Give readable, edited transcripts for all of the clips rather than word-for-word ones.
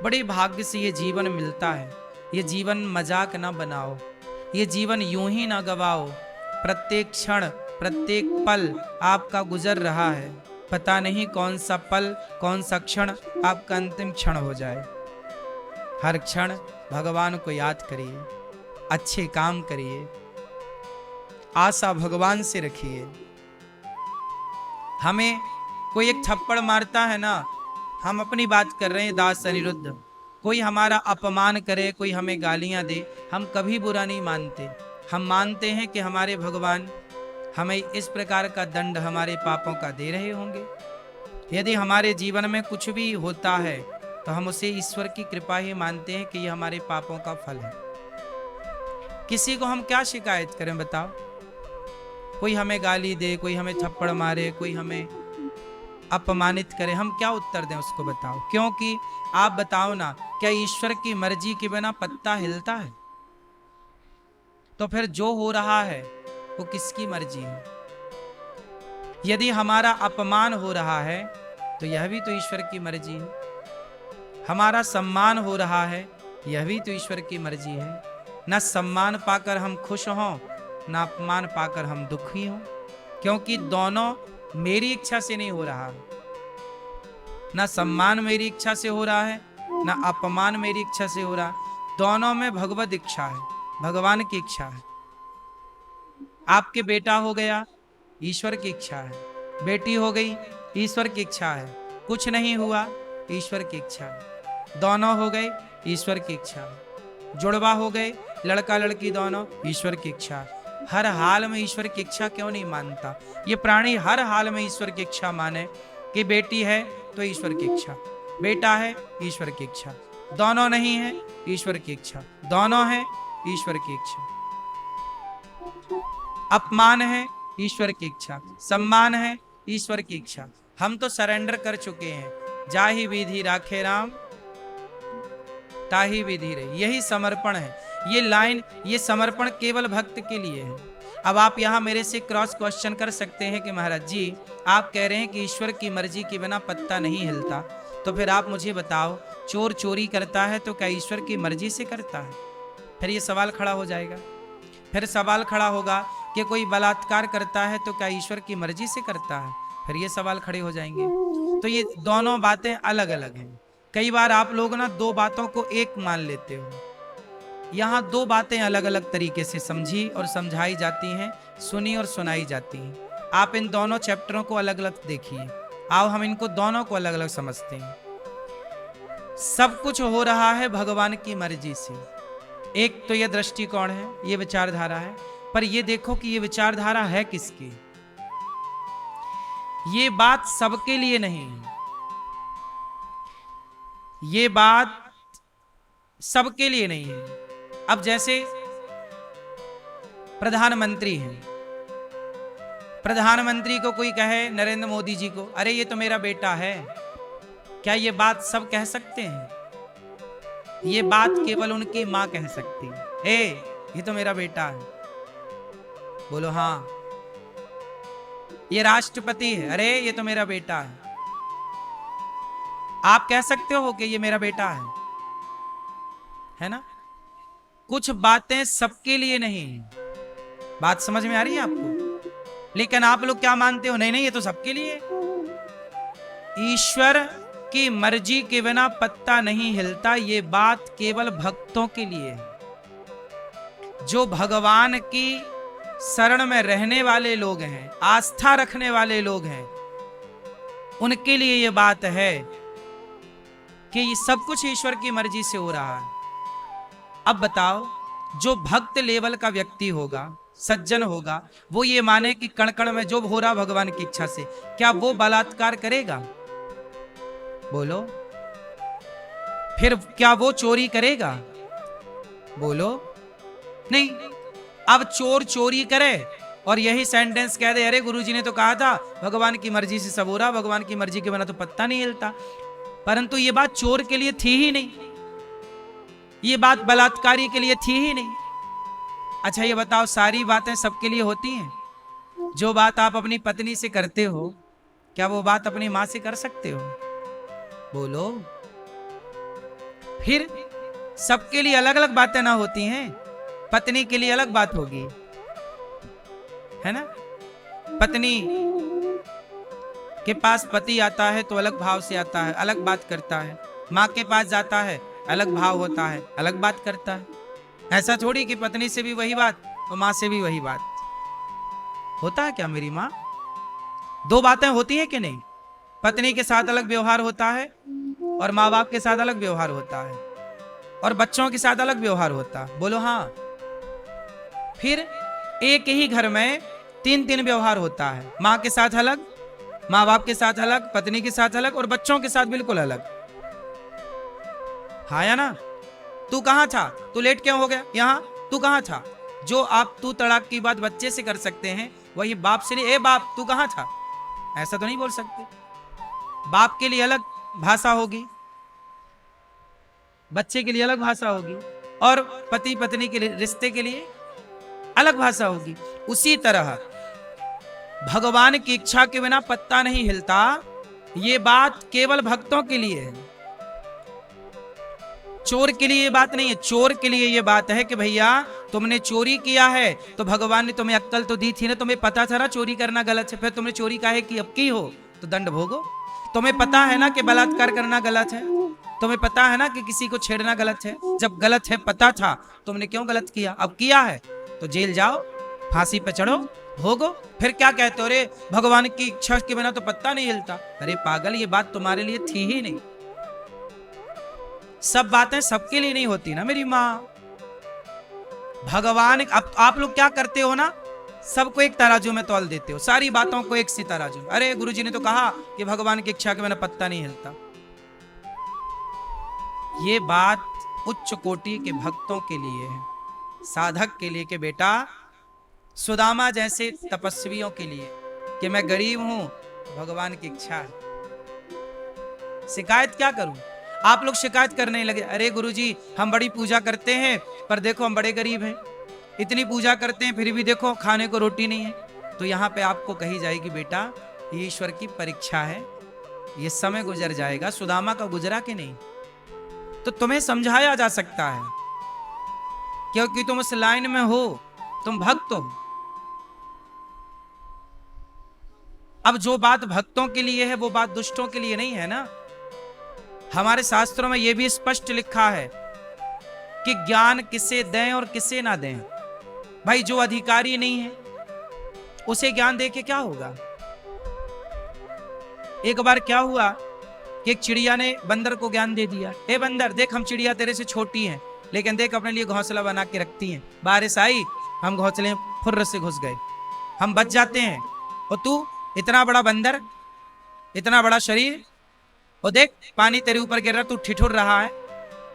बड़े भाग्य से ये जीवन मिलता है। ये जीवन मजाक ना बनाओ, ये जीवन यूं ही ना गवाओ। प्रत्येक क्षण प्रत्येक पल आपका गुजर रहा है, पता नहीं कौन सा पल कौन सा क्षण आपका अंतिम क्षण हो जाए। हर क्षण भगवान को याद करिए, अच्छे काम करिए, आशा भगवान से रखिए। हमें कोई एक थप्पड़ मारता है ना, हम अपनी बात कर रहे हैं दास अनिरुद्ध, कोई हमारा अपमान करे, कोई हमें गालियां दे, हम कभी बुरा नहीं मानते। हम मानते हैं कि हमारे भगवान हमें इस प्रकार का दंड हमारे पापों का दे रहे होंगे। यदि हमारे जीवन में कुछ भी होता है तो हम उसे ईश्वर की कृपा ही मानते हैं कि यह हमारे पापों का फल है। किसी को हम क्या शिकायत करें बताओ? कोई हमें गाली दे, कोई हमें थप्पड़ मारे, कोई हमें अपमानित करे, हम क्या उत्तर दें उसको बताओ? क्योंकि आप बताओ ना, क्या ईश्वर की मर्जी के बिना पत्ता हिलता है? तो फिर जो हो रहा है वो किसकी मर्जी है? यदि हमारा अपमान हो रहा है तो यह भी तो ईश्वर की मर्जी है। हमारा सम्मान हो रहा है, यह भी तो ईश्वर की मर्जी है। न सम्मान पाकर हम खुश हों, न अपमान पाकर हम दुखी हों, क्योंकि दोनों मेरी इच्छा से नहीं हो रहा। न सम्मान मेरी इच्छा से हो रहा है, न अपमान मेरी इच्छा से हो रहा। दोनों में भगवत इच्छा है, भगवान की इच्छा है। आपके बेटा हो गया, ईश्वर की इच्छा है। बेटी हो गई, ईश्वर की इच्छा है। कुछ नहीं हुआ, ईश्वर की इच्छा है। दोनों हो गए, ईश्वर की इच्छा है। जुड़वा हो गए, लड़का लड़की दोनों, ईश्वर की इच्छा है। हर हाल में ईश्वर की इच्छा क्यों नहीं मानता? ये प्राणी हर हाल में ईश्वर की इच्छा माने कि बेटी है तो ईश्वर की इच्छा, बेटा है ईश्वर की इच्छा, दोनों नहीं है ईश्वर की इच्छा, दोनों है ईश्वर की इच्छा। अपमान है ईश्वर की इच्छा, सम्मान है ईश्वर की इच्छा। हम तो सरेंडर कर चुके हैं। जाहि विधि राखे राम, ताही विधि रही। यही समर्पण है। ये लाइन, ये समर्पण केवल भक्त के लिए है। अब आप यहां मेरे से क्रॉस क्वेश्चन कर सकते हैं कि महाराज जी, आप कह रहे हैं कि ईश्वर की मर्जी के बिना पत्ता नहीं हिलता, तो फिर आप मुझे बताओ, चोर चोरी करता है तो क्या ईश्वर की मर्जी से करता है? फिर ये सवाल खड़ा हो जाएगा। फिर सवाल खड़ा होगा कि कोई बलात्कार करता है तो क्या ईश्वर की मर्जी से करता है? फिर ये सवाल खड़े हो जाएंगे। तो ये दोनों बातें अलग अलग हैं। कई बार आप लोग ना दो बातों को एक मान लेते हो। यहाँ दो बातें अलग अलग तरीके से समझी और समझाई जाती हैं, सुनी और सुनाई जाती हैं। आप इन दोनों चैप्टरों को अलग अलग देखिए। आओ हम इनको दोनों को अलग अलग समझते हैं। सब कुछ हो रहा है भगवान की मर्जी से। एक तो यह दृष्टिकोण है, ये विचारधारा है। पर ये देखो कि ये विचारधारा है किसकी? ये बात सबके लिए नहीं है। ये बात सबके लिए नहीं है। अब जैसे प्रधानमंत्री हैं, प्रधानमंत्री को कोई कहे, नरेंद्र मोदी जी को, अरे ये तो मेरा बेटा है, क्या ये बात सब कह सकते हैं? ये बात केवल उनकी मां कह सकती है। ए, ये तो मेरा बेटा है। बोलो हाँ। ये राष्ट्रपति है, अरे ये तो मेरा बेटा है। आप कह सकते हो कि ये मेरा बेटा है ना? कुछ बातें सबके लिए नहीं। बात समझ में आ रही है आपको? लेकिन आप लोग क्या मानते हो? नहीं नहीं, ये तो सबके लिए। ईश्वर की मर्जी के बिना पत्ता नहीं हिलता, ये बात केवल भक्तों के लिए है। जो भगवान की शरण में रहने वाले लोग हैं, आस्था रखने वाले लोग हैं, उनके लिए ये बात है कि ये सब कुछ ईश्वर की मर्जी से हो रहा है। अब बताओ, जो भक्त लेवल का व्यक्ति होगा, सज्जन होगा, वो ये माने कि कण कण में जो हो रहा भगवान की इच्छा से, क्या वो बलात्कार करेगा? बोलो। फिर क्या वो चोरी करेगा? बोलो। नहीं। अब चोर चोरी करे और यही सेंटेंस कह दे, अरे गुरुजी ने तो कहा था भगवान की मर्जी से सब हो रहा, भगवान की मर्जी के बिना तो पत्ता नहीं हिलता। परंतु ये बात चोर के लिए थी ही नहीं, ये बात बलात्कारी के लिए थी ही नहीं। अच्छा ये बताओ, सारी बातें सबके लिए होती हैं? जो बात आप अपनी पत्नी से करते हो, क्या वो बात अपनी मां से कर सकते हो? बोलो। फिर सबके लिए अलग अलग बातें ना होती हैं। पत्नी के लिए अलग बात होगी, है ना। पत्नी के पास पति आता है तो अलग भाव से आता है, अलग बात करता है। माँ के पास जाता है, अलग भाव होता है, अलग बात करता है। ऐसा थोड़ी कि पत्नी से भी वही बात और माँ से भी वही बात। होता है क्या मेरी माँ? दो बातें होती हैं कि नहीं? पत्नी के साथ अलग व्यवहार होता है और माँ बाप के साथ अलग व्यवहार होता है और बच्चों के साथ अलग व्यवहार होता है। बोलो हाँ। फिर एक ही घर में तीन तीन व्यवहार होता है, माँ के साथ अलग, माँ बाप के साथ अलग, पत्नी के साथ अलग और बच्चों के साथ बिल्कुल अलग। हाँ या ना? तू कहाँ था? तू लेट क्यों हो गया यहाँ? तू कहाँ था? जो आप तू तड़ाक की बात बच्चे से कर सकते हैं वही बाप से नहीं। ए बाप तू कहाँ था, ऐसा तो नहीं बोल सकते। बाप के लिए अलग भाषा होगी, बच्चे के लिए अलग भाषा होगी और पति पत्नी के रिश्ते के लिए अलग भाषा होगी। उसी तरह भगवान की इच्छा के बिना पत्ता नहीं हिलता, ये बात केवल भक्तों के लिए है। चोर के लिए ये बात नहीं है। चोर के लिए ये बात है कि भैया तुमने चोरी किया है तो भगवान ने तुम्हें अक्कल तो दी थी ना, तुम्हें पता था ना चोरी करना गलत है, फिर तुमने चोरी काहे की? अब की हो तो दंड भोगो। तुम्हें पता है ना कि बलात्कार करना गलत है, तुम्हें पता है ना कि किसी को छेड़ना गलत है। जब गलत है पता था, तुमने क्यों गलत किया? अब किया है तो जेल जाओ, फांसी पे चढ़ो, भोगो। फिर क्या कहते हो? रे भगवान की इच्छा के बिना तो पत्ता नहीं हिलता। अरे पागल, ये बात तुम्हारे लिए थी ही नहीं। सब बातें सबके लिए नहीं होती ना मेरी माँ। भगवान, अब आप लोग क्या करते हो ना, सबको एक तराजू में तौल देते हो, सारी बातों को एक सी तराजू। अरे गुरुजी ने तो कहा कि भगवान की इच्छा के बिना पत्ता नहीं हिलता। ये बात उच्च कोटि के भक्तों के लिए है, साधक के लिए कि बेटा, सुदामा जैसे तपस्वियों के लिए कि मैं गरीब हूं, भगवान की इच्छा है। शिकायत क्या करूं? आप लोग शिकायत करने लगे, अरे गुरुजी हम बड़ी पूजा करते हैं पर देखो हम बड़े गरीब हैं, इतनी पूजा करते हैं फिर भी देखो खाने को रोटी नहीं है। तो यहाँ पे आपको कही जाएगी बेटा ये ईश्वर की परीक्षा है, ये समय गुजर जाएगा। सुदामा का गुजरा कि नहीं? तो तुम्हें समझाया जा सकता है क्योंकि तुम उस लाइन में हो, तुम भक्त हो। अब जो बात भक्तों के लिए है वो बात दुष्टों के लिए नहीं है ना। हमारे शास्त्रों में यह भी स्पष्ट लिखा है कि ज्ञान किसे दें और किसे ना दें। भाई जो अधिकारी नहीं है उसे ज्ञान दे के क्या होगा? एक बार क्या हुआ कि एक चिड़िया ने बंदर को ज्ञान दे दिया, ए बंदर देख हम चिड़िया तेरे से छोटी हैं लेकिन देख अपने लिए घोंसला बना के रखती हैं, बारिश आई हम घोंसले फुर्र से घुस गए, हम बच जाते हैं, और तू इतना बड़ा बंदर, इतना बड़ा शरीर, और देख पानी तेरे ऊपर गिर रहा, तू ठिठुर रहा है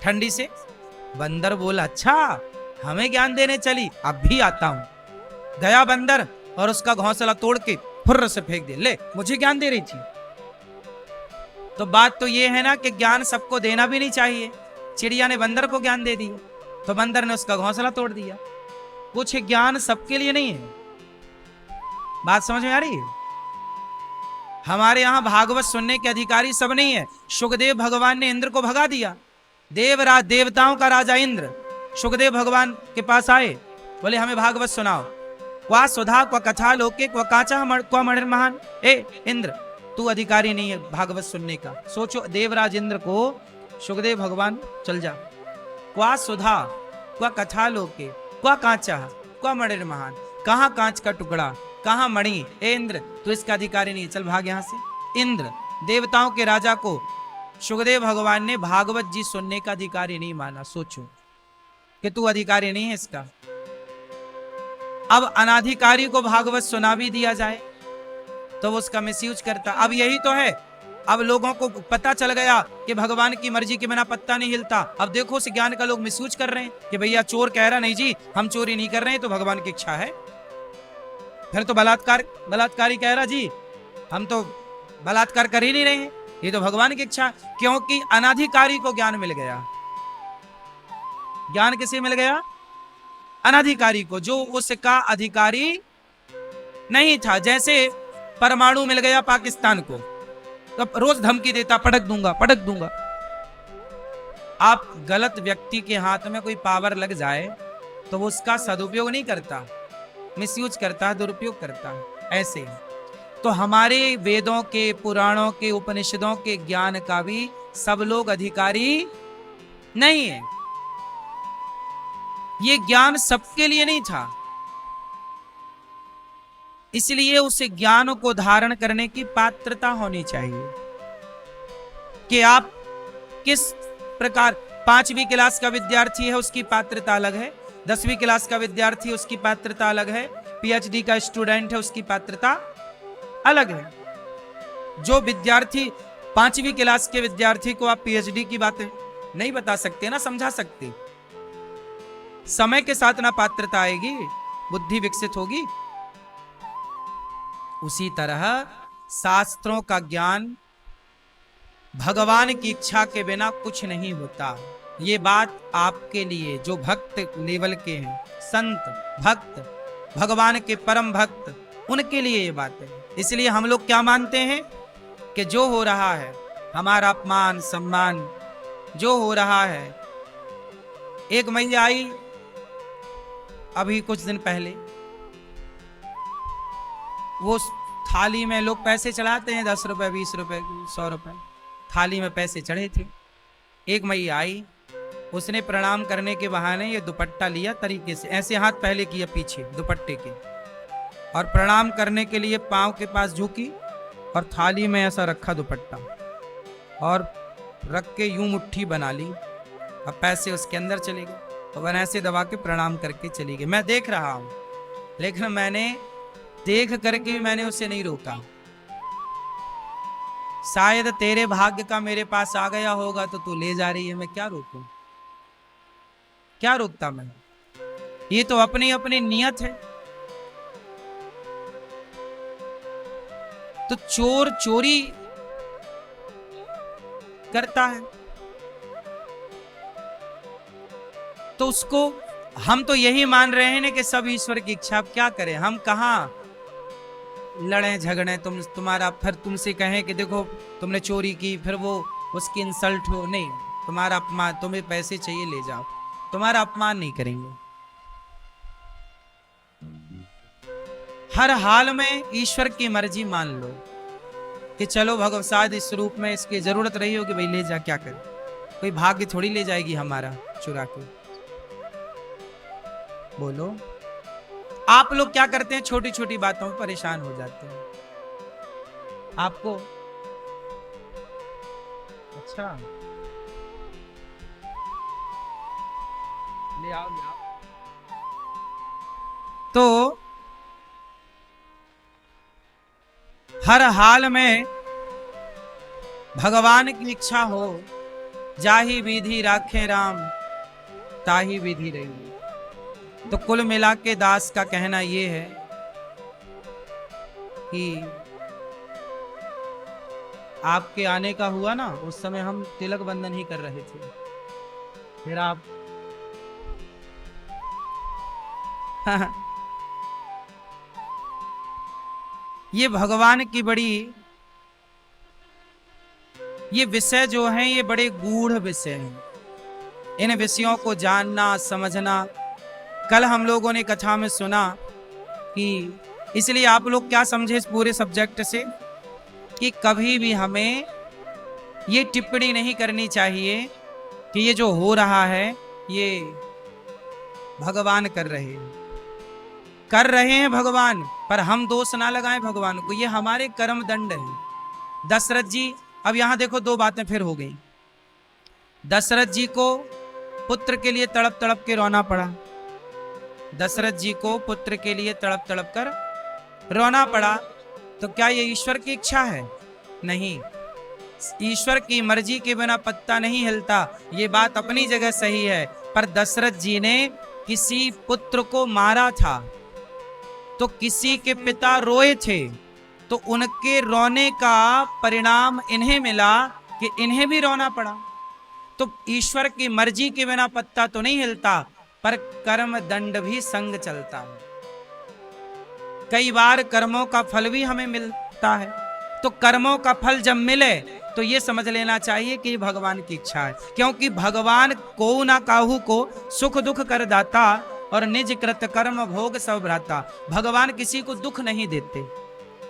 ठंडी से। बंदर बोला अच्छा हमें ज्ञान देने चली, अब भी आता हूं। गया बंदर और उसका घोंसला तोड़ के फुर्र से फेंक दे, ले मुझे ज्ञान दे रही थी। तो बात तो ये है ना कि ज्ञान सबको देना भी नहीं चाहिए। चिड़िया ने बंदर को ज्ञान दे दिया तो बंदर ने उसका घोंसला तोड़ दिया। कुछ ज्ञान सबके लिए नहीं है। बात समझ में आ रही है? हमारे यहां भागवत सुनने के अधिकारी सब नहीं है। सुखदेव भगवान ने इंद्र को भगा दिया, देवराज देवताओं का राजा इंद्र सुखदेव भगवान के पास आए, बोले हमें भागवत सुनाओ। क्वा सुधा क्वा कथा लोके क्वा काचा क्वा मणिर महान। ए इंद्र तू अधिकारी नहीं है भागवत सुनने का। सोचो देवराज इंद्र को सुखदेव भगवान चल जा, क्वा सुधा क्वा कथा लोके क्वा काचा क्वा मणिर महान। कहाँ कांच का टुकड़ा, कहाँ मणि? ए इंद्र तू इसका अधिकारी नहीं, चल भाग यहां से। इंद्र देवताओं के राजा को सुखदेव भगवान ने भागवत जी सुनने का अधिकारी नहीं माना। सोचो कि तू अधिकारी नहीं है इसका। अब अनाधिकारी को भागवत सुना भी दिया जाए तो वो उसका मिसयूज करता। अब यही तो है, अब लोगों को पता चल गया कि भगवान की मर्जी के बिना पत्ता नहीं हिलता। अब देखो उस ज्ञान का लोग मिसयूज कर रहे हैं कि भैया चोर कह रहा नहीं जी हम चोरी नहीं कर रहे हैं तो भगवान की इच्छा है। फिर तो बलात्कारी कह रहा जी हम तो बलात्कार कर ही नहीं रहे हैं, ये तो भगवान की इच्छा। क्योंकि अनाधिकारी को ज्ञान मिल गया। ज्ञान किसे मिल गया? अनाधिकारी को, जो उसका अधिकारी नहीं था। जैसे परमाणु मिल गया पाकिस्तान को, तो रोज धमकी देता पटक दूंगा पटक दूंगा। आप गलत व्यक्ति के हाथ में कोई पावर लग जाए तो वो उसका सदुपयोग नहीं करता, मिसयूज करता है, दुरुपयोग करता है। ऐसे ही तो हमारे वेदों के, पुराणों के, उपनिषदों के ज्ञान का भी सब लोग अधिकारी नहीं है। ये ज्ञान सबके लिए नहीं था, इसलिए उसे ज्ञान को धारण करने की पात्रता होनी चाहिए कि आप किस प्रकार। 5वीं क्लास का विद्यार्थी है, उसकी पात्रता अलग है। 10वीं क्लास का विद्यार्थी, उसकी पात्रता अलग है। पीएचडी का स्टूडेंट है, उसकी पात्रता अलग है। जो विद्यार्थी 5वीं क्लास के विद्यार्थी को आप पीएचडी की बातें नहीं बता सकते, ना समझा सकते, समय के साथ ना पात्रता आएगी, बुद्धि विकसित होगी। उसी तरह शास्त्रों का ज्ञान भगवान की इच्छा के बिना कुछ नहीं होता। ये बात आपके लिए जो भक्त लेवल के हैं, संत भक्त, भगवान के परम भक्त, उनके लिए ये बात है। इसलिए हम लोग क्या मानते हैं कि जो हो रहा है, हमारा अपमान सम्मान जो हो रहा है। एक मैया आई अभी कुछ दिन पहले, वो थाली में लोग पैसे चढ़ाते हैं, 10 रुपए, 20 रुपए, 100 रुपए, थाली में पैसे चढ़े थे। एक मैया आई, उसने प्रणाम करने के बहाने ये दुपट्टा लिया तरीके से, ऐसे हाथ पहले किया पीछे दुपट्टे के, और प्रणाम करने के लिए पांव के पास झुकी और थाली में ऐसा रखा दुपट्टा, और रख के यूं मुट्ठी बना ली, अब पैसे उसके अंदर चले गए, और ऐसे दबा के प्रणाम करके चली गई। मैं देख रहा हूं, लेकिन मैंने देख करके भी मैंने उसे नहीं रोका। शायद तेरे भाग्य का मेरे पास आ गया होगा तो तू ले जा रही है, मैं क्या रोकूं, क्या रोकता मैं। ये तो अपनी अपनी नियत है। तो चोर चोरी करता है तो उसको हम तो यही मान रहे हैं ना कि सब ईश्वर की इच्छा। अब क्या करें, हम कहां लड़े झगड़े, तुम्हारा फिर तुमसे कहें कि देखो तुमने चोरी की, फिर वो उसकी इंसल्ट हो। नहीं, तुम्हारा अपमान, तुम्हें पैसे चाहिए ले जाओ, तुम्हारा अपमान नहीं करेंगे। हर हाल में ईश्वर की मर्जी मान लो कि चलो भगवसाद इस रूप में इसकी जरूरत रही होगी, भाई ले जा, क्या करे, कोई भाग्य थोड़ी ले जाएगी हमारा चुरा के। बोलो, आप लोग क्या करते हैं, छोटी छोटी बातों में परेशान हो जाते हैं। आपको अच्छा ले आओ, ले आओ। तो हर हाल में भगवान की इच्छा हो, जाही विधि राखे राम, ताही विधि रही। तो कुल मिला के दास का कहना यह है कि आपके आने का हुआ ना, उस समय हम तिलक बंधन ही कर रहे थे, फिर आप ये भगवान की बड़ी, ये विषय जो हैं ये बड़े गूढ़ विषय हैं। इन विषयों को जानना समझना, कल हम लोगों ने कथा में सुना कि इसलिए आप लोग क्या समझे इस पूरे सब्जेक्ट से कि कभी भी हमें ये टिप्पणी नहीं करनी चाहिए कि ये जो हो रहा है ये भगवान कर रहे हैं भगवान, पर हम दोष ना लगाएं भगवान को, ये हमारे कर्म दंड है। दशरथ जी, अब यहां देखो दो बातें फिर हो गई। दशरथ जी को पुत्र के लिए तड़प तड़प के रोना पड़ा, दशरथ जी को पुत्र के लिए तड़प तड़प कर रोना पड़ा, तो क्या ये ईश्वर की इच्छा है? नहीं, ईश्वर की मर्जी के बिना पत्ता नहीं हिलता, ये बात अपनी जगह सही है। पर दशरथ जी ने किसी पुत्र को मारा था तो किसी के पिता रोए थे, तो उनके रोने का परिणाम इन्हें मिला कि इन्हें भी रोना पड़ा। तो ईश्वर की मर्जी के बिना पत्ता तो नहीं हिलता, पर कर्म दंड भी संग चलता है। कई बार कर्मों का फल भी हमें मिलता है, तो कर्मों का फल जब मिले तो ये समझ लेना चाहिए कि भगवान की इच्छा है, क्योंकि भगवान को ना काहू को सुख दुख कर दाता और निज कृत कर्म भोग सब भ्राता। भगवान किसी को दुख नहीं देते,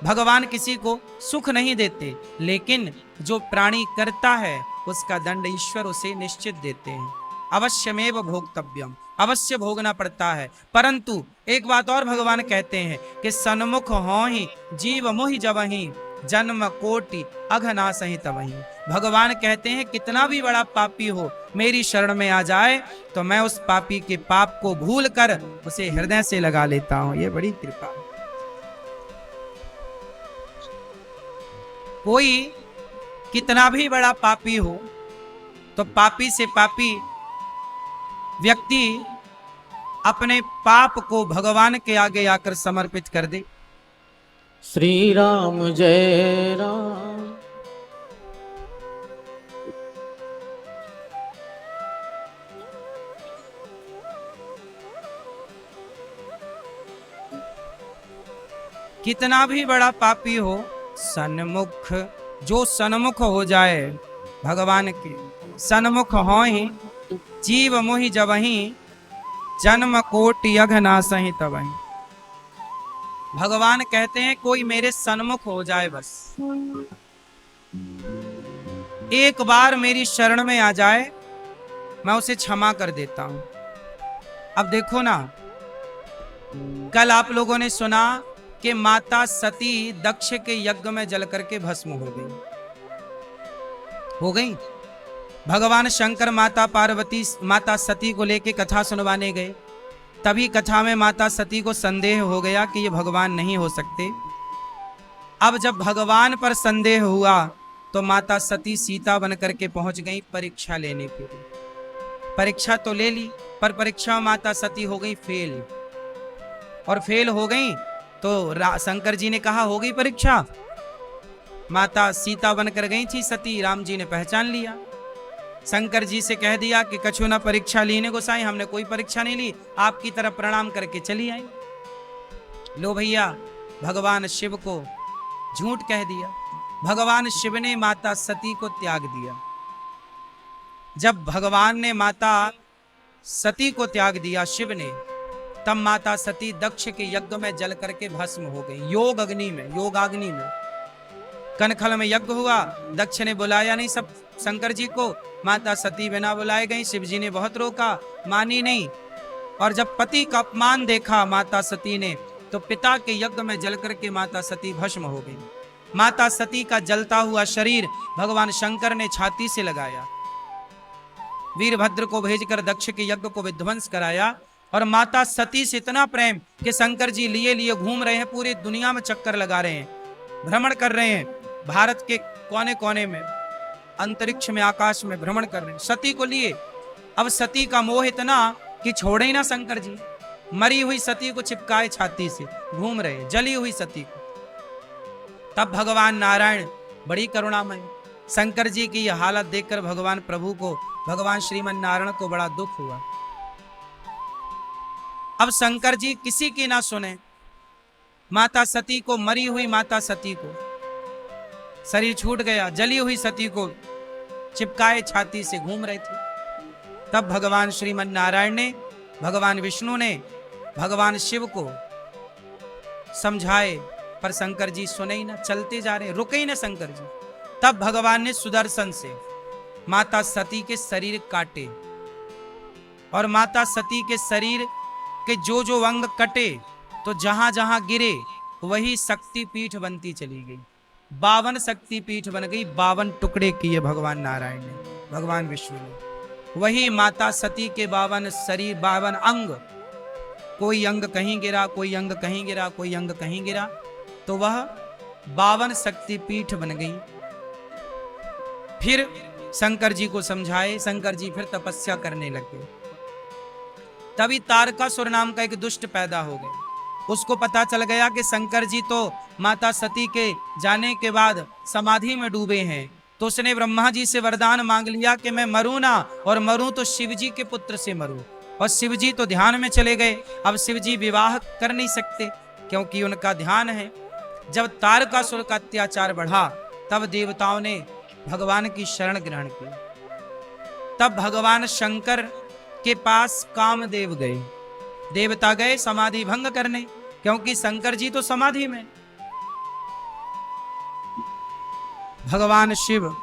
भगवान किसी को सुख नहीं देते, लेकिन जो प्राणी करता है उसका दंड ईश्वर उसे निश्चित देते हैं। अवश्यमेव भोक्तव्यम, अवश्य भोगना पड़ता है। परंतु एक बात और भगवान कहते हैं कि सन्मुख हो ही जीव मोहि जबहि जन्म कोटि अघनासहि तबहि। भगवान कहते हैं कितना भी बड़ा पापी हो मेरी शरण में आ जाए तो मैं उस पापी के पाप को भूल कर उसे हृदय से लगा लेता हूं। ये बड़ी कृपा है। कोई कितना भी बड़ा पापी हो तो पापी से पापी व्यक्ति अपने पाप को भगवान के आगे आकर समर्पित कर दे। श्री राम जय राम। कितना भी बड़ा पापी हो, सन्मुख, जो सन्मुख हो जाए भगवान के, सन्मुख हो ही जीव मोहि जबहि जन्म कोटि अघनासहि तबहि। भगवान कहते हैं कोई मेरे सन्मुख हो जाए, बस एक बार मेरी शरण में आ जाए मैं उसे क्षमा कर देता हूं। अब देखो ना, कल आप लोगों ने सुना कि माता सती दक्ष के यज्ञ में जल करके भस्म हो गई। भगवान शंकर माता पार्वती माता सती को लेके कथा सुनवाने गए। तभी कथा में माता सती को संदेह हो गया कि ये भगवान नहीं हो सकते। अब जब भगवान पर संदेह हुआ तो माता सती सीता बन करके पहुंच गई परीक्षा लेने के लिए। परीक्षा तो ले ली, पर परीक्षा में माता सती हो गई फेल। और फेल हो गई तो शंकर जी ने कहा हो गई परीक्षा। माता सीता बनकर गई थी सती, राम जी ने पहचान लिया। शंकर जी से कह दिया कि कछु ना परीक्षा लीने गोसाई, हमने कोई परीक्षा नहीं ली, आपकी तरफ प्रणाम करके चली आई। लो भैया, भगवान शिव को झूठ कह दिया। भगवान शिव ने माता सती को त्याग दिया। जब भगवान ने माता सती को त्याग दिया शिव ने, तब माता सती दक्ष के यज्ञ में जल करके भस्म हो गई। योगाग्नि में कनखल में यज्ञ हुआ। दक्ष ने बुलाया नहीं सब शंकर जी को, माता सती बिना बुलाए गई। शिव जी ने बहुत रोका, मानी नहीं। और जब पति का अपमान देखा माता सती ने, तो पिता के यज्ञ में जल करके माता सती भस्म हो गई। माता सती का जलता हुआ शरीर भगवान शंकर ने छाती से लगाया, वीरभद्र को भेजकर दक्ष के यज्ञ को विध्वंस कराया। और माता सती से इतना प्रेम कि शंकर जी लिए घूम रहे हैं, पूरी दुनिया में चक्कर लगा रहे हैं, भ्रमण कर रहे हैं, भारत के कोने कोने में, अंतरिक्ष में, आकाश में भ्रमण कर रहे हैं सती को लिए। अब सती का मोह इतना कि छोड़े ही ना शंकर जी, मरी हुई सती को चिपकाए छाती से घूम रहे, जली हुई सती को। तब भगवान नारायण बड़ी करुणामय, शंकर जी की यह हालत देखकर भगवान प्रभु को, भगवान श्रीमन नारायण को बड़ा दुख हुआ। अब शंकर जी किसी की ना सुने, माता सती को, मरी हुई माता सती को, शरीर छूट गया, जली हुई सती को चिपकाए छाती से घूम रहे थे। तब भगवान श्रीमन नारायण ने, भगवान विष्णु ने भगवान शिव को समझाए, पर शंकर जी सुने ही ना, चलते जा रहे, रुके ही ना शंकर जी। तब भगवान ने सुदर्शन से माता सती के शरीर काटे, और माता सती के शरीर के जो जो अंग कटे तो जहां जहां गिरे वही शक्ति पीठ बनती चली गई। 52 शक्ति पीठ बन गई, 52 टुकड़े किए भगवान नारायण ने, भगवान विष्णु ने। वही माता सती के 52 शरीर, 52 अंग, कोई अंग कहीं गिरा, कोई अंग कहीं गिरा, कोई अंग कहीं गिरा, तो वह 52 शक्ति पीठ बन गई। फिर शंकर जी को समझाए, शंकर जी फिर तपस्या करने लगे। तभी तारकासुर नाम का एक दुष्ट पैदा हो गया। उसको पता चल गया कि शंकर जी तो माता सती के जाने के बाद समाधि में डूबे हैं, तो उसने ब्रह्मा जी से वरदान मांग लिया कि मैं मरूं ना, और मरूं तो शिव जी के पुत्र से मरूं। और शिव जी तो ध्यान में चले गए। अब शिव जी विवाह कर नहीं सकते क्योंकि उनका ध्यान है। जब तारकासुर का अत्याचार बढ़ा, तब देवताओं ने भगवान की शरण ग्रहण की। तब भगवान शंकर के पास कामदेव गए, देवता गए समाधि भंग करने, क्योंकि शंकर जी तो समाधि में। भगवान शिव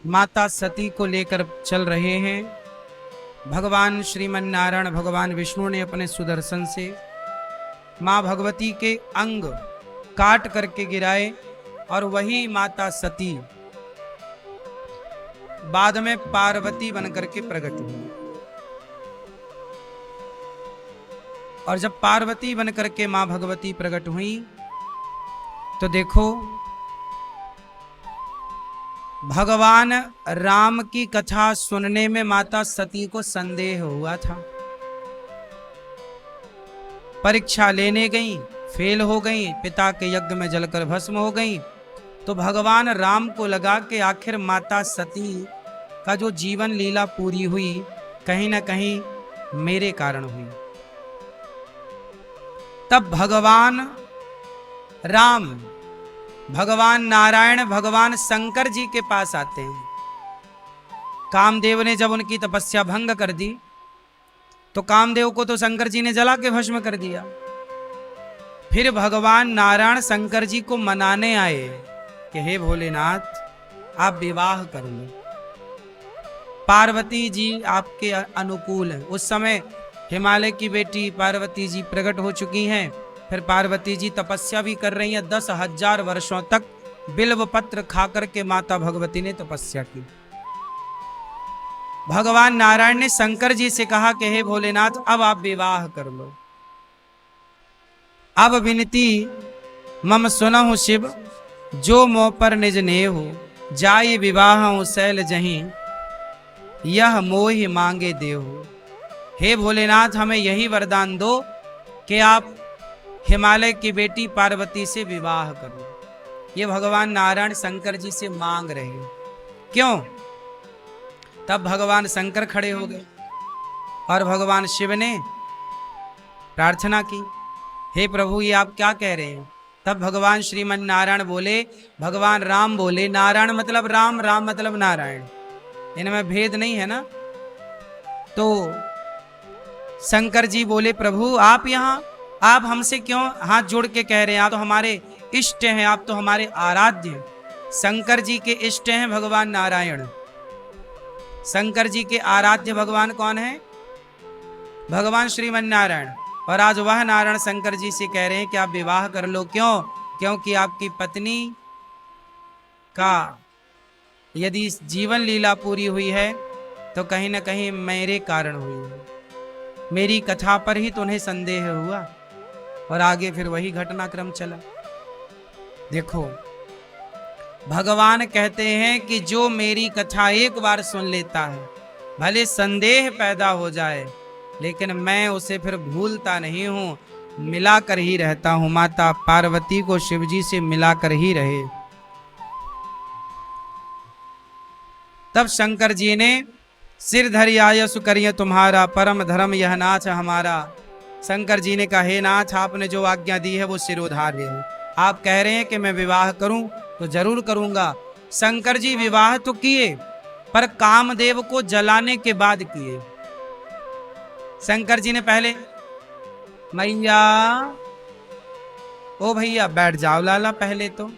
माता सती को लेकर चल रहे हैं। भगवान श्रीमन नारायण भगवान विष्णु ने अपने सुदर्शन से मां भगवती के अंग काट करके गिराए, और वही माता सती बाद में पार्वती बनकर के प्रकट हुई। और जब पार्वती बनकर के मां भगवती प्रकट हुई तो देखो, भगवान राम की कथा सुनने में माता सती को संदेह हुआ था। परीक्षा लेने गई, फेल हो गई, पिता के यज्ञ में जलकर भस्म हो गई। तो भगवान राम को लगा कि आखिर माता सती का जो जीवन लीला पूरी हुई, कहीं ना कहीं मेरे कारण हुई। तब भगवान राम, भगवान नारायण, भगवान शंकर जी के पास आते हैं। कामदेव ने जब उनकी तपस्या भंग कर दी तो कामदेव को तो शंकर जी ने जला के भस्म कर दिया। फिर भगवान नारायण शंकर जी को मनाने आए कि हे भोलेनाथ, आप विवाह कर लो, पार्वती जी आपके अनुकूल हैं। उस समय हिमालय की बेटी पार्वती जी प्रकट हो चुकी हैं। फिर पार्वती जी तपस्या भी कर रही हैं। 10,000 वर्षों तक बिल्व पत्र खाकर के माता भगवती ने तपस्या की। भगवान नारायण ने शंकर जी से कहा कि हे भोलेनाथ, अब आप विवाह कर लो। अब विनती मम सुनहु शिव, जो मोह पर निज नेहु, जाय विवाह शैल जहीं, यह मोहि मांगे देहु। हे भोलेनाथ, हमें यही वरदान दो कि आप हिमालय की बेटी पार्वती से विवाह करो। ये भगवान नारायण शंकर जी से मांग रहे हैं। क्यों? तब भगवान शंकर खड़े हो गए और भगवान शिव ने प्रार्थना की, हे प्रभु, ये आप क्या कह रहे हैं? तब भगवान श्रीमन नारायण बोले, भगवान राम बोले, नारायण मतलब राम, राम मतलब नारायण, इनमें भेद नहीं है ना। तो शंकर जी बोले, प्रभु आप यहाँ, आप हमसे क्यों हाथ जोड़ के कह रहे हैं? आप तो हमारे इष्ट हैं, आप तो हमारे आराध्य हैं। शंकर जी के इष्ट हैं भगवान नारायण। शंकर जी के आराध्य भगवान कौन है? भगवान श्रीमन नारायण। और आज वह नारायण शंकर जी से कह रहे हैं कि आप विवाह कर लो। क्यों? क्योंकि आपकी पत्नी का यदि जीवन लीला पूरी हुई है तो कहीं ना कहीं मेरे कारण हुई है। मेरी कथा पर ही तो उन्हें संदेह हुआ, और आगे फिर वही घटनाक्रम चला। देखो, भगवान कहते हैं कि जो मेरी कथा एक बार सुन लेता है, भले संदेह पैदा हो जाए, लेकिन मैं उसे फिर भूलता नहीं हूं, मिलाकर ही रहता हूं। माता पार्वती को शिवजी से मिलाकर ही रहे। तब शंकर जी ने सिर धरि आयसु करिय तुम्हारा, परम धर्म यह नाथ हमारा। शंकर जी ने कहा, हे नाथ, आपने जो आज्ञा दी है वो सिरोधार्य है। आप कह रहे हैं कि मैं विवाह करूं तो जरूर करूंगा। शंकर जी विवाह तो किए, पर कामदेव को जलाने के बाद किए। शंकर जी ने पहले, मैया ओ भैया बैठ जाओ लाला पहले तो,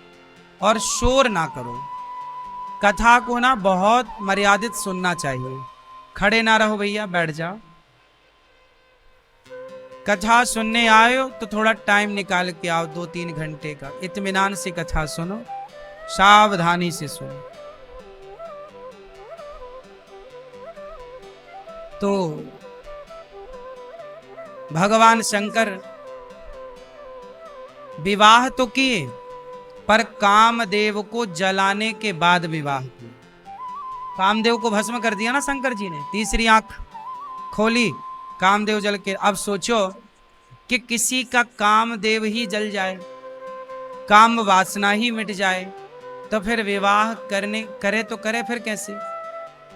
और शोर ना करो। कथा को ना बहुत मर्यादित सुनना चाहिए। खड़े ना रहो भैया, बैठ जाओ। कथा सुनने आए हो तो थोड़ा टाइम निकाल के आओ, 2-3 घंटे का। इत्मीनान से कथा सुनो, सावधानी से सुनो। तो भगवान शंकर विवाह तो किए, पर कामदेव को जलाने के बाद विवाह किया। कामदेव को भस्म कर दिया ना शंकर जी ने, तीसरी आंख खोली, कामदेव जल के। अब सोचो कि किसी का कामदेव ही जल जाए, काम वासना ही मिट जाए, तो फिर विवाह करे तो करे फिर कैसे?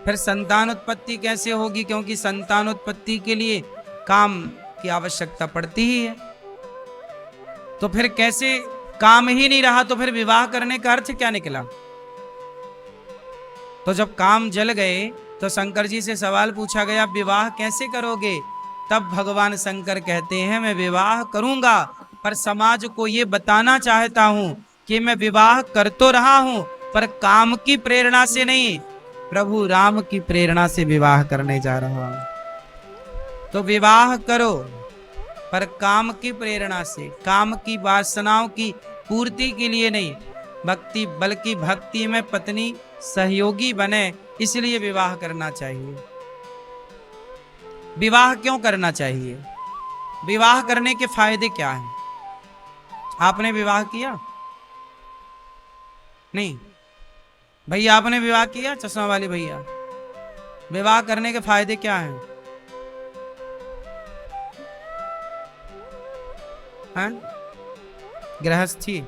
फिर संतान उत्पत्ति कैसे होगी? क्योंकि संतान उत्पत्ति के लिए काम की आवश्यकता पड़ती ही है। तो फिर कैसे काम ही नहीं रहा तो फिर विवाह करने का अर्थ क्या निकला? तो जब काम जल गए तो शंकर जी से सवाल पूछा गया, विवाह कैसे करोगे? तब भगवान शंकर कहते हैं, मैं विवाह करूंगा, पर समाज को ये बताना चाहता हूं कि मैं विवाह कर तो रहा हूं, पर काम की प्रेरणा से नहीं, प्रभु राम की प्रेरणा से विवाह करने जा रहा हूं। तो विवाह करो, पर काम की प्रेरणा से, काम की वासनाओं की पूर्ति के लिए नहीं, भक्ति बल्कि भक्ति में पत्नी सहयोगी बने, इसलिए विवाह करना चाहिए। विवाह क्यों करना चाहिए? विवाह करने के फायदे क्या हैं? आपने विवाह किया? नहीं भैया, आपने विवाह किया? चश्मा वाले भैया, विवाह करने के फायदे क्या हैं? हैं? गृहस्थी,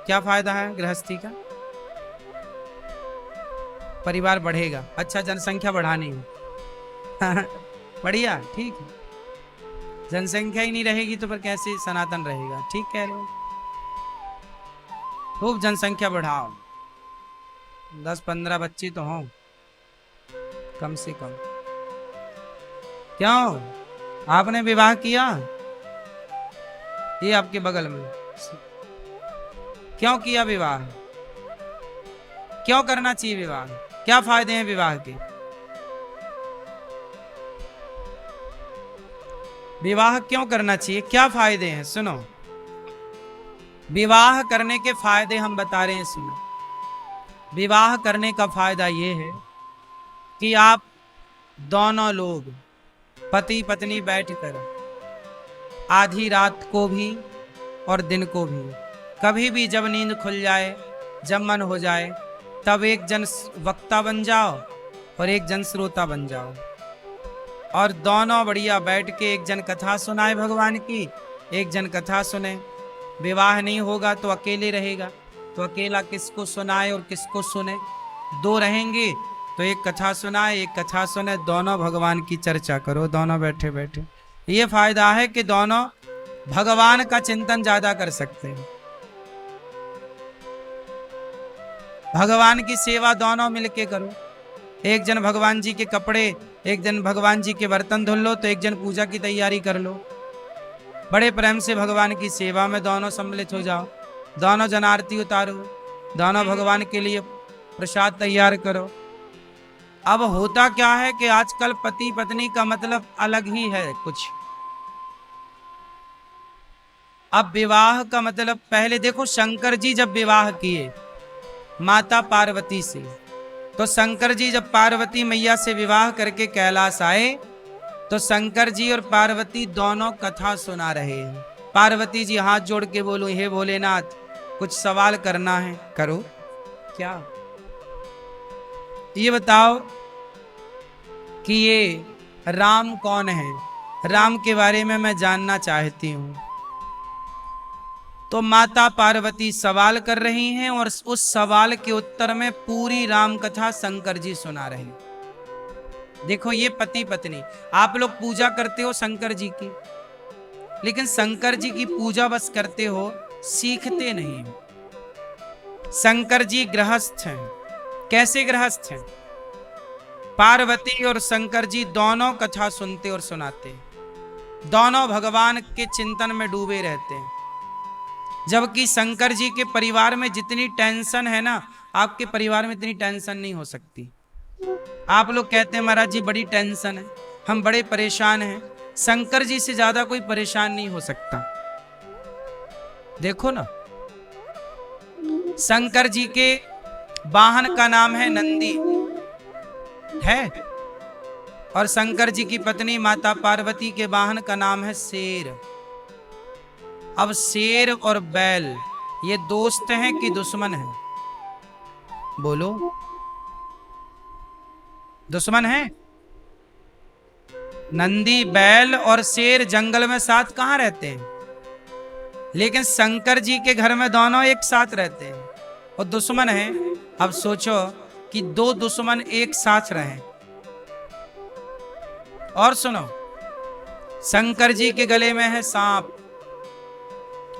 क्या फायदा है गृहस्थी का? परिवार बढ़ेगा। अच्छा, जनसंख्या बढ़ानी है बढ़िया, ठीक है। जनसंख्या ही नहीं रहेगी तो फिर कैसे सनातन रहेगा? ठीक कह रहे हो, खूब जनसंख्या बढ़ाओ, 10-15 बच्चे तो हों कम से कम। क्यों? आपने विवाह किया? ये आपके बगल में, क्यों किया विवाह? क्यों करना चाहिए विवाह? क्या फायदे हैं विवाह के? विवाह क्यों करना चाहिए? क्या फायदे हैं? सुनो, विवाह करने के फायदे हम बता रहे हैं, सुनो। विवाह करने का फायदा यह है कि आप दोनों लोग पति पत्नी बैठकर आधी रात को भी और दिन को भी, कभी भी जब नींद खुल जाए, जब मन हो जाए, तब एक जन वक्ता बन जाओ और एक जन श्रोता बन जाओ, और दोनों बढ़िया बैठ के एक जन कथा सुनाए भगवान की, एक जन कथा सुने। विवाह नहीं होगा तो अकेले रहेगा, तो अकेला किसको सुनाए और किसको सुने? दो रहेंगे तो एक कथा सुनाए, एक कथा सुने, दोनों भगवान की चर्चा करो, दोनों बैठे बैठे। ये फायदा है कि दोनों भगवान का चिंतन ज्यादा कर सकते हैं। भगवान की सेवा दोनों मिलके करो, एक जन भगवान जी के कपड़े, एक जन भगवान जी के बर्तन धुल लो, तो एक जन पूजा की तैयारी कर लो। बड़े प्रेम से भगवान की सेवा में दोनों सम्मिलित हो जाओ, दोनों जन आरती उतारो, दोनों भगवान के लिए प्रसाद तैयार करो। अब होता क्या है कि आजकल पति पत्नी का मतलब अलग ही है कुछ। अब विवाह का मतलब, पहले देखो शंकर जी जब विवाह किए माता पार्वती से, तो शंकर जी जब पार्वती मैया से विवाह करके कैलाश आए, तो शंकर जी और पार्वती दोनों कथा सुना रहे हैं। पार्वती जी हाथ जोड़ के बोलो, हे भोलेनाथ कुछ सवाल करना है। करो। क्या? ये बताओ कि ये राम कौन है? राम के बारे में मैं जानना चाहती हूं। तो माता पार्वती सवाल कर रही हैं और उस सवाल के उत्तर में पूरी राम कथा शंकर जी सुना रहे हैं। देखो, ये पति पत्नी, आप लोग पूजा करते हो शंकर जी की, लेकिन शंकर जी की पूजा बस करते हो, सीखते नहीं। शंकर जी गृहस्थ हैं। कैसे गृहस्थ हैं? पार्वती और शंकर जी दोनों कथा सुनते और सुनाते, दोनों भगवान के चिंतन में डूबे रहते हैं। जबकि शंकर जी के परिवार में जितनी टेंशन है ना, आपके परिवार में इतनी टेंशन नहीं हो सकती। आप लोग कहते हैं महाराज जी बड़ी टेंशन है, हम बड़े परेशान हैं। शंकर जी से ज्यादा कोई परेशान नहीं हो सकता। देखो ना, शंकर जी के वाहन का नाम है नंदी है, और शंकर जी की पत्नी माता पार्वती के वाहन का नाम है शेर। अब शेर और बैल ये दोस्त हैं कि दुश्मन हैं? बोलो, दुश्मन हैं? नंदी, बैल और शेर जंगल में साथ कहां रहते हैं? लेकिन शंकर जी के घर में दोनों एक साथ रहते हैं और दुश्मन हैं। अब सोचो कि दो दुश्मन एक साथ रहें। और सुनो, शंकर जी के गले में है सांप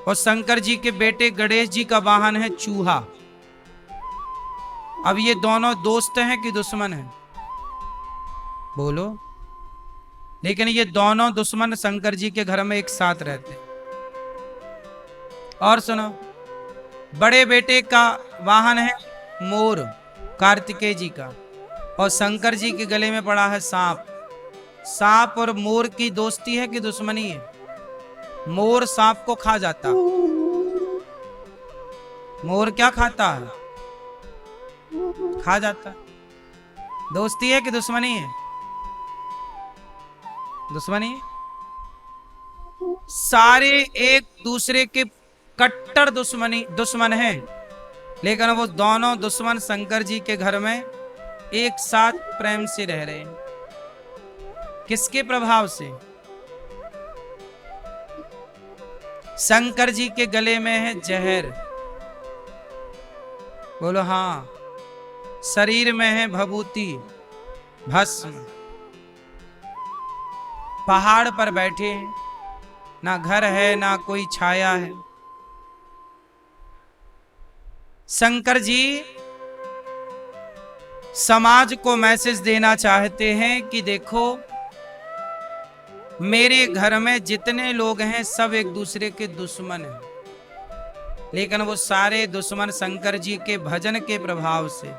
और शंकर जी के बेटे गणेश जी का वाहन है चूहा। अब ये दोनों दोस्त हैं कि दुश्मन हैं? बोलो। लेकिन ये दोनों दुश्मन शंकर जी के घर में एक साथ रहते हैं। और सुनो, बड़े बेटे का वाहन है मोर, कार्तिकेय जी का, और शंकर जी के गले में पड़ा है सांप। सांप और मोर की दोस्ती है कि दुश्मनी है? मोर सांप को खा जाता। मोर क्या खाता है? खा जाता। दोस्ती है कि दुश्मनी है? दुश्मनी है। सारे एक दूसरे के कट्टर दुश्मन हैं, लेकिन वो दोनों दुश्मन शंकर जी के घर में एक साथ प्रेम से रह रहे हैं। किसके प्रभाव से? शंकर जी के गले में है जहर। बोलो हाँ। शरीर में है भभूति, भस्म। पहाड़ पर बैठे हैं, ना घर है ना कोई छाया है। शंकर जी समाज को मैसेज देना चाहते हैं कि देखो, मेरे घर में जितने लोग हैं सब एक दूसरे के दुश्मन हैं, लेकिन वो सारे दुश्मन शंकर जी के भजन के प्रभाव से,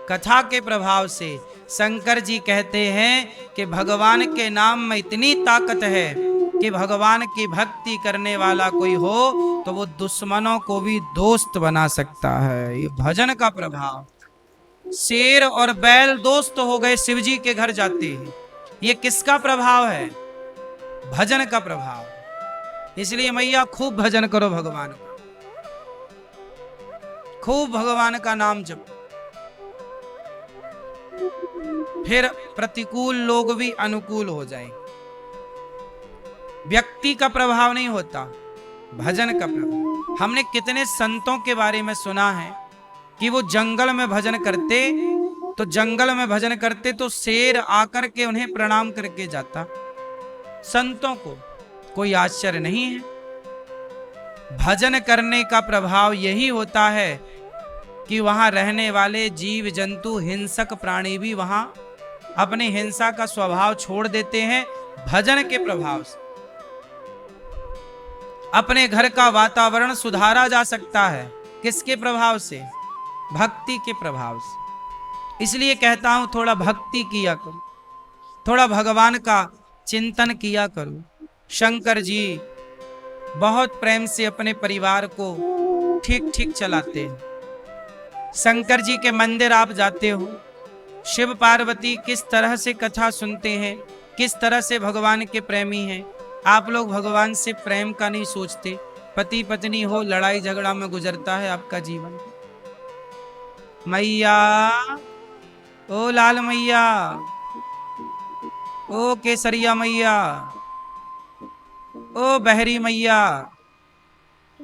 कथा के प्रभाव से। शंकर जी कहते हैं कि भगवान के नाम में इतनी ताकत है कि भगवान की भक्ति करने वाला कोई हो तो वो दुश्मनों को भी दोस्त बना सकता है। ये भजन का प्रभाव। शेर और बैल दोस्त हो गए शिव जी के घर जाते हैं। ये किसका प्रभाव है? भजन का प्रभाव। इसलिए मैया खूब भजन करो भगवान का, खूब भगवान का नाम जपो, फिर प्रतिकूल लोग भी अनुकूल हो जाएंगे। व्यक्ति का प्रभाव नहीं होता, भजन का प्रभाव। हमने कितने संतों के बारे में सुना है कि वो जंगल में भजन करते, तो जंगल में भजन करते तो शेर आकर के उन्हें प्रणाम करके जाता। संतों को कोई आश्चर्य नहीं है। भजन करने का प्रभाव यही होता है कि वहां रहने वाले जीव जंतु, हिंसक प्राणी भी वहां अपनी हिंसा का स्वभाव छोड़ देते हैं भजन के प्रभाव से। अपने घर का वातावरण सुधारा जा सकता है। किसके प्रभाव से? भक्ति के प्रभाव से। इसलिए कहता हूं थोड़ा भक्ति किया करो, थोड़ा भगवान का चिंतन किया करो। शंकर जी बहुत प्रेम से अपने परिवार को ठीक ठीक चलाते हैं। शंकर जी के मंदिर आप जाते हो, शिव पार्वती किस तरह से कथा सुनते हैं, किस तरह से भगवान के प्रेमी हैं। आप लोग भगवान से प्रेम का नहीं सोचते। पति पत्नी हो, लड़ाई झगड़ा में गुजरता है आपका जीवन। मैया, ओ लाल मैया, ओ केसरिया मैया, ओ बहरी मैया।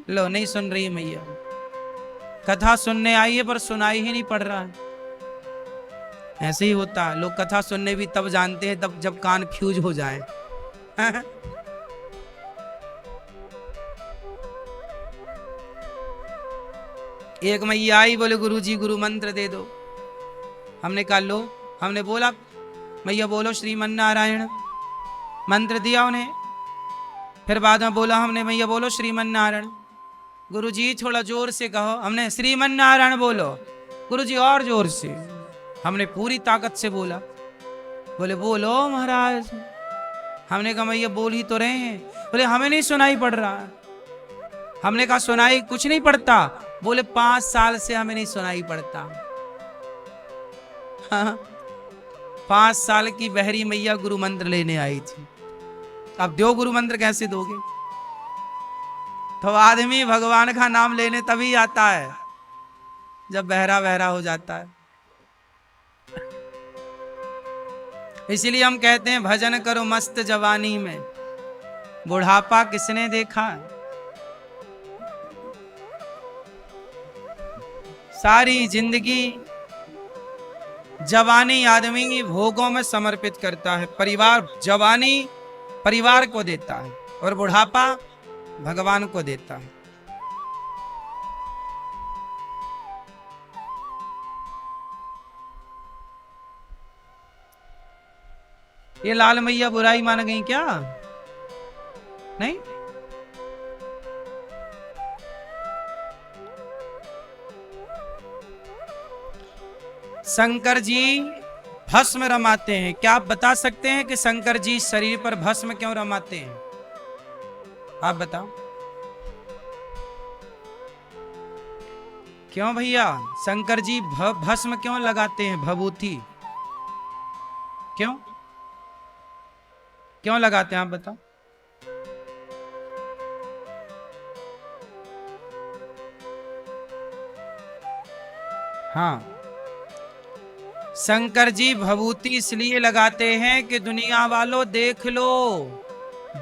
लो, नहीं सुन रही मैया। कथा सुनने आई है पर सुनाई ही नहीं पड़ रहा है। ऐसे ही होता है। लोग कथा सुनने भी तब जानते हैं तब जब कान फ्यूज हो जाए। एक मैया आई, बोले गुरुजी गुरु मंत्र दे दो। हमने कहा लो। हमने बोला मैया बोलो श्रीमन नारायण, मंत्र दिया उन्हें। फिर बाद में बोला हमने मैया बोलो श्रीमन नारायण। गुरुजी थोड़ा जोर से कहो। हमने श्रीमन नारायण बोलो। गुरुजी और जोर से। हमने पूरी ताकत से बोला। बोले बोलो महाराज। हमने कहा मैया बोल ही तो रहे हैं। बोले हमें नहीं सुनाई पड़ रहा। हमने कहा सुनाई कुछ नहीं पड़ता। बोले 5 साल से हमें नहीं सुनाई पड़ता। हाँ, 5 साल की बहरी मैया गुरु मंत्र लेने आई थी। अब दो गुरु मंत्र कैसे दोगे? तो आदमी भगवान का नाम लेने तभी आता है जब बहरा बहरा हो जाता है। इसीलिए हम कहते हैं भजन करो मस्त जवानी में, बुढ़ापा किसने देखा है। सारी जिंदगी जवानी आदमी भोगों में समर्पित करता है। परिवार, जवानी परिवार को देता है, और बुढ़ापा भगवान को देता है। ये लाल मैया बुराई मान गई क्या? नहीं, शंकर जी भस्म रमाते हैं। क्या आप बता सकते हैं कि शंकर जी शरीर पर भस्म क्यों रमाते हैं? आप बताओ क्यों भैया? शंकर जी भस्म क्यों लगाते हैं? भभूति क्यों क्यों लगाते हैं? आप बताओ। हाँ, शंकर जी भभूति इसलिए लगाते हैं कि दुनिया वालों देख लो,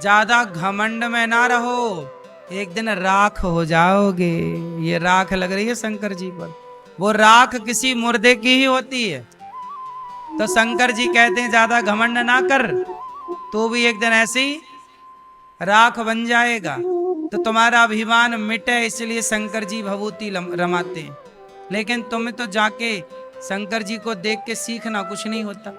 ज्यादा घमंड में ना रहो, एक दिन राख हो जाओगे। ये राख लग रही है शंकर जी पर, वो राख किसी मुर्दे की ही होती है। तो शंकर जी कहते हैं ज्यादा घमंड ना कर, तो भी एक दिन ऐसे ही राख बन जाएगा। तो तुम्हारा अभिमान मिटे, इसलिए शंकर जी भभूति रमाते हैं। लेकिन तुम्हें तो जाके शंकर जी को देख के सीखना, कुछ नहीं होता,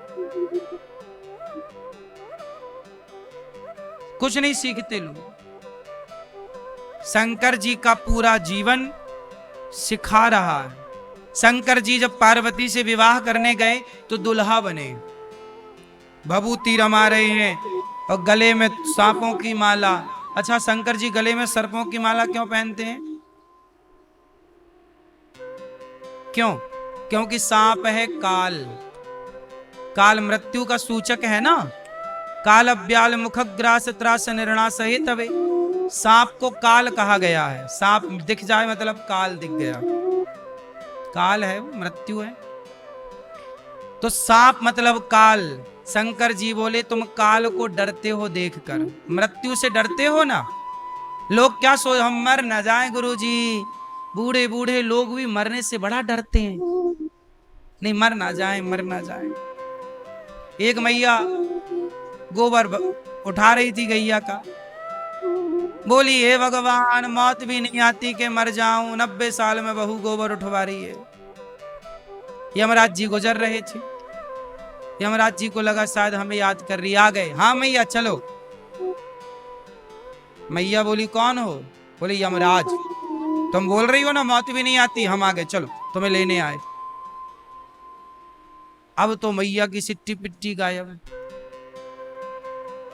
कुछ नहीं सीखते लोग। शंकर जी का पूरा जीवन सिखा रहा है। शंकर जी जब पार्वती से विवाह करने गए तो दुल्हा बने, भभूति रमा रहे हैं और गले में सांपों की माला। अच्छा, शंकर जी गले में सर्पों की माला क्यों पहनते हैं? क्यों? क्योंकि सांप है काल, काल मृत्यु का सूचक है ना। काल अव्याल मुखग्रास त्रास निर्णा सहित हवे। सांप को काल कहा गया है। सांप दिख जाए मतलब काल दिख गया, काल है, मृत्यु है। तो सांप मतलब काल। शंकर जी बोले तुम काल को डरते हो देखकर, मृत्यु से डरते हो ना। लोग क्या सोच, हम मर न जाए गुरुजी। बूढ़े बूढ़े लोग भी मरने से बड़ा डरते हैं, नहीं मर ना जाए, मर ना जाए। एक मैया गोबर उठा रही थी गैया का, बोली हे भगवान मौत भी नहीं आती कि मर जाऊं, 90 साल में बहू गोबर उठवा रही है। यमराज जी गुजर रहे थे, यमराज जी को लगा शायद हमें याद कर रही, आ गए। हाँ मैया चलो। मैया बोली कौन हो? बोले यमराज। तुम बोल रही हो ना मौत भी नहीं आती, हम आ गए, चलो तुम्हें लेने आए। अब तो मैया की सिट्टी पिट्टी गायब।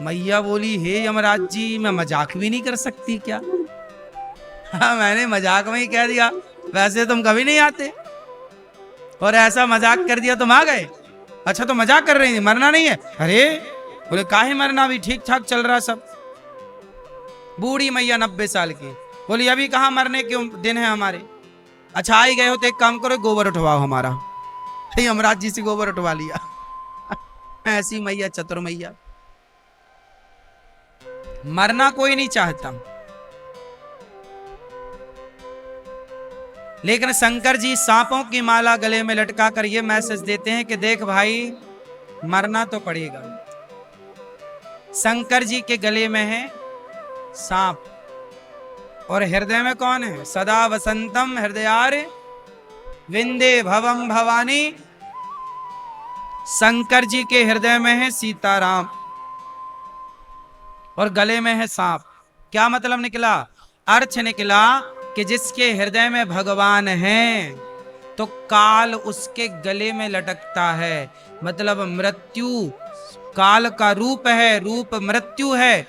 मैया बोली हे यमराज जी, मैं मजाक भी नहीं कर सकती क्या? हाँ, मैंने मजाक में ही कह दिया, वैसे तुम कभी नहीं आते, और ऐसा मजाक कर दिया तुम आ गए। अच्छा तो मजाक कर रही थी, मरना नहीं है? अरे बोले काहे मरना, भी ठीक ठाक चल रहा सब। बूढ़ी मैया 90 साल की, बोली अभी कहाँ मरने के दिन है हमारे। अच्छा आ ही गए हो तो एक काम करो, गोबर उठवाओ हमारा। यमराज जी से गोबर उठवा लिया। ऐसी मैया चतुर मैया। मरना कोई नहीं चाहता, लेकिन शंकर जी सांपों की माला गले में लटका कर ये मैसेज देते हैं कि देख भाई मरना तो पड़ेगा। शंकर जी के गले में है सांप, और हृदय में कौन है? सदा वसंतम हृदयार विंदे भवम भवानी। शंकर जी के हृदय में है सीताराम और गले में है सांप। क्या मतलब निकला? अर्थ निकला कि जिसके हृदय में भगवान है तो काल उसके गले में लटकता है। मतलब मृत्यु काल का रूप है, रूप मृत्यु है।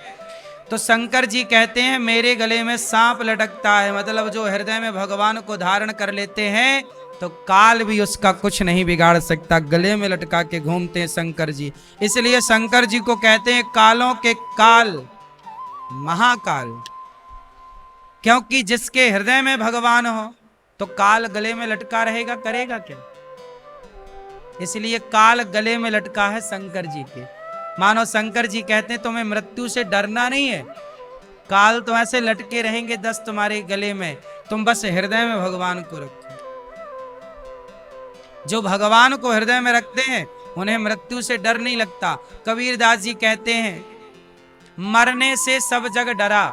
तो शंकर जी कहते हैं मेरे गले में सांप लटकता है, मतलब जो हृदय में भगवान को धारण कर लेते हैं तो काल भी उसका कुछ नहीं बिगाड़ सकता। गले में लटका के घूमते हैं शंकर जी, इसलिए शंकर जी को कहते हैं कालों के काल, महाकाल। क्योंकि जिसके हृदय में भगवान हो तो काल गले में लटका रहेगा, करेगा क्या? इसलिए काल गले में लटका है शंकर जी के। मानो शंकर जी कहते हैं तुम्हें मृत्यु से डरना नहीं है, काल तो ऐसे लटके रहेंगे 10 तुम्हारे गले में, तुम बस हृदय में भगवान को रखो। जो भगवान को हृदय में रखते हैं उन्हें मृत्यु से डर नहीं लगता। कबीरदास जी कहते हैं मरने से सब जग डरा,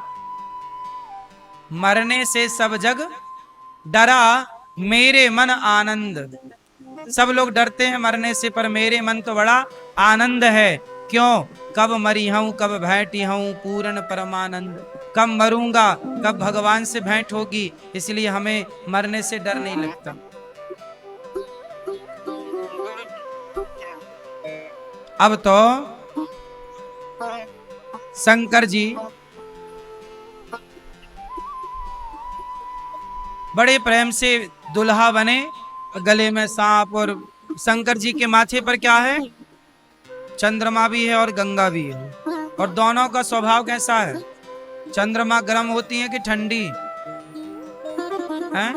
मरने से सब जग डरा, मेरे मन आनंद। सब लोग डरते हैं मरने से, पर मेरे मन तो बड़ा आनंद है। क्यों? कब मरी हूं, कब भेंटी हूं, पूर्ण परमानंद। कब मरूंगा, कब भगवान से भेंट होगी, इसलिए हमें मरने से डर नहीं लगता। अब तो शंकर जी बड़े प्रेम से दुल्हा बने, गले में सांप, और शंकर जी के माथे पर क्या है? चंद्रमा भी है और गंगा भी है। और दोनों का स्वभाव कैसा है? चंद्रमा गर्म होती है कि ठंडी है?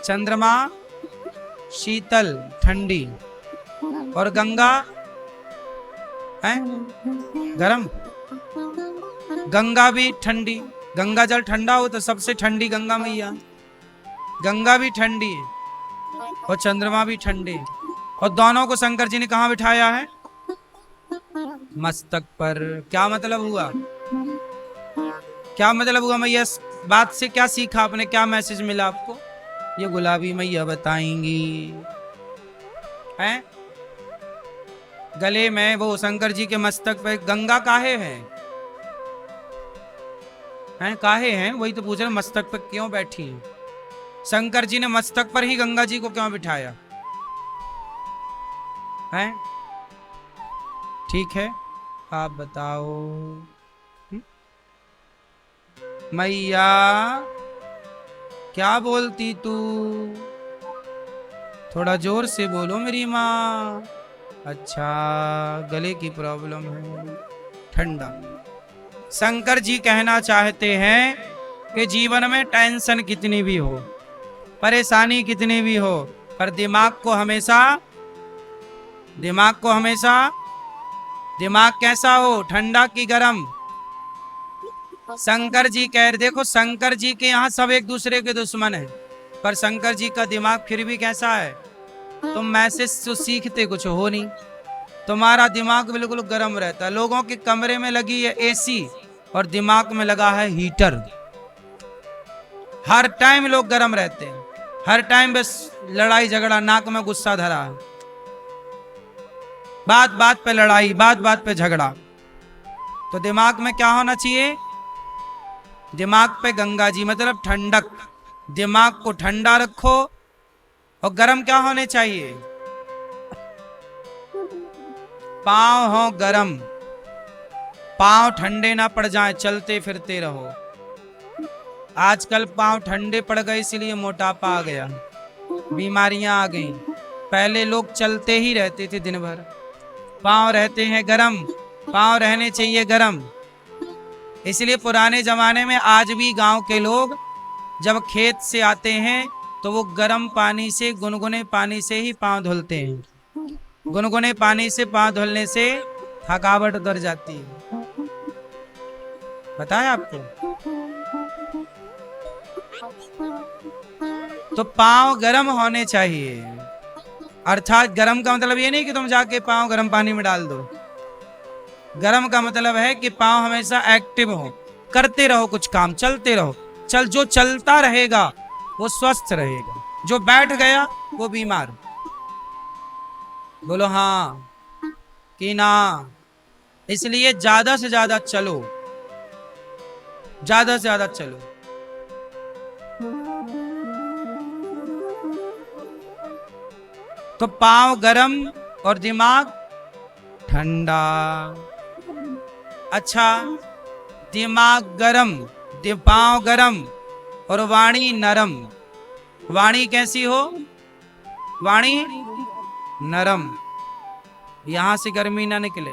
चंद्रमा शीतल ठंडी, और गंगा है गरम। गंगा भी ठंडी, गंगा जल ठंडा हो तो सबसे ठंडी गंगा मैया। गंगा भी ठंडी है और चंद्रमा भी ठंडे। और दोनों को शंकर जी ने कहाँ बिठाया है? मस्तक पर। क्या मतलब हुआ? क्या मतलब हुआ मैया? बात से क्या सीखा आपने? क्या मैसेज मिला आपको? ये गुलाबी मैया बताएंगी। हैं? गले में वो शंकर जी के मस्तक पे गंगा काहे है? हैं काहे हैं? वही तो पूछ रहे, मस्तक पर क्यों बैठी है? शंकर जी ने मस्तक पर ही गंगा जी को क्यों बिठाया है? ठीक है, आप बताओ। मैया क्या बोलती तू? थोड़ा जोर से बोलो मेरी माँ। अच्छा, गले की प्रॉब्लम है, ठंडा। शंकर जी कहना चाहते हैं कि जीवन में टेंशन कितनी भी हो, परेशानी कितनी भी हो, पर दिमाग को हमेशा दिमाग कैसा हो? ठंडा की गरम? शंकर जी कह रहे, देखो शंकर जी के यहाँ सब एक दूसरे के दुश्मन है, पर शंकर जी का दिमाग फिर भी कैसा है? तुम मैसेज तो सीखते कुछ हो नहीं, तुम्हारा दिमाग बिल्कुल गर्म रहता है। लोगों के कमरे में लगी है एसी और दिमाग में लगा है हीटर। हर टाइम लोग गर्म रहते हैं, हर टाइम बस लड़ाई झगड़ा, नाक में गुस्सा धरा है, बात बात पे लड़ाई, बात बात पे झगड़ा। तो दिमाग में क्या होना चाहिए? दिमाग पे गंगा जी, मतलब ठंडक। दिमाग को ठंडा रखो। और गर्म क्या होने चाहिए? पांव हो गरम, पांव ठंडे ना पड़ जाए, चलते फिरते रहो। आजकल पांव ठंडे पड़ गए इसलिए मोटापा आ गया, बीमारियां आ गई। पहले लोग चलते ही रहते थे दिन भर। पांव रहते हैं गरम, पांव रहने चाहिए गरम। इसलिए पुराने जमाने में आज भी गांव के लोग जब खेत से आते हैं तो वो गर्म पानी से, गुनगुने पानी से ही पांव धुलते हैं। गुनगुने पानी से पांव धुलने से थकावट उतर जाती है। पता है आपको? तो पांव गर्म होने चाहिए। अर्थात गर्म का मतलब ये नहीं कि तुम जाके पांव गर्म पानी में डाल दो। गर्म का मतलब है कि पांव हमेशा एक्टिव हो, करते रहो कुछ काम, चलते रहो। जो चलता रहेगा वो स्वस्थ रहेगा, जो बैठ गया वो बीमार। बोलो हाँ कि ना? इसलिए ज्यादा से ज्यादा चलो, ज्यादा से ज्यादा चलो। तो पांव गरम और दिमाग ठंडा। अच्छा, दिमाग गरम, पांव गरम और वाणी नरम। वाणी कैसी हो? वाणी नरम, यहां से गर्मी ना निकले।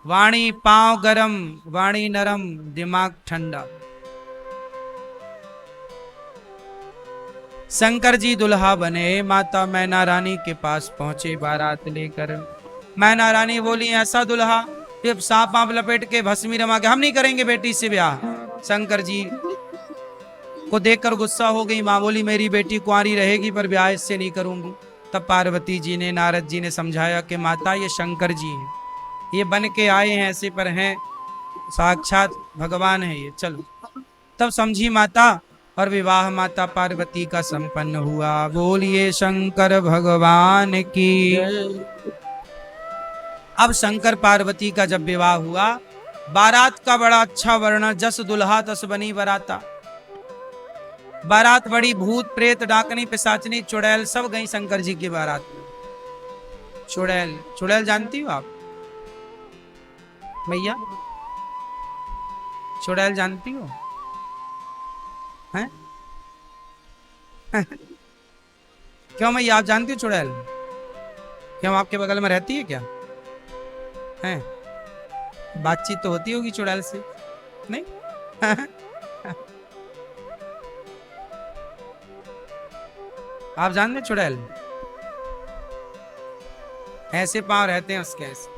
वाणी पांव गरम, वाणी नरम, दिमाग ठंडा। शंकर जी दुल्हा बने, माता मैना रानी के पास पहुंचे बारात लेकर। मैना रानी बोली, ऐसा दुल्हा जब सांप आप लपेट के भस्मी रमा के, हम नहीं करेंगे बेटी से ब्याह। शंकर जी को देखकर गुस्सा हो गई। माँ बोली, मेरी बेटी कुंवारी रहेगी पर ब्याह इससे नहीं करूंगी। तब पार्वती जी ने, नारद जी ने समझाया कि माता ये शंकर जी हैं, ये बन के आए हैं ऐसे पर हैं, साक्षात भगवान है ये, चलो। तब समझी माता और विवाह माता पार्वती का संपन्न हुआ। बोलिए शंकर भगवान की। अब शंकर पार्वती का जब विवाह हुआ, बारात का बड़ा अच्छा वर्णन, जस दुल्हा तस बनी बराता। बारात बड़ी, भूत प्रेत डाकनी पिशाचनी चुड़ैल सब गई शंकर जी की बारात में। चुड़ैल, चुड़ैल जानती हो आप भैया? चुड़ैल जानती हो? हैं? क्यों भैया, आप जानती हो चुड़ैल? क्यों, आपके बगल में रहती है क्या? हैं? बातचीत तो होती होगी चुड़ैल से, नहीं? आप जानते चुड़ैल? ऐसे पांव रहते हैं उसके, ऐसे।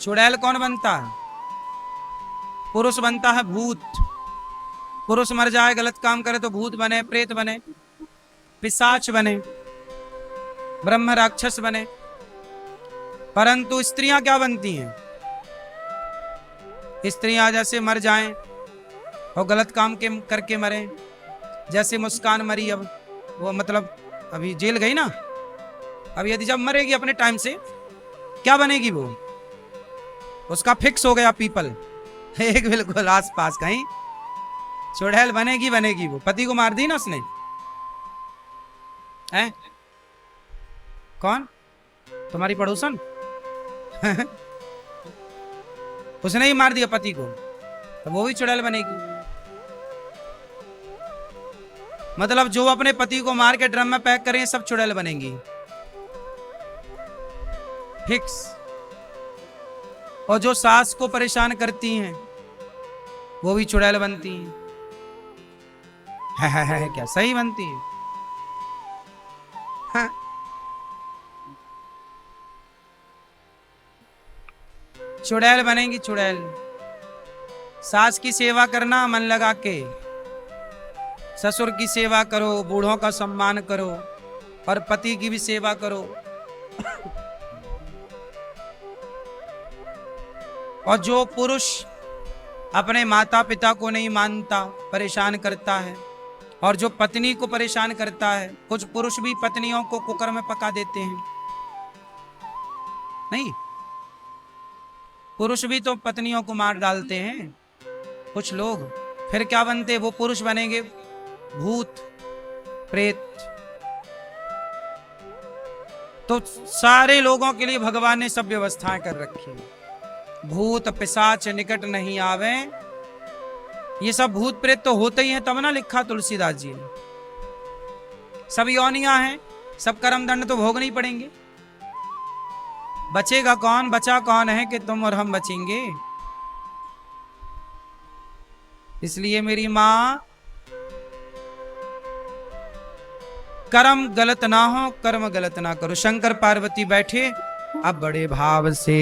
चुड़ैल कौन बनता है? पुरुष बनता है भूत। पुरुष मर जाए, गलत काम करे तो भूत बने, प्रेत बने, पिशाच बने, ब्रह्म राक्षस बने। परंतु स्त्रियां क्या बनती हैं? स्त्रियां जैसे मर जाएं और गलत काम के करके मरे, जैसे मुस्कान मरी, अब वो मतलब अभी जेल गई ना, अब यदि जब मरेगी अपने टाइम से, क्या बनेगी वो? उसका फिक्स हो गया पीपल, एक बिल्कुल आस पास कहीं चुड़ैल बनेगी बनेगी वो। पति को मार दी ना उसने, है? कौन? तुम्हारी पड़ोसन? उसने ही मार दिया पति को, तो वो भी चुड़ैल बनेगी। मतलब जो अपने पति को मार के ड्रम में पैक करें, सब चुड़ैल बनेंगी, फिक्स। और जो सास को परेशान करती हैं, वो भी चुड़ैल बनती हैं। है क्या? सही बनती है। हाँ। चुड़ैल बनेंगी, चुड़ैल। सास की सेवा करना मन लगा के, ससुर की सेवा करो, बूढ़ों का सम्मान करो, और पति की भी सेवा करो। और जो पुरुष अपने माता पिता को नहीं मानता, परेशान करता है, और जो पत्नी को परेशान करता है, कुछ पुरुष भी पत्नियों को कुकर में पका देते हैं, नहीं? पुरुष भी तो पत्नियों को मार डालते हैं कुछ लोग, फिर क्या बनते? वो पुरुष बनेंगे भूत प्रेत। तो सारे लोगों के लिए भगवान ने सब व्यवस्थाएं कर रखी है। भूत पिशाच निकट नहीं आवे, ये सब भूत प्रेत तो होते ही हैं, तब ना लिखा तुलसीदास जी ने। सब योनियां हैं, सब कर्म दंड तो भोगने ही पड़ेंगे। बचेगा कौन? बचा कौन है कि तुम और हम बचेंगे? इसलिए मेरी मां, कर्म गलत ना हो, कर्म गलत ना करो। शंकर पार्वती बैठे अब बड़े भाव से,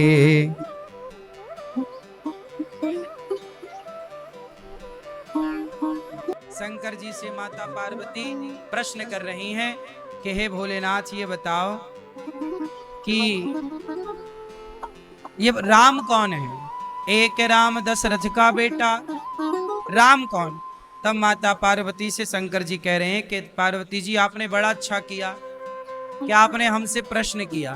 शंकर जी से माता पार्वती प्रश्न कर रही हैं कि हे भोलेनाथ, ये बताओ कि ये राम कौन है? एक राम दशरथ का बेटा, राम कौन? तब माता पार्वती से शंकर जी कह रहे हैं कि पार्वती जी, आपने बड़ा अच्छा किया कि आपने हमसे प्रश्न किया।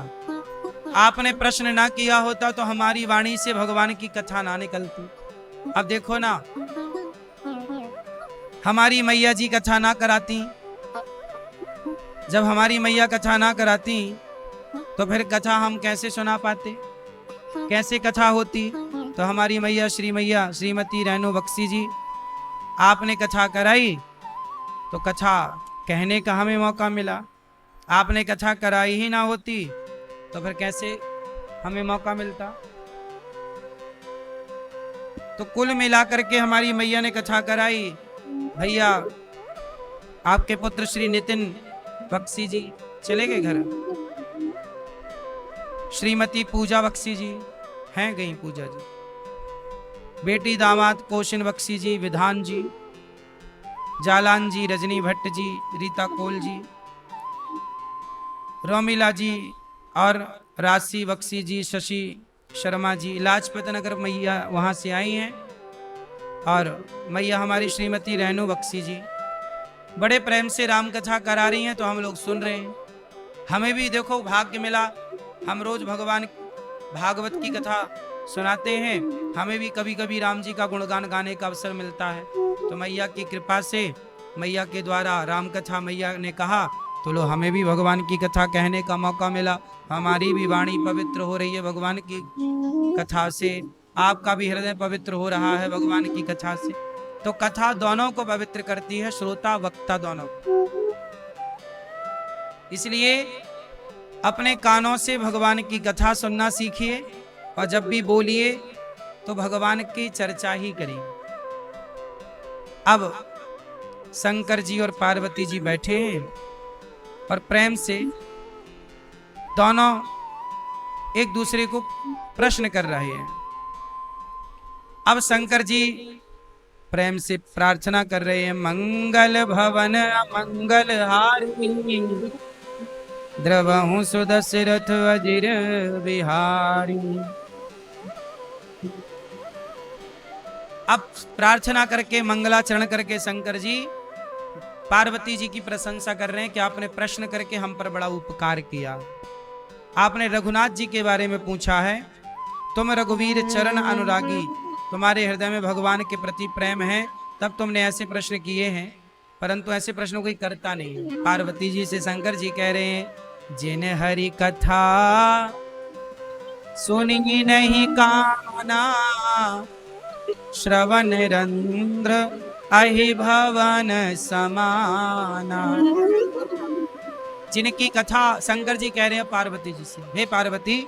आपने प्रश्न ना किया होता तो हमारी वाणी से भगवान की कथा ना निकलती। अब देखो ना, हमारी मैया जी कथा ना कराती, जब हमारी मैया कथा ना कराती तो फिर कथा हम कैसे सुना पाते? कैसे कथा होती? तो हमारी मैया श्रीमती रेणु बख्शी जी, आपने कथा कराई तो कथा कहने का हमें मौका मिला। आपने कथा कराई ही ना होती तो फिर कैसे हमें मौका मिलता? तो कुल मिलाकर के हमारी मैया ने कथा कराई। भैया, आपके पुत्र श्री नितिन बख्शी जी चले गए घर। श्रीमती पूजा बख्शी जी हैं गई, पूजा जी। बेटी दामाद कोशिन बख्शी जी, विधान जी, जालान जी, रजनी भट्ट जी, रीता कोल जी, रोमिला जी और राशि बख्शी जी, शशि शर्मा जी लाजपत नगर मैया वहाँ से आई हैं, और मैया हमारी श्रीमती रेणु बख्शी जी बड़े प्रेम से राम कथा करा रही हैं, तो हम लोग सुन रहे हैं। हमें भी देखो भाग्य मिला, हम रोज भगवान भागवत की कथा सुनाते हैं, हमें भी कभी कभी राम जी का गुणगान गाने का अवसर मिलता है। तो मैया की कृपा से, मैया के द्वारा राम कथा मैया ने कहा, तो लो हमें भी भगवान की कथा कहने का मौका मिला, हमारी भी वाणी पवित्र हो रही है भगवान की कथा से, आपका भी हृदय पवित्र हो रहा है भगवान की कथा से। तो कथा दोनों को पवित्र करती है, श्रोता वक्ता दोनों को। इसलिए अपने कानों से भगवान की कथा सुनना सीखिए, और जब भी बोलिए तो भगवान की चर्चा ही करिए। अब शंकर जी और पार्वती जी बैठे हैं और प्रेम से दोनों एक दूसरे को प्रश्न कर रहे हैं। अब शंकर जी प्रेम से प्रार्थना कर रहे हैं, मंगल भवन मंगल हारी, द्रवहु सुदशरथ अजिर बिहारी। अब प्रार्थना करके मंगलाचरण करके शंकर जी पार्वती जी की प्रशंसा कर रहे हैं कि आपने प्रश्न करके हम पर बड़ा उपकार किया। आपने रघुनाथ जी के बारे में पूछा है, तुम रघुवीर चरण अनुरागी, तुम्हारे हृदय में भगवान के प्रति प्रेम है, तब तुमने ऐसे प्रश्न किए हैं, परंतु ऐसे प्रश्न कोई करता नहीं। पार्वती जी से शंकर जी कह रहे हैं, जिन हरि कथा सुनी नहीं काना, श्रवण रंध्र अहि भवन समाना। जिनकी कथा, शंकर जी कह रहे हैं पार्वती जी से, हे पार्वती,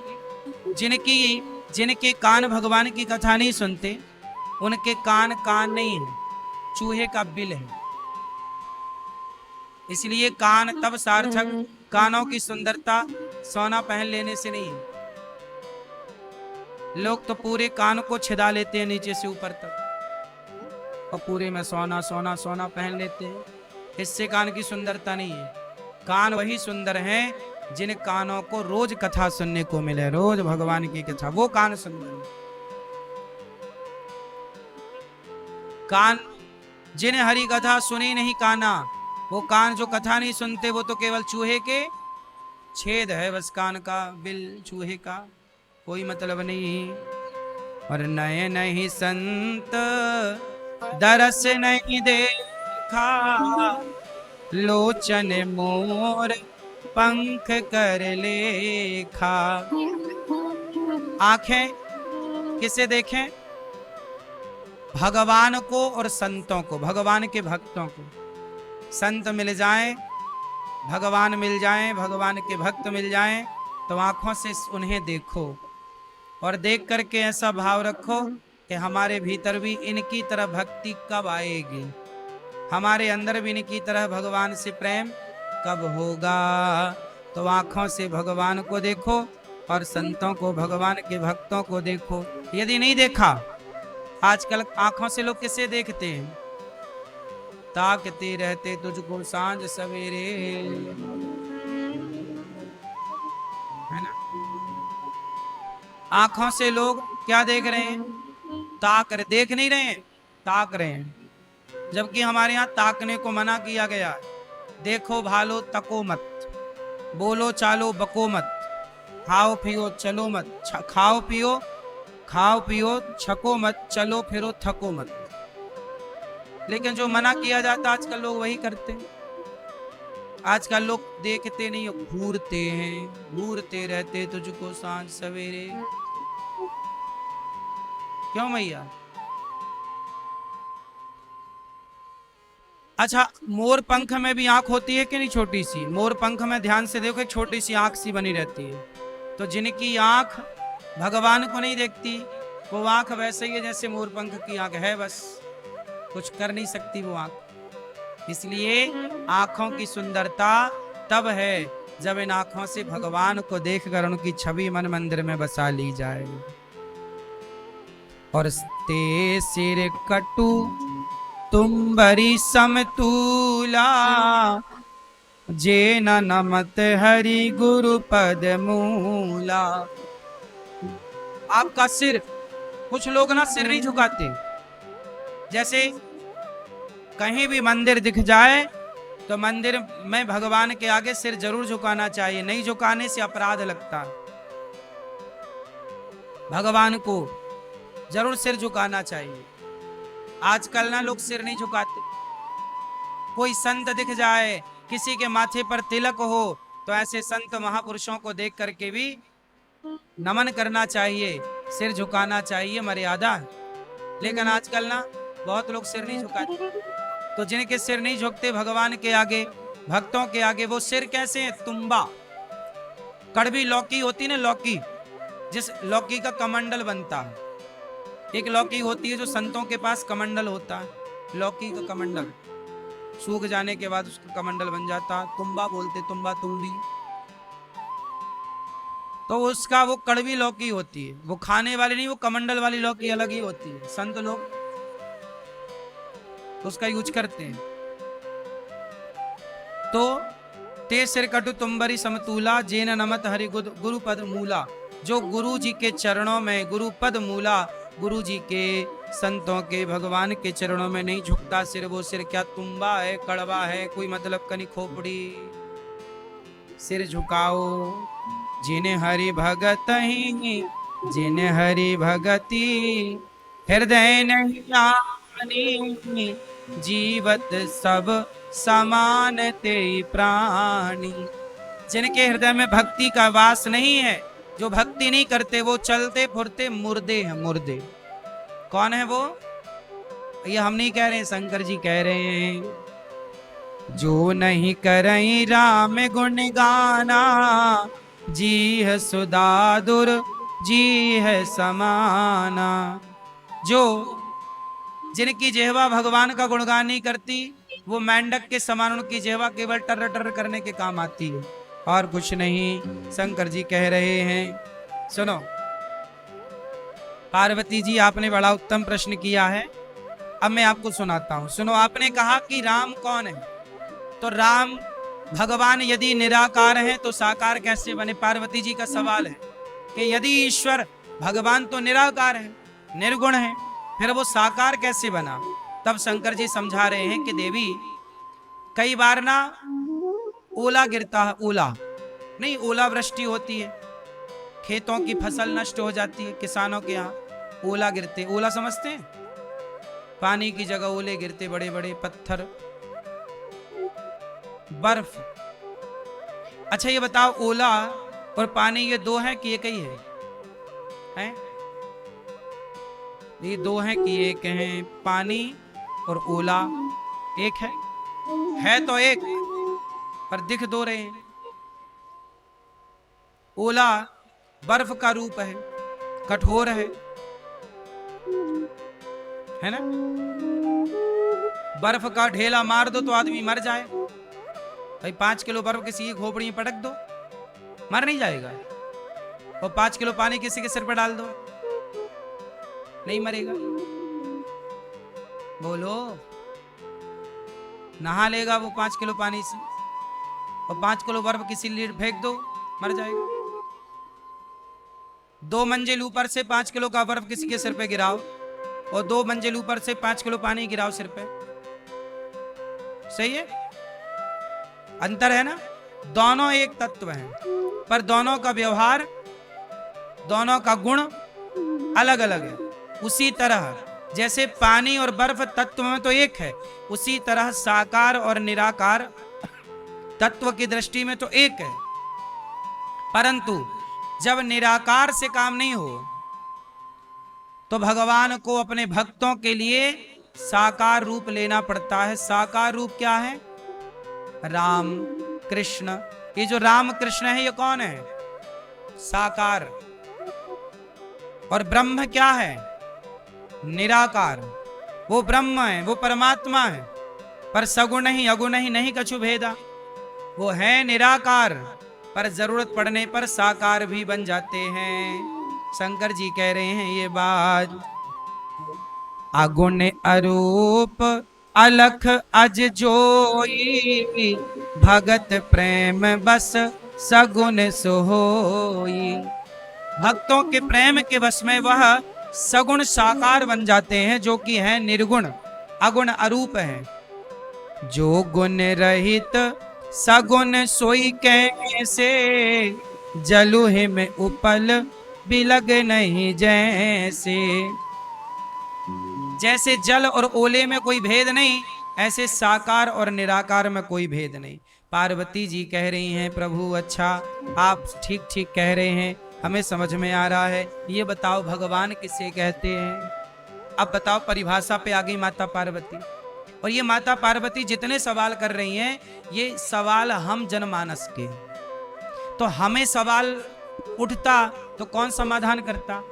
जिनके कान भगवान की कथा नहीं सुनते, उनके कान कान नहीं है, चूहे का बिल है। इसलिए कान तब सार्थक, कानों की सुंदरता सोना पहन लेने से नहीं है। लोग तो पूरे कान को छिदा लेते हैं नीचे से ऊपर तक, और पूरे में सोना सोना सोना पहन लेते हैं, इससे कान की सुंदरता नहीं है। कान वही सुंदर हैं जिन कानों को रोज कथा सुनने को मिले, रोज भगवान की कथा, वो कान सुंदर है। कान जिन हरि कथा सुनी नहीं काना, वो कान जो कथा नहीं सुनते, वो तो केवल चूहे के छेद है बस, कान का बिल चूहे का, कोई मतलब नहीं। और नए नहीं संत दरस नहीं देखा, लोचन मोर पंख कर लेखा। आंखें किसे देखें? भगवान को और संतों को, भगवान के भक्तों को। संत मिल जाएं, भगवान मिल जाएं, भगवान के भक्त मिल जाएं, तो आंखों से उन्हें देखो, और देख करके ऐसा भाव रखो कि हमारे भीतर भी इनकी तरह भक्ति कब आएगी, हमारे अंदर भी इनकी तरह भगवान से प्रेम कब होगा। तो आंखों से भगवान को देखो और संतों को, भगवान के भक्तों को देखो। यदि नहीं देखा, आजकल आंखों से लोग किसे देखते हैं? ताकते रहते तुझको सांझ सवेरे, है ना। आंखों से लोग क्या देख रहे हैं? ताक रहे, देख नहीं रहे हैं, ताक रहे हैं। जबकि हमारे यहाँ ताकने को मना किया गया। देखो भालो तको मत, बोलो चालो बको मत, खाओ पियो चलो मत, खाओ पियो छको मत, चलो फिरो थको मत। लेकिन जो मना किया जाता आजकल लोग वही करते हैं। आजकल लोग देखते नहीं, घूरते हैं, घूरते रहते तुझको सांझ सवेरे। क्यों मैया? अच्छा, मोर पंख में भी आंख होती है कि नहीं? छोटी सी मोर पंख में ध्यान से देखो, एक छोटी सी आंख सी बनी रहती है। तो जिनकी आंख भगवान को नहीं देखती, वो आंख वैसे ही है जैसे मोर पंख की आंख है, बस कुछ कर नहीं सकती वो आंख। इसलिए आंखों की सुंदरता तब है जब इन आंखों से भगवान को देखकर उनकी छवि मन मंदिर में बसा ली जाए। और ते सिर कटु तुम बरी समतूला, जे नमत हरि गुरु पद मूला। आपका सिर, कुछ लोग ना सिर नहीं झुकाते, जैसे कहीं भी मंदिर दिख जाए तो मंदिर में भगवान के आगे सिर जरूर झुकाना चाहिए, नहीं झुकाने से अपराध लगता है। भगवान को जरूर सिर झुकाना चाहिए। आजकल ना लोग सिर नहीं झुकाते। कोई संत दिख जाए, किसी के माथे पर तिलक हो, तो ऐसे संत महापुरुषों को देख करके भी नमन करना चाहिए, सिर झुकाना चाहिए, मर्यादा है। लेकिन आजकल ना बहुत लोग सिर नहीं झुकाते। तो जिनके सिर नहीं झुकते भगवान के आगे, भक्तों के आगे, वो सिर कैसे है? तुम्बा, कड़वी लौकी होती ना, लौकी, जिस लौकी का कमंडल बनता है। एक लौकी होती है जो संतों के पास कमंडल होता है, लौकी का कमंडल सूख जाने के बाद उसका कमंडल बन जाता, तुम्बा बोलते, तुम्बा तुम्बी। तो उसका वो कड़वी लौकी होती है, वो खाने वाली नहीं, वो कमंडल वाली लौकी अलग ही होती है। संत लोग तो उसका यूज करते हैं। तो ते सिर कटु तुम्बरी समतूला, जेन नमत हरि गुरु पद मूला। जो गुरु जी के चरणों में, गुरु पद मूला, गुरु जी के, संतों के, भगवान के चरणों में नहीं झुकता सिर, वो सिर क्या तुम्बा है, कड़वा है, कोई मतलब का नहीं, खोपड़ी। सिर झुकाओ जिन्हें हरि भगत ही, जिन्हें हरि भगति हृदय नहीं जानी, जीवत सब समान ते प्राणी। जिनके हृदय में भक्ति का वास नहीं है, जो भक्ति नहीं करते, वो चलते फुरते मुर्दे हैं, मुर्दे। कौन है वो? ये हम नहीं कह रहे हैं, शंकर जी कह रहे हैं। जो नहीं करई राम गुण गाना, जी है सुदादुर, जी है समाना। जो जिनकी जेहवा भगवान का गुणगान नहीं करती, वो मेंढक के समान, उनकी जेहवा केवल टर टर करने के काम आती है और कुछ नहीं। शंकर जी कह रहे हैं, सुनो पार्वती जी, आपने बड़ा उत्तम प्रश्न किया है, अब मैं आपको सुनाता हूं। सुनो, आपने कहा कि राम कौन है, तो राम भगवान यदि निराकार है तो साकार कैसे बने? पार्वती जी का सवाल है कि यदि ईश्वर भगवान तो निराकार है, निर्गुण है, फिर वो साकार कैसे बना? तब शंकर जी समझा रहे हैं कि देवी, कई बार ना ओला गिरता है, ओला नहीं, ओला वृष्टि होती है, खेतों की फसल नष्ट हो जाती है, किसानों के यहाँ ओला गिरते, ओला समझते हैं? पानी की जगह ओले गिरते, बड़े बड़े पत्थर, बर्फ। अच्छा ये बताओ, ओला और पानी ये दो है कि एक ही है? हैं? ये दो हैं कि एक हैं? पानी और ओला एक है तो एक, पर दिख दो रहे हैं। ओला बर्फ का रूप है, कठोर है ना? बर्फ का ढेला मार दो तो आदमी मर जाए। भाई 5 किलो बर्फ किसी की खोपड़ी में पटक दो, मर नहीं जाएगा। और 5 किलो पानी किसी के सिर पर डाल दो, नहीं मरेगा। बोलो, नहा लेगा वो 5 किलो पानी से, और 5 किलो बर्फ किसी लिए फेंक दो, मर जाएगा। 2 मंजिल ऊपर से 5 किलो का बर्फ किसी के सिर पे गिराओ, और 2 मंजिल ऊपर से 5 किलो पानी गिराओ सिर पे, सही है? अंतर है ना? दोनों एक तत्व हैं, पर दोनों का व्यवहार, दोनों का गुण अलग अलग है। उसी तरह जैसे पानी और बर्फ तत्व में तो एक है, उसी तरह साकार और निराकार तत्व की दृष्टि में तो एक है। परंतु जब निराकार से काम नहीं हो तो भगवान को अपने भक्तों के लिए साकार रूप लेना पड़ता है। साकार रूप क्या है? राम कृष्ण। ये जो राम कृष्ण है, ये कौन है? साकार। और ब्रह्म क्या है? निराकार। वो ब्रह्म है, वो परमात्मा है, पर सगुण ही अगुण ही नहीं कछु भेदा। वो है निराकार, पर जरूरत पड़ने पर साकार भी बन जाते हैं। शंकर जी कह रहे हैं ये बात। अगुण अरूप अलख अज जोई, भगत प्रेम बस सगुण सोई। भक्तों के प्रेम के वश में वह सगुण साकार बन जाते हैं, जो कि है निर्गुण, अगुण अरूप है। जो गुण रहित सगुण सोई कैसे, जलु हिम उपल बिलग नहीं जैसे। जैसे जल और ओले में कोई भेद नहीं, ऐसे साकार और निराकार में कोई भेद नहीं। पार्वती जी कह रही हैं, प्रभु अच्छा आप ठीक ठीक कह रहे हैं, हमें समझ में आ रहा है। ये बताओ भगवान किसे कहते हैं? अब बताओ, परिभाषा पे आ गई माता पार्वती। और ये माता पार्वती जितने सवाल कर रही हैं, ये सवाल हम जनमानस के। तो हमें सवाल उठता तो कौन समाधान करता?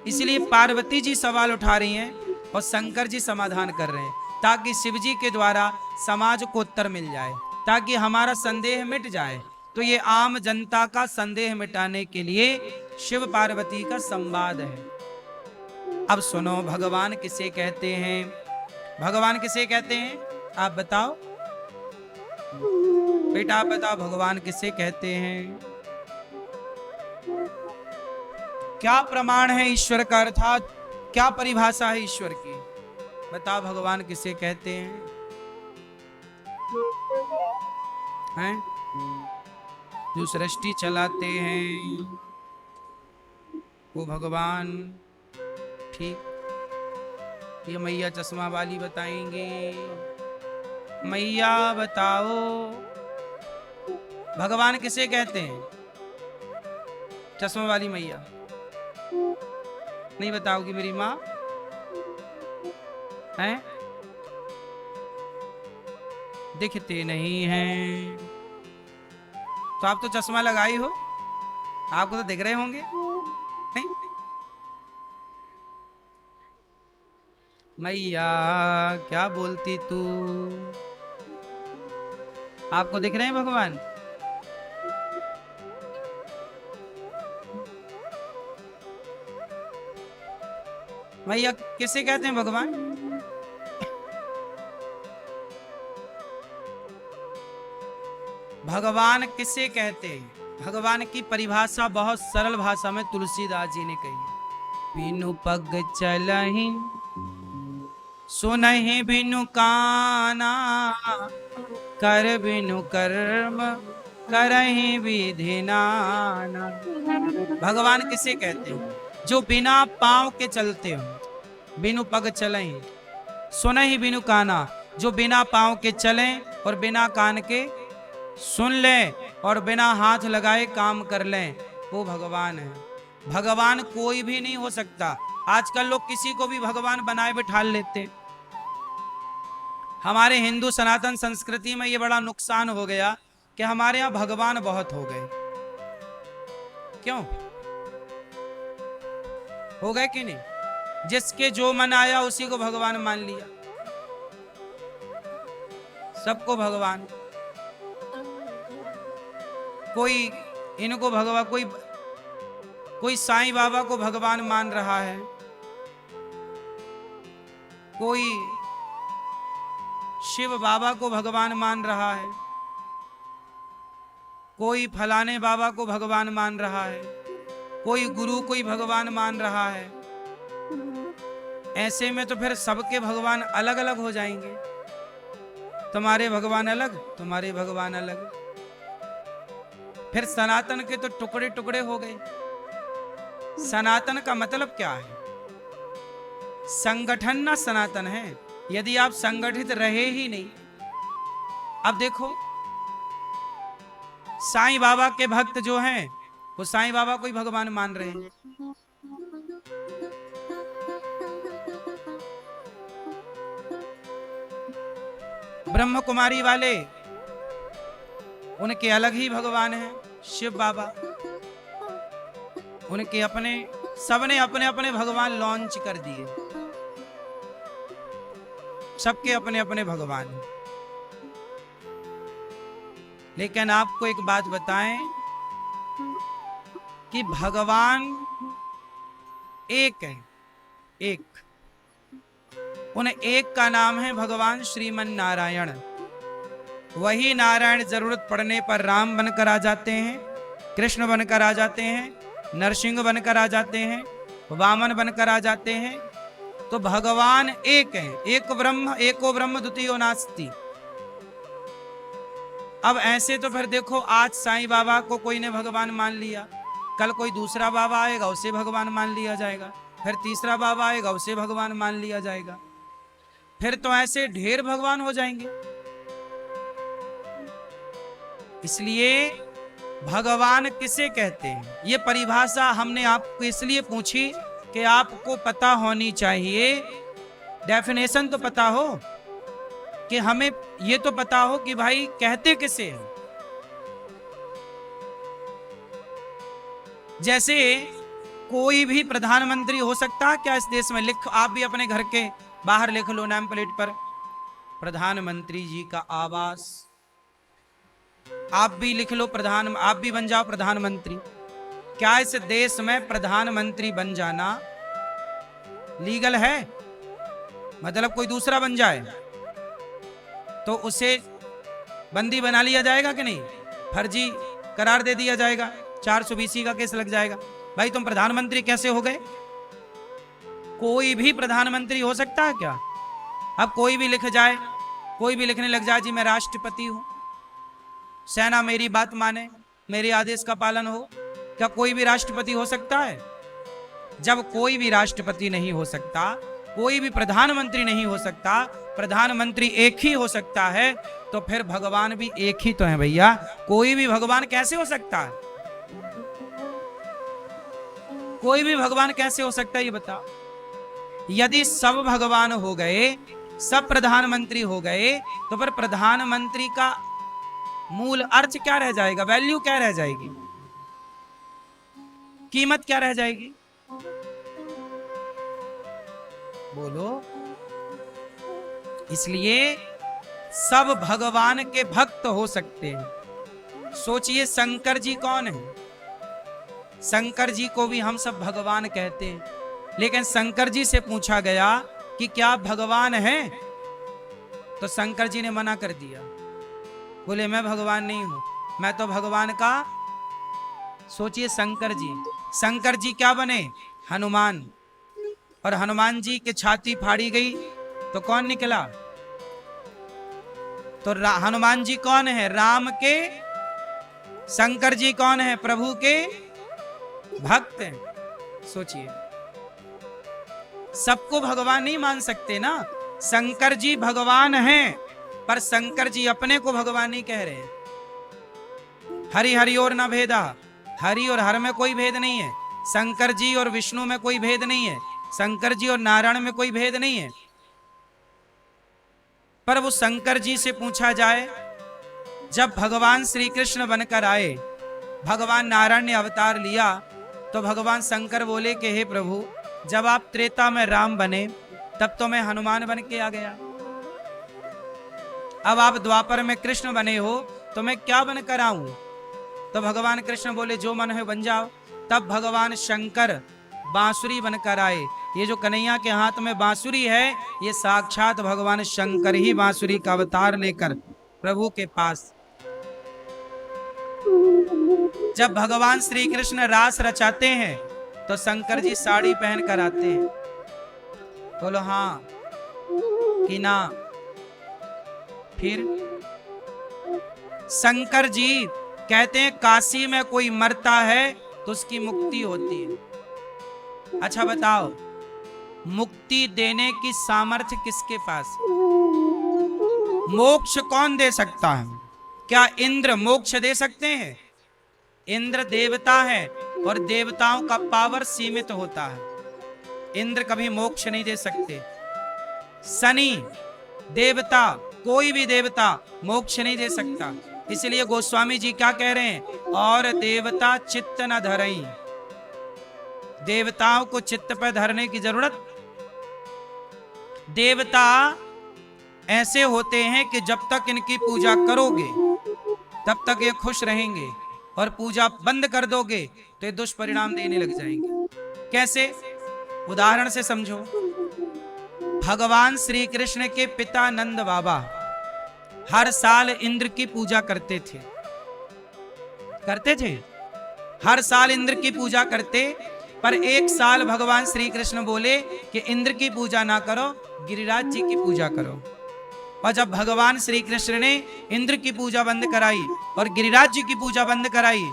इसलिए पार्वती जी सवाल उठा रही हैं और शंकर जी समाधान कर रहे हैं, ताकि शिव जी के द्वारा समाज को उत्तर मिल जाए, ताकि हमारा संदेह मिट जाए। तो ये आम जनता का संदेह मिटाने के लिए शिव पार्वती का संवाद है। अब सुनो, भगवान किसे कहते हैं? भगवान किसे कहते हैं? आप बताओ बेटा, आप बताओ भगवान किसे कहते हैं? क्या प्रमाण है ईश्वर का, अर्थात क्या परिभाषा है ईश्वर की? बताओ भगवान किसे कहते हैं? हैं? जो सृष्टि चलाते हैं वो भगवान। ठीक, ये मैया चश्मा वाली बताएंगे। मैया बताओ भगवान किसे कहते हैं? चश्मा वाली मैया नहीं बताओगी मेरी माँ? हैं? दिखते नहीं हैं। तो आप तो चश्मा लगाई हो, आपको तो दिख रहे होंगे। नहीं? मैया क्या बोलती तू? आपको दिख रहे हैं भगवान? मैया किसे कहते हैं भगवान? भगवान किसे कहते हैं? भगवान की परिभाषा बहुत सरल भाषा में तुलसीदास जी ने कही। बिनु पग चलहि सुनहि बिनु काना, कर बिनु कर्म करहि विधि नाना। भगवान किसे कहते हैं? जो बिना पांव के चलते हो, बिनु पग चलें, सुनहि बिनु काना, जो बिना पांव के चलें और बिना कान के सुन लें और बिना हाथ लगाए काम कर लें, वो भगवान है। भगवान कोई भी नहीं हो सकता। आजकल लोग किसी को भी भगवान बनाए बिठा लेते। हमारे हिंदू सनातन संस्कृति में ये बड़ा नुकसान हो गया कि हमारे यहाँ भगवान बहुत हो गए। क्यों हो गए कि नहीं? जिसके जो मन आया उसी को भगवान मान लिया, सबको भगवान। कोई इनको भगवान, कोई साईं बाबा को भगवान मान रहा है, कोई शिव बाबा को भगवान मान रहा है, कोई फलाने बाबा को भगवान मान रहा है, कोई गुरु को ही भगवान मान रहा है। ऐसे में तो फिर सबके भगवान अलग अलग हो जाएंगे। तुम्हारे भगवान अलग, तुम्हारे भगवान अलग। फिर सनातन के तो टुकड़े टुकड़े हो गए। सनातन का मतलब क्या है? संगठन ना सनातन है, यदि आप संगठित रहे ही नहीं। अब देखो, साईं बाबा के भक्त जो हैं वो साईं बाबा को ही भगवान मान रहे हैं। ब्रह्म कुमारी वाले, उनके अलग ही भगवान हैं, शिव बाबा। उनके अपने, सबने अपने अपने भगवान लॉन्च कर दिए। सबके अपने अपने भगवान हैं। लेकिन आपको एक बात बताएं कि भगवान एक है, एक। उन एक का नाम है भगवान श्रीमन नारायण। वही नारायण जरूरत पड़ने पर राम बनकर आ जाते हैं, कृष्ण बनकर आ जाते हैं, नरसिंह बनकर आ जाते हैं, वामन बनकर आ जाते हैं। तो भगवान एक है, एक ब्रह्म, एको ब्रह्म द्वितीयो नास्ति। अब ऐसे तो फिर देखो, आज साईं बाबा को कोई ने भगवान मान लिया, कल कोई दूसरा बाबा आएगा उसे भगवान मान लिया जाएगा, फिर तीसरा बाबा आएगा उसे भगवान मान लिया जाएगा, फिर तो ऐसे ढेर भगवान हो जाएंगे। इसलिए भगवान किसे कहते हैं, ये परिभाषा हमने आपको इसलिए पूछी कि आपको पता होनी चाहिए, डेफिनेशन तो पता हो, कि हमें ये तो पता हो कि भाई कहते किसे हैं। जैसे कोई भी प्रधानमंत्री हो सकता है क्या इस देश में? लिख, आप भी अपने घर के बाहर लिख लो नेम प्लेट पर, प्रधानमंत्री जी का आवास। आप भी लिख लो प्रधान, आप भी बन जाओ प्रधानमंत्री। क्या इस देश में प्रधानमंत्री बन जाना लीगल है? मतलब कोई दूसरा बन जाए तो उसे बंदी बना लिया जाएगा कि नहीं? फर्जी करार दे दिया जाएगा, 420 का केस लग जाएगा। भाई तुम प्रधानमंत्री कैसे हो गए? कोई भी प्रधानमंत्री हो सकता है क्या? अब कोई भी लिख जाए, कोई भी लिखने लग जाए जी मैं राष्ट्रपति हूं, सेना मेरी बात माने, मेरे आदेश का पालन हो, क्या कोई भी राष्ट्रपति हो सकता है? जब कोई भी राष्ट्रपति नहीं हो सकता, कोई भी प्रधानमंत्री नहीं हो सकता, प्रधानमंत्री एक ही हो सकता है, तो फिर भगवान भी एक ही तो है भैया। कोई भी भगवान कैसे हो सकता है? कोई भी भगवान कैसे हो सकता है ये बताओ। यदि सब भगवान हो गए, सब प्रधानमंत्री हो गए, तो फिर प्रधानमंत्री का मूल अर्थ क्या रह जाएगा? वैल्यू क्या रह जाएगी? कीमत क्या रह जाएगी? बोलो। इसलिए सब भगवान के भक्त हो सकते हैं। सोचिए शंकर जी कौन है? शंकर जी को भी हम सब भगवान कहते हैं, लेकिन शंकर जी से पूछा गया कि क्या आप भगवान हैं? तो शंकर जी ने मना कर दिया, बोले मैं भगवान नहीं हूं, मैं तो भगवान का। सोचिए शंकर जी क्या बने? हनुमान। और हनुमान जी की छाती फाड़ी गई तो कौन निकला? तो हनुमान जी कौन है? राम के। शंकर जी कौन है? प्रभु के भक्त हैं। सोचिए, सबको भगवान नहीं मान सकते ना। शंकर जी भगवान हैं, पर शंकर जी अपने को भगवान नहीं कह रहे। हरि हरि और न भेदा, हरि और हर में कोई भेद नहीं है। शंकर जी और विष्णु में कोई भेद नहीं है, शंकर जी और नारायण में कोई भेद नहीं है। पर वो शंकर जी से पूछा जाए, जब भगवान श्री कृष्ण बनकर आए, भगवान नारायण ने अवतार लिया, तो भगवान शंकर बोले कि हे प्रभु, जब आप त्रेता में राम बने तब तो मैं हनुमान बन के आ गया, अब आप द्वापर में कृष्ण बने हो तो मैं क्या बनकर आऊं? तो भगवान कृष्ण बोले जो मन है बन जाओ। तब भगवान शंकर बांसुरी बनकर आए। ये जो कन्हैया के हाथ में बांसुरी है, ये साक्षात भगवान शंकर ही बांसुरी का अवतार लेकर प्रभु के पास। जब भगवान श्री कृष्ण रास रचाते हैं तो शंकर जी साड़ी पहन कर आते हैं। बोलो हाँ कि ना? फिर शंकर जी कहते हैं काशी में कोई मरता है तो उसकी मुक्ति होती है। अच्छा बताओ, मुक्ति देने की सामर्थ्य किसके पास? मोक्ष कौन दे सकता है? क्या इंद्र मोक्ष दे सकते हैं? इंद्र देवता है और देवताओं का पावर सीमित होता है, इंद्र कभी मोक्ष नहीं दे सकते। शनि देवता, कोई भी देवता मोक्ष नहीं दे सकता। इसलिए गोस्वामी जी क्या कह रहे हैं? और देवता चित्त न धरई, देवताओं को चित्त पर धरने की जरूरत। देवता ऐसे होते हैं कि जब तक इनकी पूजा करोगे तब तक ये खुश रहेंगे, और पूजा बंद कर दोगे तो ये दुष्परिणाम देने लग जाएंगे। कैसे? उदाहरण से समझो। भगवान श्री कृष्ण के पिता नंद बाबा हर साल इंद्र की पूजा करते थे। हर साल इंद्र की पूजा करते, पर एक साल भगवान श्री कृष्ण बोले कि इंद्र की पूजा ना करो, गिरिराज जी की पूजा करो। और जब भगवान श्री कृष्ण ने इंद्र की पूजा बंद कराई और गिरिराज जी की पूजा बंद कराई,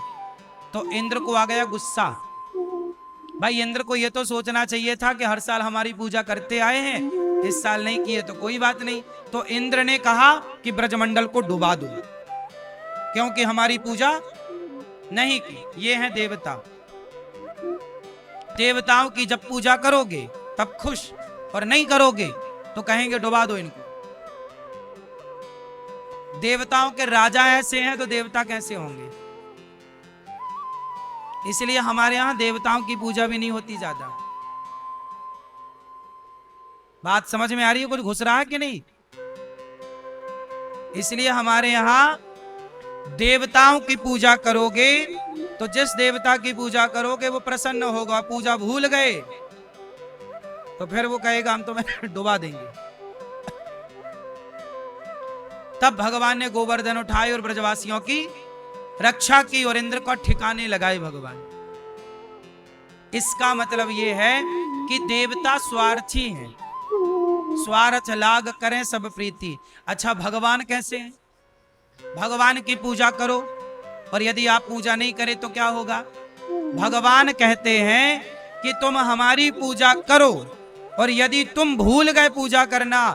तो इंद्र को आ गया गुस्सा। भाई इंद्र को यह तो सोचना चाहिए था कि हर साल हमारी पूजा करते आए हैं, इस साल नहीं किए तो कोई बात नहीं। तो इंद्र ने कहा कि ब्रजमंडल को डुबा दो, क्योंकि हमारी पूजा नहीं की। ये है देवता। देवताओं की जब पूजा करोगे तब खुश, और नहीं करोगे तो कहेंगे डुबा दो इनको। देवताओं के राजा ऐसे हैं तो देवता कैसे होंगे? इसलिए हमारे यहां देवताओं की पूजा भी नहीं होती ज्यादा। बात समझ में आ रही है? कुछ घुस रहा है कि नहीं? इसलिए हमारे यहां देवताओं की पूजा करोगे तो जिस देवता की पूजा करोगे वो प्रसन्न होगा। पूजा भूल गए तो फिर वो कहेगा हम तुम्हें डुबा देंगे। तब भगवान ने गोवर्धन उठाए और ब्रजवासियों की रक्षा की और इंद्र को ठिकाने लगाए भगवान। इसका मतलब यह है कि देवता स्वार्थी हैं, स्वार्थ लाग करें सब प्रीति। अच्छा, भगवान कैसे हैं? भगवान की पूजा करो और यदि आप पूजा नहीं करें तो क्या होगा? भगवान कहते हैं कि तुम हमारी पूजा करो, और यदि तुम भूल गए पूजा करना,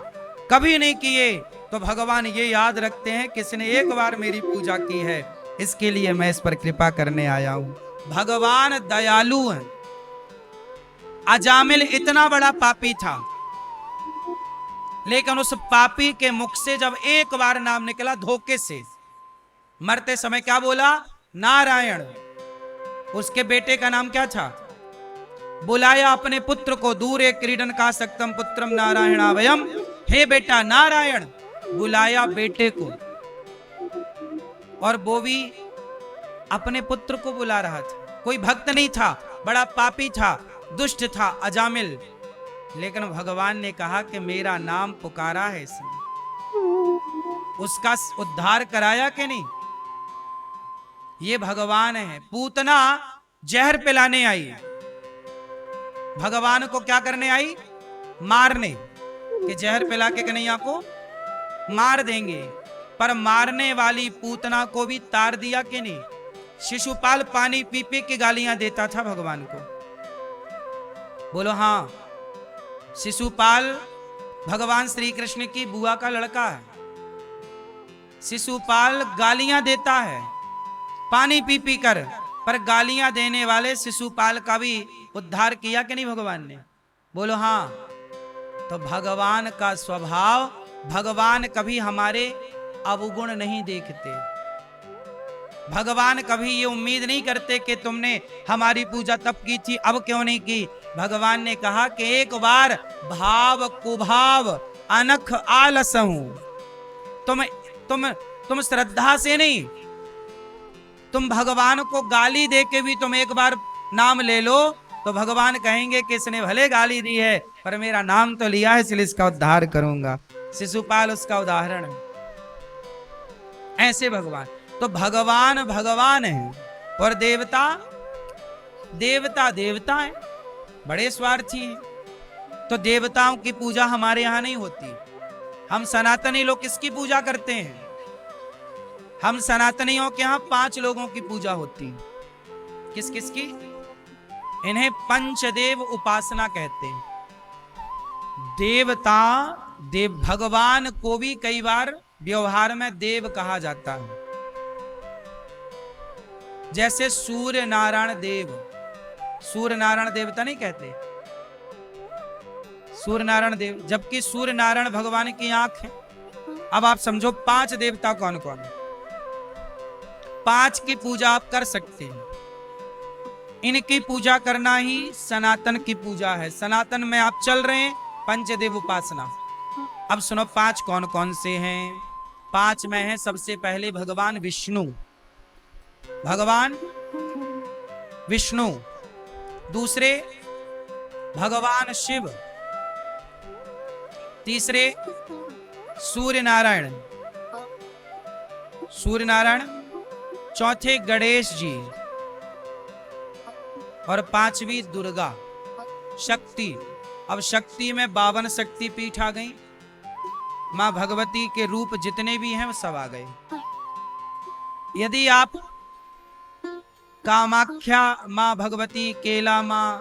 कभी नहीं किए, तो भगवान ये याद रखते हैं किसने एक बार मेरी पूजा की है, इसके लिए मैं इस पर कृपा करने आया हूं। भगवान दयालु हैं। अजामिल इतना बड़ा पापी था, लेकिन उस पापी के मुख से जब एक बार नाम निकला धोखे से, मरते समय क्या बोला? नारायण। उसके बेटे का नाम क्या था? बुलाया अपने पुत्र को, दूरे क्रीडन का सक्तम पुत्रम नारायणावयम। हे बेटा नारायण, बुलाया बेटे को, और वो भी अपने पुत्र को बुला रहा था। कोई भक्त नहीं था, बड़ा पापी था, दुष्ट था, अजामिल। लेकिन भगवान ने कहा कि मेरा नाम पुकारा है इसने, उसका उद्धार कराया कि नहीं? ये भगवान है। पूतना जहर पिलाने आई, भगवान को क्या करने आई? मारने, कि जहर पिला के कन्हैया को मार देंगे। पर मारने वाली पूतना को भी तार दिया कि नहीं? शिशुपाल पानी पी पी के गालियां देता था भगवान को। बोलो हाँ। शिशुपाल भगवान श्री कृष्ण की बुआ का लड़का है। शिशुपाल गालियां देता है पानी पी पी कर, पर गालियां देने वाले शिशुपाल का भी उद्धार किया कि नहीं भगवान ने? बोलो हाँ। तो भगवान का स्वभाव, भगवान कभी हमारे अवगुण नहीं देखते। भगवान कभी ये उम्मीद नहीं करते कि तुमने हमारी पूजा तब की थी, अब क्यों नहीं की। भगवान ने कहा कि एक बार भाव कुभाव अनख आलस हूं। तुम श्रद्धा से नहीं, तुम भगवान को गाली दे के भी तुम एक बार नाम ले लो, तो भगवान कहेंगे कि इसने भले गाली दी है पर मेरा नाम तो लिया है, इसलिए इसका उद्धार करूंगा। शिशुपाल उसका उदाहरण है। ऐसे भगवान, तो भगवान भगवान है और देवता देवता देवता है, बड़े स्वार्थी हैं। तो देवताओं की पूजा हमारे यहां नहीं होती। हम सनातनी लोग किसकी पूजा करते हैं? हम सनातनियों के यहां 5 लोगों की पूजा होती है। किस किस की? इन्हें पंचदेव उपासना कहते हैं। देवता देव, भगवान को भी कई बार व्यवहार में देव कहा जाता है। जैसे सूर्य नारायण देव, सूर्य नारायण देवता नहीं कहते, सूर्य नारायण देव, जबकि सूर्य नारायण भगवान की आंख है। अब आप समझो 5 देवता कौन कौन है। 5 की पूजा आप कर सकते हैं। इनकी पूजा करना ही सनातन की पूजा है। सनातन में आप चल रहे हैं, पंचदेव उपासना। अब सुनो 5 कौन कौन से हैं। 5 में है सबसे पहले भगवान विष्णु, भगवान विष्णु। दूसरे भगवान शिव। तीसरे सूर्य नारायण, सूर्य नारायण। चौथे गणेश जी। और पांचवी दुर्गा शक्ति। अब शक्ति में 52 शक्ति पीठ आ गई। मां भगवती के रूप जितने भी हैं वो सब आ गए। यदि आप कामाख्या मां भगवती, केला मां,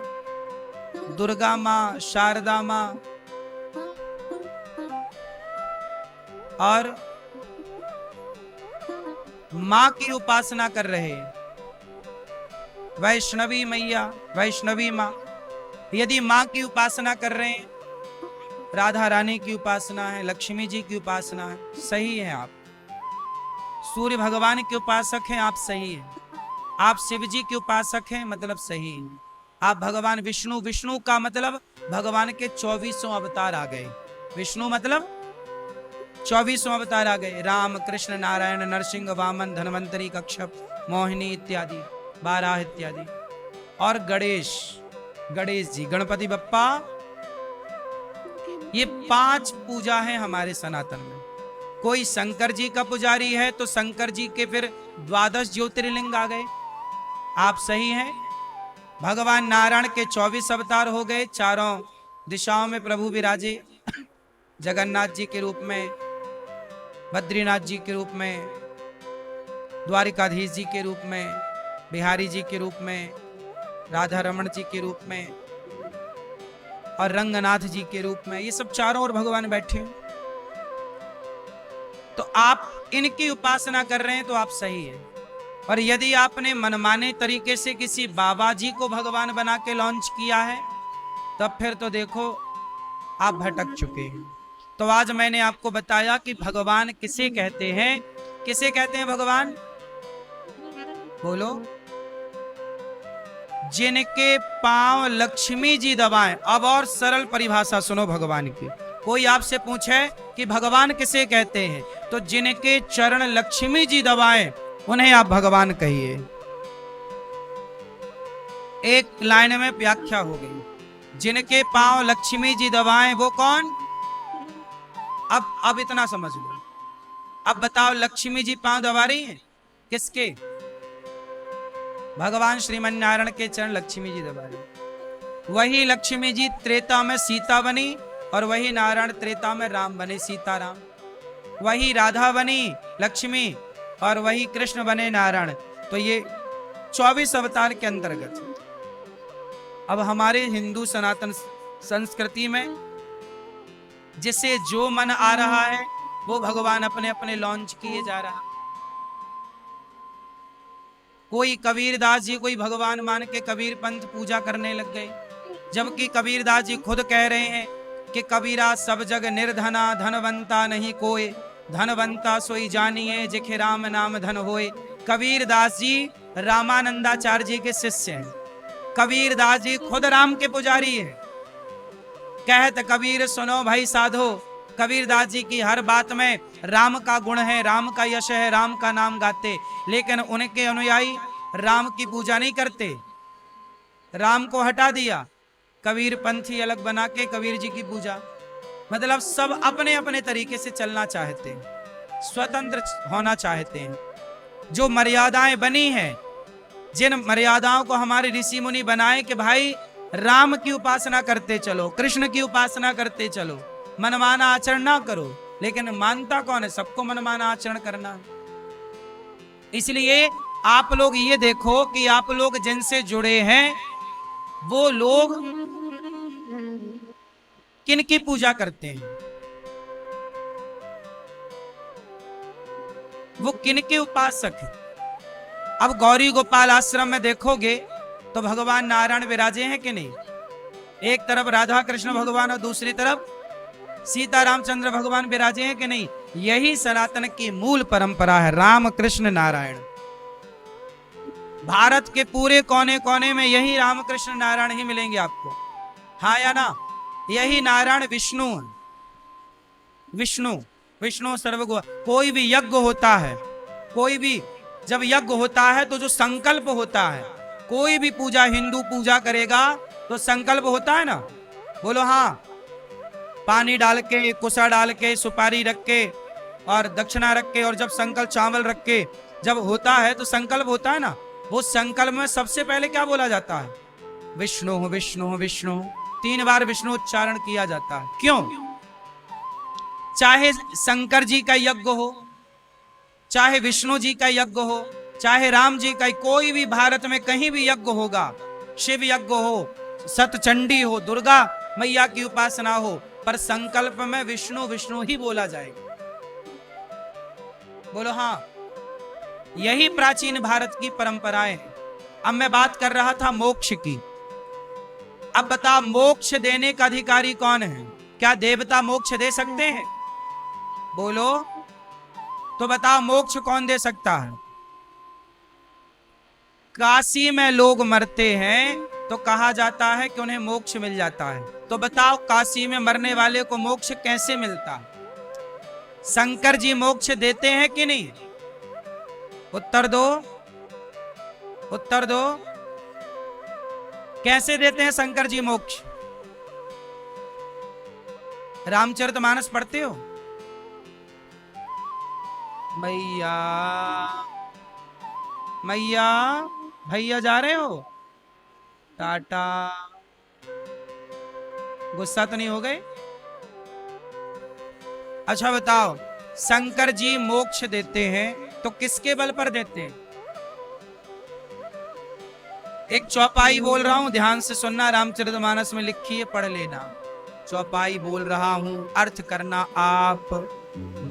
दुर्गा मां, शारदा मां और मां की उपासना कर रहे, वैष्णवी मैया, वैष्णवी मां, यदि मां की उपासना कर रहे हैं, राधा रानी की उपासना है, लक्ष्मी जी की उपासना है, सही है आप। सूर्य भगवान के उपासक हैं, आप सही हैं। आप शिव जी के उपासक हैं, मतलब सही है। आप भगवान विष्णु, विष्णु का मतलब भगवान के 24 अवतार आ गए। विष्णु मतलब 24 अवतार आ गए। राम, कृष्ण, नारायण, नरसिंह, वामन, धन्वंतरी, कच्छप, मोहिनी इत्यादि, बारह इत्यादि। और गणेश, गणेश जी, गणपति बप्पा, ये 5 पूजा है हमारे सनातन में। कोई शंकर जी का पुजारी है तो शंकर जी के फिर 12 ज्योतिर्लिंग आ गए, आप सही हैं। भगवान नारायण के 24 अवतार हो गए, चारों दिशाओं में प्रभु विराजे, जगन्नाथ जी के रूप में, बद्रीनाथ जी के रूप में, द्वारिकाधीश जी के रूप में, बिहारी जी के रूप में, राधा रमण जी के रूप में और रंगनाथ जी के रूप में। ये सब चारों ओर भगवान बैठे। तो आप इनकी उपासना कर रहे हैं तो आप सही है। और यदि आपने मनमाने तरीके से किसी बाबा जी को भगवान बना के लॉन्च किया है, तब फिर तो देखो आप भटक चुके हैं। तो आज मैंने आपको बताया कि भगवान किसे कहते हैं। किसे कहते हैं भगवान? बोलो। जिनके पांव लक्ष्मी जी दबाएं। अब और सरल परिभाषा सुनो भगवान की। कोई आपसे पूछे कि भगवान किसे कहते हैं, तो जिनके चरण लक्ष्मी जी दबाएं उन्हें आप भगवान कहिए। एक लाइन में व्याख्या हो गई। जिनके पांव लक्ष्मी जी दबाएं वो कौन? अब इतना समझ लो। अब बताओ, लक्ष्मी जी पांव दबा रही हैं किसके? भगवान श्रीमन नारायण के चरण लक्ष्मी जी दबा रही। वही लक्ष्मी जी त्रेता में सीता बनी और वही नारायण त्रेता में राम बने, सीताराम। वही राधा बनी लक्ष्मी और वही कृष्ण बने नारायण। तो ये 24 अवतार के अंतर्गत है। अब हमारे हिंदू सनातन संस्कृति में जिसे जो मन आ रहा है वो भगवान अपने अपने लॉन्च किए जा रहा है। कोई कबीरदास जी कोई भगवान मान के कबीर पंथ पूजा करने लग गए, जबकि कबीरदास जी खुद कह रहे हैं कि कबीरा सब जग निर्धना, धनवंता नहीं कोई, धनवंता सोई जानिए जिखे राम नाम धन होए। कबीरदास जी रामानंदाचार्य जी के शिष्य हैं। कबीरदास जी खुद राम के पुजारी हैं। कहत कबीर सुनो भाई साधो। कबीरदास जी की हर बात में राम का गुण है, राम का यश है, राम का नाम गाते, लेकिन उनके अनुयायी राम की पूजा नहीं करते। राम को हटा दिया, कबीर पंथी अलग बना के कबीर जी की पूजा। मतलब सब अपने अपने तरीके से चलना चाहते हैं, स्वतंत्र होना चाहते हैं। जो मर्यादाएं बनी हैं, जिन मर्यादाओं को हमारे ऋषि मुनि बनाए कि भाई राम की उपासना करते चलो, कृष्ण की उपासना करते चलो, मनमाना आचरण ना करो। लेकिन मानता कौन है? सबको मनमाना आचरण करना। इसलिए आप लोग ये देखो कि आप लोग जिनसे जुड़े हैं वो लोग किन की पूजा करते हैं, वो किन के उपासक हैं। अब गौरी गोपाल आश्रम में देखोगे तो भगवान नारायण विराजे हैं कि नहीं? एक तरफ राधा कृष्ण भगवान और दूसरी तरफ सीता रामचंद्र भगवान विराजे हैं कि नहीं? यही सनातन की मूल परंपरा है, राम कृष्ण नारायण। भारत के पूरे कोने कोने में यही राम कृष्ण नारायण ही मिलेंगे आपको, हाँ या ना? यही नारायण विष्णु, विष्णु विष्णु सर्वगुण। कोई भी यज्ञ होता है, कोई भी जब यज्ञ होता है तो जो संकल्प होता है, कोई भी पूजा हिंदू पूजा करेगा तो संकल्प होता है ना, बोलो हाँ। पानी डाल के, कुसा डाल के, सुपारी रख के और दक्षिणा रख के और जब संकल्प चावल रख के जब होता है तो संकल्प होता है ना। वो संकल्प में सबसे पहले क्या बोला जाता है? विष्णु विष्णु विष्णु 3 बार विष्णु उच्चारण किया जाता है। क्यों? चाहे शंकर जी का यज्ञ हो, चाहे विष्णु जी का यज्ञ हो, चाहे राम जी का, कोई भी भारत में कहीं भी यज्ञ होगा, शिव यज्ञ हो, सतचंडी हो, दुर्गा मैया की उपासना हो, पर संकल्प में विष्णु विष्णु ही बोला जाएगा। बोलो हाँ। यही प्राचीन भारत की परंपराएं हैं। अब मैं बात कर रहा था मोक्ष की। अब बता, मोक्ष देने का अधिकारी कौन है? क्या देवता मोक्ष दे सकते हैं? बोलो तो बताओ, मोक्ष कौन दे सकता है? काशी में लोग मरते हैं तो कहा जाता है कि उन्हें मोक्ष मिल जाता है। तो बताओ, काशी में मरने वाले को मोक्ष कैसे मिलता है? शंकर जी मोक्ष देते हैं कि नहीं? उत्तर दो, उत्तर दो। कैसे देते हैं शंकर जी मोक्ष? रामचरितमानस पढ़ते हो? मैया मैया भैया जा रहे हो? टाटा। गुस्सा तो नहीं हो गए? अच्छा बताओ, शंकर जी मोक्ष देते हैं तो किसके बल पर देते हैं? एक चौपाई बोल रहा हूं, ध्यान से सुनना, रामचरितमानस में लिखी है, पढ़ लेना। चौपाई बोल रहा हूं, अर्थ करना आप।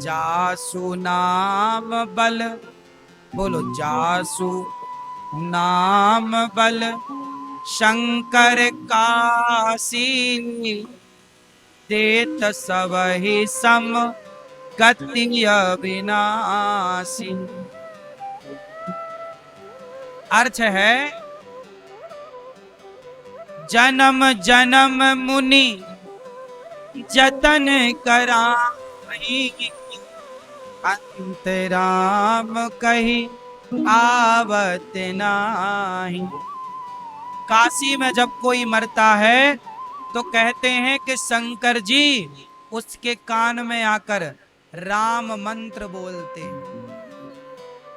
जासु नाम बल, बोलो जासु नाम बल, शंकर काशी, देत सबहि सम गति अविनाशी। अर्थ है, जन्म जन्म मुनि जतन कराई, अंतराम कही आवत नाही। काशी में जब कोई मरता है तो कहते हैं कि शंकर जी उसके कान में आकर राम मंत्र बोलते हैं।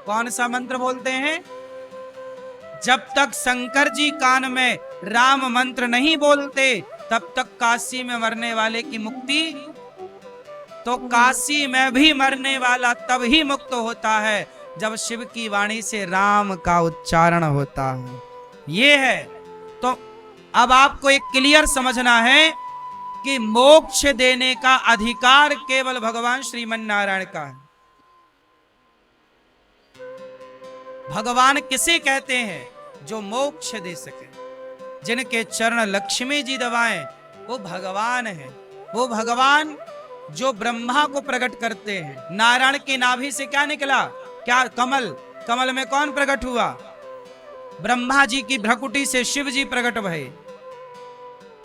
कौन सा मंत्र बोलते हैं? जब तक शंकर जी कान में राम मंत्र नहीं बोलते तब तक काशी में मरने वाले की मुक्ति, तो काशी में भी मरने वाला तब ही मुक्त होता है जब शिव की वाणी से राम का उच्चारण होता है। ये है। तो अब आपको एक क्लियर समझना है कि मोक्ष देने का अधिकार केवल भगवान श्रीमन नारायण का है। भगवान किसे कहते हैं? जो मोक्ष दे सके, जिनके चरण लक्ष्मी जी दबाएं, वो भगवान है। वो भगवान जो ब्रह्मा को प्रकट करते हैं। नारायण की नाभि से क्या निकला? क्या? कमल। कमल में कौन प्रकट हुआ? ब्रह्मा जी की भ्रकुटी से शिव जी प्रकट भये।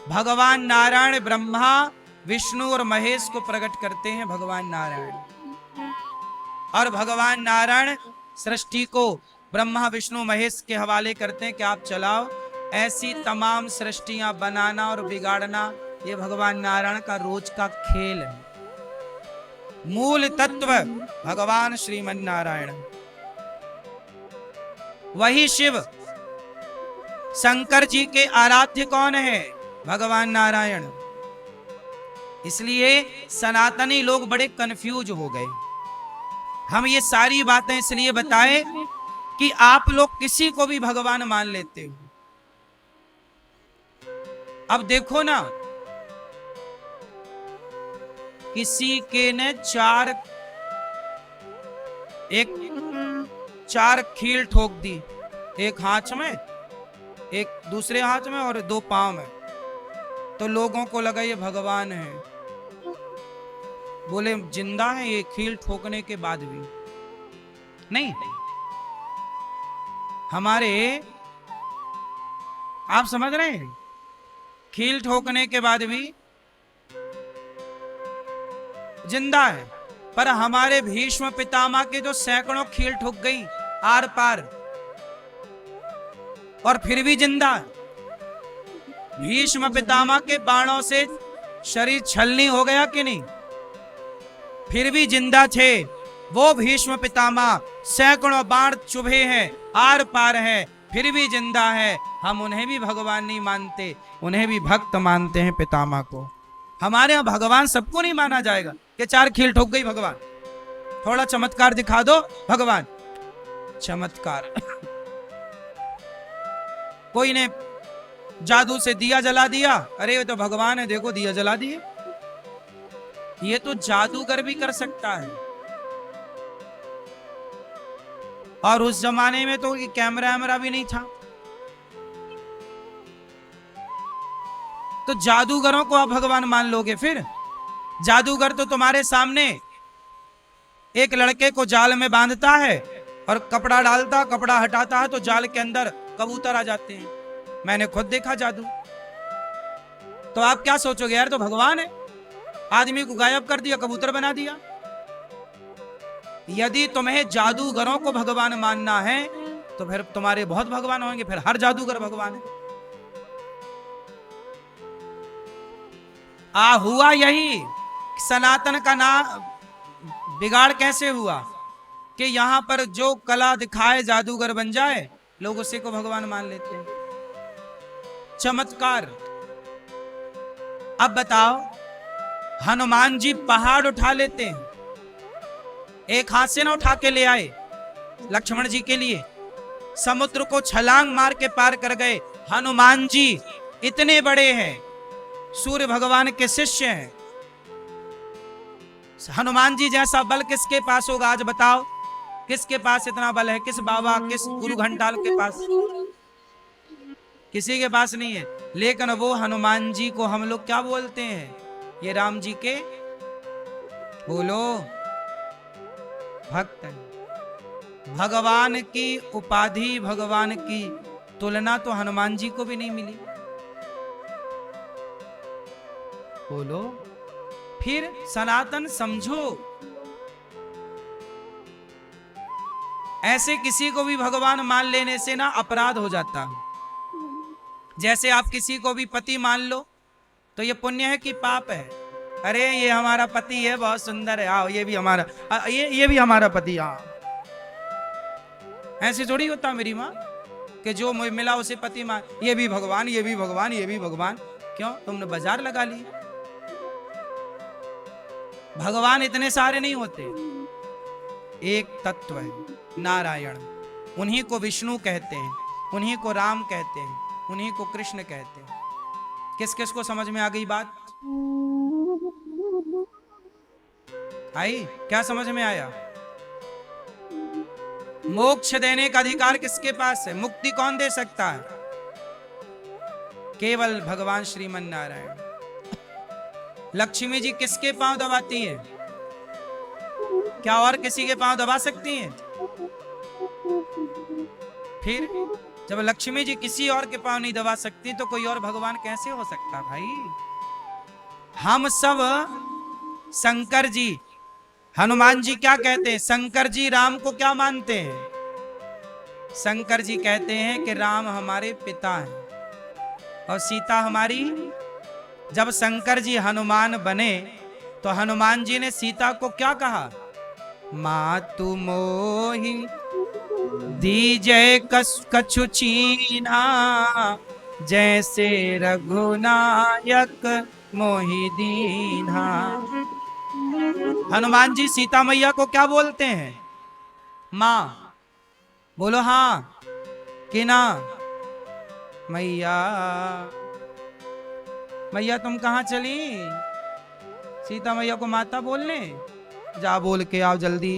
भगवान नारायण ब्रह्मा, विष्णु और महेश को प्रकट करते हैं भगवान नारायण। और भगवान नारायण सृष्टि को ब्रह्मा विष्णु महेश के हवाले करते हैं कि आप चलाओ। ऐसी तमाम सृष्टियां बनाना और बिगाड़ना ये भगवान नारायण का रोज का खेल है। मूल तत्व भगवान श्रीमन नारायण, वही शिव। शंकर जी के आराध्य कौन है? भगवान नारायण। इसलिए सनातनी लोग बड़े कंफ्यूज हो गए। हम ये सारी बातें इसलिए बताएं कि आप लोग किसी को भी भगवान मान लेते हो। अब देखो ना, किसी के ने चार खील ठोक दी, एक हाथ में, एक दूसरे हाथ में और 2 पांव में, तो लोगों को लगा ये भगवान है। बोले जिंदा है ये खील ठोकने के बाद भी? नहीं। हमारे, आप समझ रहे हैं, खील ठोकने के बाद भी जिंदा है। पर हमारे भीष्म पितामह के जो सैकड़ों खील ठुक गई आर पार, और फिर भी जिंदा है। भीष्म पितामह के बाणों से शरीर छलनी हो गया कि नहीं? फिर भी जिंदा थे। वो भीष्म पितामह सैकड़ों बाण चुभे हैं, आर पार हैं, फिर भी जिंदा है, हम उन्हें भी भगवान नहीं मानते, उन्हें भी भक्त मानते हैं, पितामह को। हमारे यहाँ भगवान सबको नहीं माना जाएगा कि 4 खील ठोक गई भगवान, थोड़ा चमत्कार दिखा दो भगवान, चमत्कार। कोई ने जादू से दिया जला दिया, अरे ये तो भगवान है, देखो दिया जला दिए। ये तो जादूगर भी कर सकता है। और उस जमाने में तो कैमरा वैमरा भी नहीं था, तो जादूगरों को आप भगवान मान लोगे? फिर जादूगर तो तुम्हारे सामने एक लड़के को जाल में बांधता है और कपड़ा डालता, कपड़ा हटाता है तो जाल के अंदर कबूतर आ जाते हैं। मैंने खुद देखा जादू। तो आप क्या सोचोगे, यार तो भगवान है, आदमी को गायब कर दिया, कबूतर बना दिया। यदि तुम्हें जादूगरों को भगवान मानना है तो फिर तुम्हारे बहुत भगवान होंगे, फिर हर जादूगर भगवान है। हुआ यही, सनातन का नाम बिगाड़ कैसे हुआ कि यहां पर जो कला दिखाए जादूगर बन जाए, लोग उसी को भगवान मान लेते हैं। चमत्कार। अब बताओ, हनुमान जी पहाड़ उठा लेते हैं, एक हाथ से ना उठा के ले आए लक्ष्मण जी के लिए, समुद्र को छलांग मार के पार कर गए। हनुमान जी इतने बड़े हैं, सूर्य भगवान के शिष्य हैं। हनुमान जी जैसा बल किसके पास होगा? आज बताओ, किसके पास इतना बल है? किस बाबा, किस गुरु घंटाल के पास? किसी के पास नहीं है। लेकिन वो हनुमान जी को हम लोग क्या बोलते हैं? ये राम जी के बोलो भक्त हैं। भगवान की उपाधि, भगवान की तुलना तो हनुमान जी को भी नहीं मिली। बोलो फिर सनातन समझो। ऐसे किसी को भी भगवान मान लेने से ना अपराध हो जाता है। जैसे आप किसी को भी पति मान लो तो ये पुण्य है कि पाप है? अरे ये हमारा पति है, बहुत सुंदर है, आओ ये भी हमारा, ये भी हमारा पति, आओ। ऐसे थोड़ी होता मेरी माँ कि जो मिला उसे पति मान, ये भी भगवान, ये भी भगवान, ये भी भगवान। क्यों? तुमने बाजार लगा ली। भगवान इतने सारे नहीं होते, एक तत्व है नारायण। उन्हीं को विष्णु कहते हैं, उन्हीं को राम कहते हैं, उन्हीं को कृष्ण कहते हैं। किस किस को समझ में आ गई बात? आई? क्या समझ में आया? मोक्ष देने का अधिकार किसके पास है? मुक्ति कौन दे सकता है? केवल भगवान श्रीमन नारायण। लक्ष्मी जी किसके पांव दबाती है? क्या और किसी के पांव दबा सकती हैं? फिर जब लक्ष्मी जी किसी और के पांव नहीं दबा सकती तो कोई और भगवान कैसे हो सकता भाई? हम सब शंकर जी, हनुमान जी क्या कहते हैं? शंकर जी राम को क्या मानते हैं? शंकर जी कहते हैं कि राम हमारे पिता हैं और सीता हमारी। जब शंकर जी हनुमान बने तो हनुमान जी ने सीता को क्या कहा? मातु मोहि दीजय कछु चीना, जैसे रघुनायक मोहि दीन्हा। हनुमान जी सीता मैया को क्या बोलते हैं? माँ। बोलो हाँ कि ना? मैया, मैया तुम कहाँ चली? सीता मैया को माता बोलने? जा बोल के आओ जल्दी।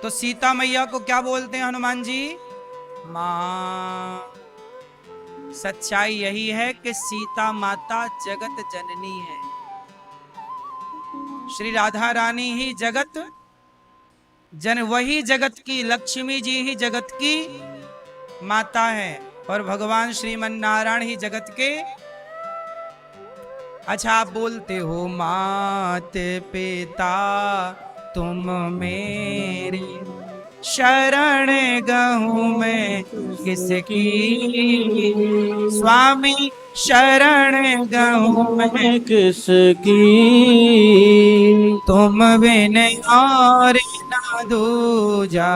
तो सीता मैया को क्या बोलते हैं हनुमान जी? माँ। सच्चाई यही है कि सीता माता जगत जननी है। श्री राधा रानी ही जगत जन, वही जगत की, लक्ष्मी जी ही जगत की माता है और भगवान श्रीमन नारायण ही जगत के। अच्छा आप बोलते हो मात पिता तुम मेरे, शरण गहूं मैं किसकी? स्वामी शरण गहूँ मैं मैं किसकी तुम बिन और ना दूजा,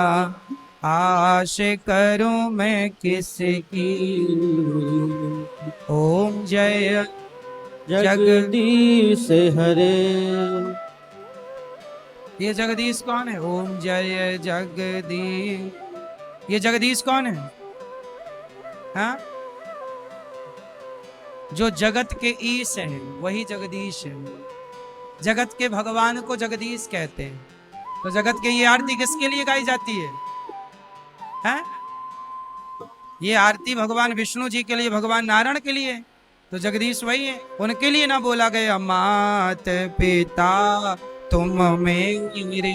आश करूं मैं किसकी। ओम जय जग। जगदीश हरे। ये जगदीश कौन है? ओम जय जगदीश। ये जगदीश कौन है? हाँ, जो जगत के ईश है वही जगदीश है। जगत के भगवान को जगदीश कहते हैं। तो जगत के ये आरती किसके लिए गाई जाती है? हैं? ये आरती भगवान विष्णु जी के लिए, भगवान नारायण के लिए। तो जगदीश वही है, उनके लिए ना बोला गया मात पिता तुम मेरे,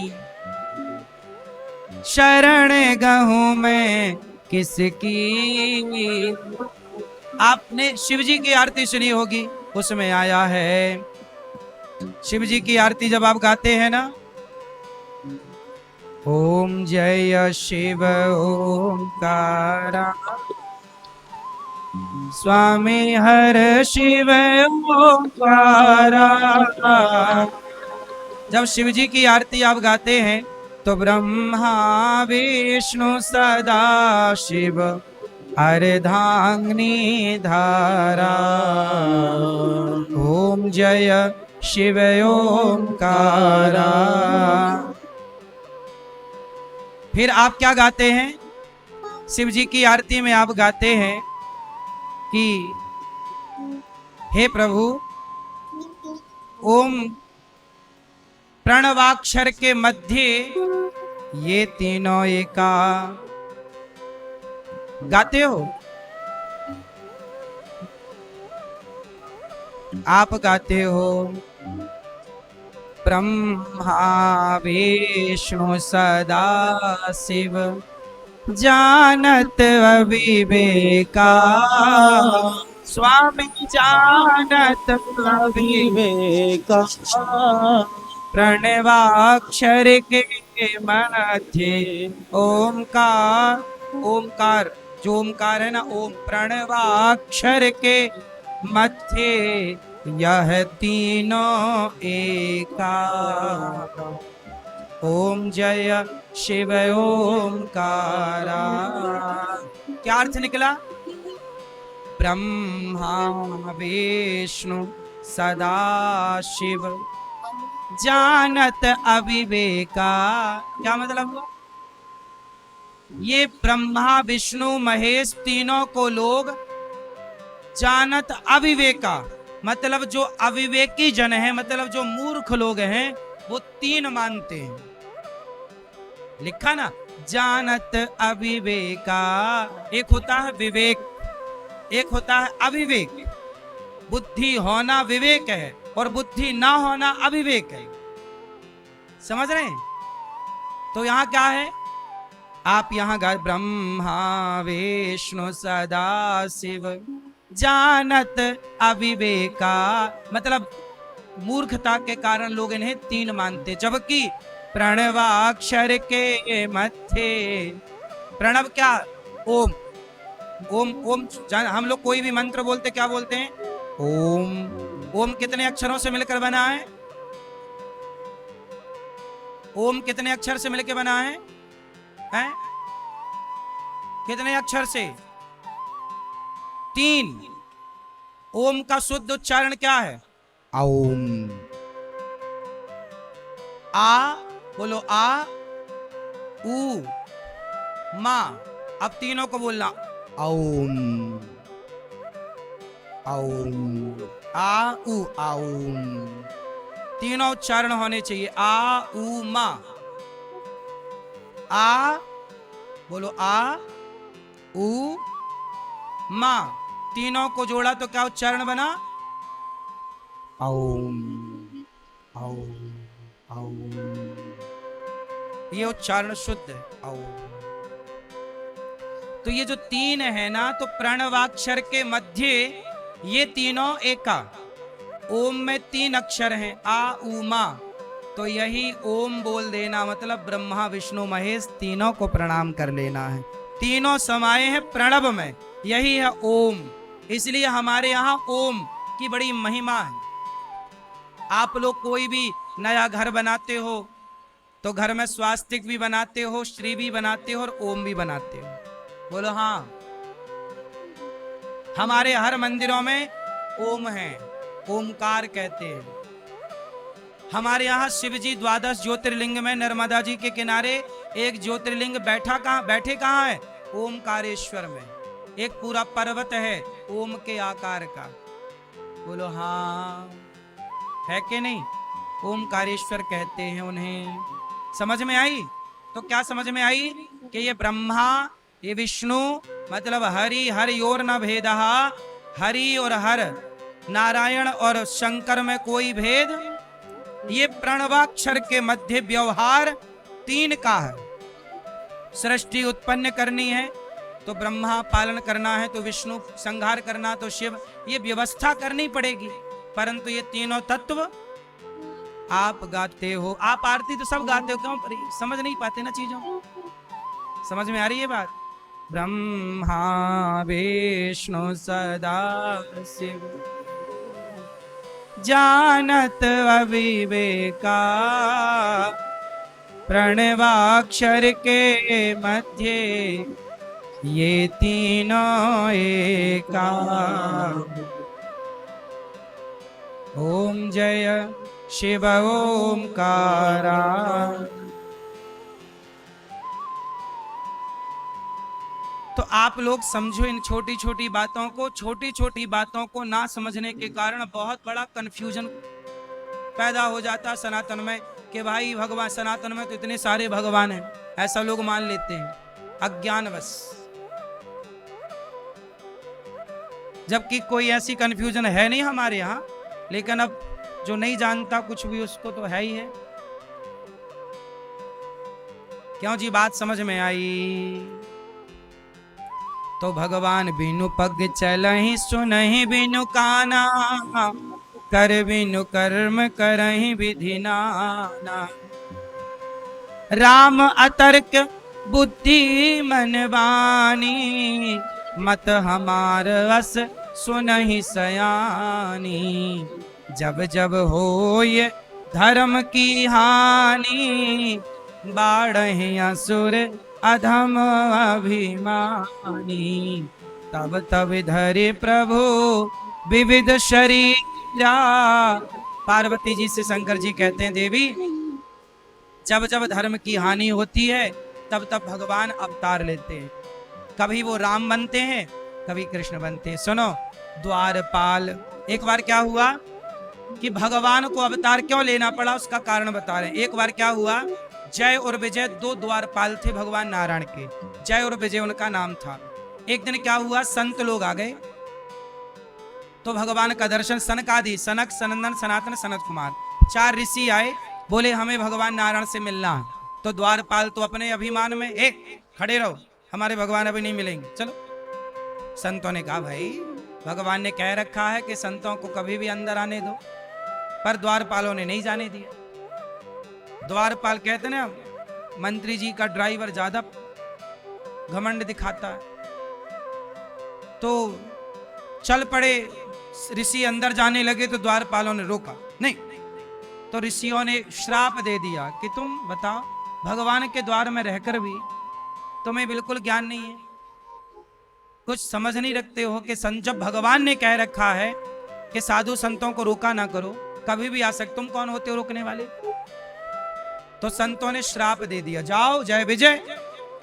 शरण गहूं मैं किसकी। आपने शिव जी की आरती सुनी होगी, उसमें आया है, शिव जी की आरती जब आप गाते हैं ना, ओम जय शिव ओंकारा स्वामी हर शिव ओंकारा। जब शिव जी की आरती आप गाते हैं तो ब्रह्मा विष्णु सदा शिव अर्धांगिनी धारा। ओम जय शिव ओंकारा। फिर आप क्या गाते हैं? शिव जी की आरती में आप गाते हैं कि हे प्रभु, ओम प्रणवाक्षर के मध्य ये तीनों एका। गाते हो? आप गाते हो ब्रह्मा विष्णु सदा शिव जानत अविवेका, स्वामी जानत विवेका। प्रणवाक्षर के मध्य ओमकार। ओमकार जो ओमकार है ना, ओम प्रणवाक्षर के मध्य यह तीनों एका। ओम जय शिव ओंकारा। क्या अर्थ निकला? ब्रह्मा विष्णु सदा शिव जानत अविवेका। क्या मतलब हुआ? ये ब्रह्मा विष्णु महेश तीनों को लोग जानत अविवेका, मतलब जो अविवेकी जन है, मतलब जो मूर्ख लोग हैं, वो तीन मानते हैं। लिखा ना, जानत अविवेका। एक होता है विवेक, एक होता है अविवेक। बुद्धि होना विवेक है और बुद्धि ना होना अविवेक है। समझ रहे हैं? तो यहां क्या है? आप यहां गा ब्रह्मा विष्णु सदा शिव जानत अविवेका, मतलब मूर्खता के कारण लोग इन्हें तीन मानते, जबकि प्रणवाक्षर के मध्य, प्रणव क्या? ओम। ओम ओम हम लोग कोई भी मंत्र बोलते क्या बोलते हैं? ओम। ओम कितने अक्षरों से मिलकर बना है? ओम कितने अक्षर से मिलकर बना है? हैं? कितने अक्षर से? 3। ओम का शुद्ध उच्चारण क्या है? ओम। आ बोलो, आ ऊ मा। अब तीनों को बोलना ओम ओम, आ ऊ ओम। तीनों उच्चारण होने चाहिए, आ ऊ मा। आ बोलो, आ ऊ मा, तीनों को जोड़ा तो क्या उच्चारण बना? ओम ओम ओम। ये उच्चारण शुद्ध है, ओम। तो ये जो तीन है ना, तो प्रणवाक्षर के मध्य ये तीनों एका। ओम में 3 अक्षर हैं, आ ऊ मा, तो यही ओम बोल देना, मतलब ब्रह्मा विष्णु महेश तीनों को प्रणाम कर लेना है। तीनों समाये हैं प्रणव में, यही है ओम। इसलिए हमारे यहाँ ओम की बड़ी महिमा है। आप लोग कोई भी नया घर बनाते हो तो घर में स्वास्तिक भी बनाते हो, श्री भी बनाते हो और ओम भी बनाते हो। बोलो हाँ। हमारे हर मंदिरों में ओम है, ओमकार कहते हैं। हमारे यहाँ शिव जी 12 ज्योतिर्लिंग में नर्मदा जी के किनारे एक ज्योतिर्लिंग बैठे कहाँ है? ओमकारेश्वर में। एक पूरा पर्वत है ओम के आकार का। बोलो हाँ, है कि नहीं? ओमकारेश्वर कहते हैं उन्हें। समझ में आई? तो क्या समझ में आई कि ये ब्रह्मा, ये विष्णु, मतलब हरि हर योर न भेदः, हरि और हर, नारायण और शंकर में कोई भेद, ये प्रणवाक्षर के मध्य व्यवहार 3 का है। सृष्टि उत्पन्न करनी है तो ब्रह्मा, पालन करना है तो विष्णु, संहार करना तो शिव, ये व्यवस्था करनी पड़ेगी। परंतु ये तीनों तत्व आप गाते हो। आप आरती तो सब गाते हो, क्यों समझ नहीं पाते ना चीजों? समझ में आ रही है बात? ब्रह्मा विष्णु सदा शिव जानत अविवेका, प्रणवाक्षर के मध्य ये तीनों एका। ओम जय शिव ओमकारा। तो आप लोग समझो इन छोटी छोटी बातों को। छोटी छोटी बातों को ना समझने के कारण बहुत बड़ा कंफ्यूजन पैदा हो जाता सनातन में कि भाई भगवान, सनातन में तो इतने सारे भगवान हैं, ऐसा लोग मान लेते हैं अज्ञानवश। जबकि कोई ऐसी कंफ्यूजन है नहीं हमारे यहाँ, लेकिन अब जो नहीं जानता कुछ भी उसको तो है ही है। क्यों जी? बात समझ में आई? तो भगवान बिनु पग चलहि, सुनहि बिनु काना, कर बिनु कर्म करहि विधि नाना। राम अतर्क बुद्धि मन बानी, मत हमार अस सुनहि सयानी। जब जब होय धर्म की हानि, बाढ़हि असुर अधम अभिमानी। तब तब धरे प्रभु विविध शरीरा। पार्वती जी से शंकर जी कहते हैं, देवी जब जब धर्म की हानि होती है तब तब भगवान अवतार लेते हैं। कभी वो राम बनते हैं, कभी कृष्ण बनते हैं। सुनो, द्वारपाल, एक बार क्या हुआ कि भगवान को अवतार क्यों लेना पड़ा, उसका कारण बता रहे हैं। एक बार क्या हुआ, जय और विजय 2 द्वारपाल थे भगवान नारायण के। जय और विजय उनका नाम था। एक दिन क्या हुआ, संत लोग आ गए तो भगवान का दर्शन, सनकादि, सनक, सनंदन, सनातन, सनत कुमार, 4 ऋषि आए, बोले हमें भगवान नारायण से मिलना है। तो द्वारपाल तो अपने अभिमान में, एक खड़े रहो, हमारे भगवान अभी नहीं मिलेंगे, चलो। संतों ने कहा भाई भगवान ने कह रखा है कि संतों को कभी भी अंदर आने दो, पर द्वारपालों ने नहीं जाने दिया। द्वारपाल कहते ना, मंत्री जी का ड्राइवर ज्यादा घमंड दिखाता है। तो चल पड़े ऋषि, अंदर जाने लगे तो द्वारपालों ने रोका नहीं। तो ऋषियों ने श्राप दे दिया कि तुम बताओ, भगवान के द्वार में रहकर भी तुम्हें बिल्कुल ज्ञान नहीं है, कुछ समझ नहीं रखते हो कि जब भगवान ने कह रखा है कि साधु संतों को रोका ना करो, कभी भी आ सकते, तुम कौन होते हो रोकने वाले? तो संतों ने श्राप दे दिया, जाओ जय विजय,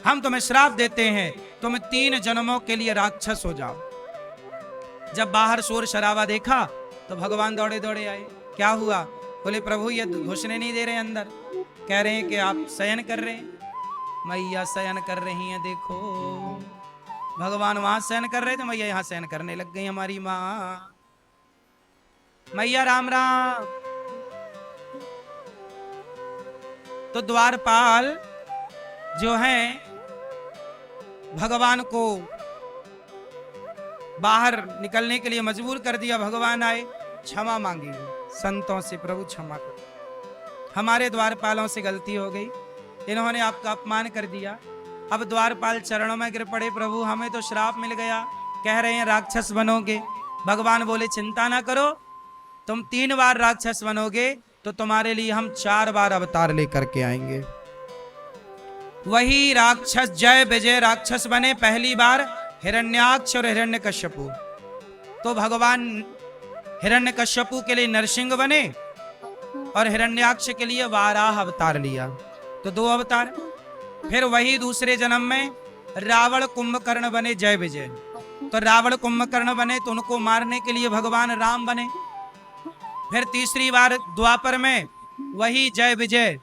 हम तुम्हें श्राप देते हैं, तुम 3 जन्मों के लिए राक्षस हो जाओ। जब बाहर शोर शराबा देखा तो भगवान दौड़े दौड़े आए। क्या हुआ? बोले प्रभु ये घुसने नहीं दे रहे अंदर, कह रहे हैं कि आप शयन कर रहे हैं। मैया शयन कर रही हैं, देखो भगवान वहां शयन कर रहे थे, मैया यहाँ शयन करने लग गई हमारी माँ। मैया राम राम। तो द्वारपाल जो हैं भगवान को बाहर निकलने के लिए मजबूर कर दिया। भगवान आए, क्षमा मांगी संतों से, प्रभु क्षमा करो, हमारे द्वारपालों से गलती हो गई, इन्होंने आपका अपमान कर दिया। अब द्वारपाल चरणों में गिर पड़े, प्रभु हमें तो श्राप मिल गया, कह रहे हैं राक्षस बनोगे। भगवान बोले चिंता ना करो, तुम 3 बार राक्षस बनोगे तो तुम्हारे लिए हम 4 बार अवतार लेकर के आएंगे। वही राक्षस जय विजय राक्षस बने पहली बार हिरण्याक्ष और हिरण्यकश्यपु। तो भगवान हिरण्यकश्यपु के लिए नरसिंह बने और हिरण्याक्ष के लिए वाराह अवतार लिया, तो 2 अवतार। फिर वही दूसरे जन्म में रावण कुंभकर्ण बने जय विजय। तो रावण कुंभकर्ण बने तो उनको मारने के लिए भगवान राम बने। फिर तीसरी बार द्वापर में वही जय विजय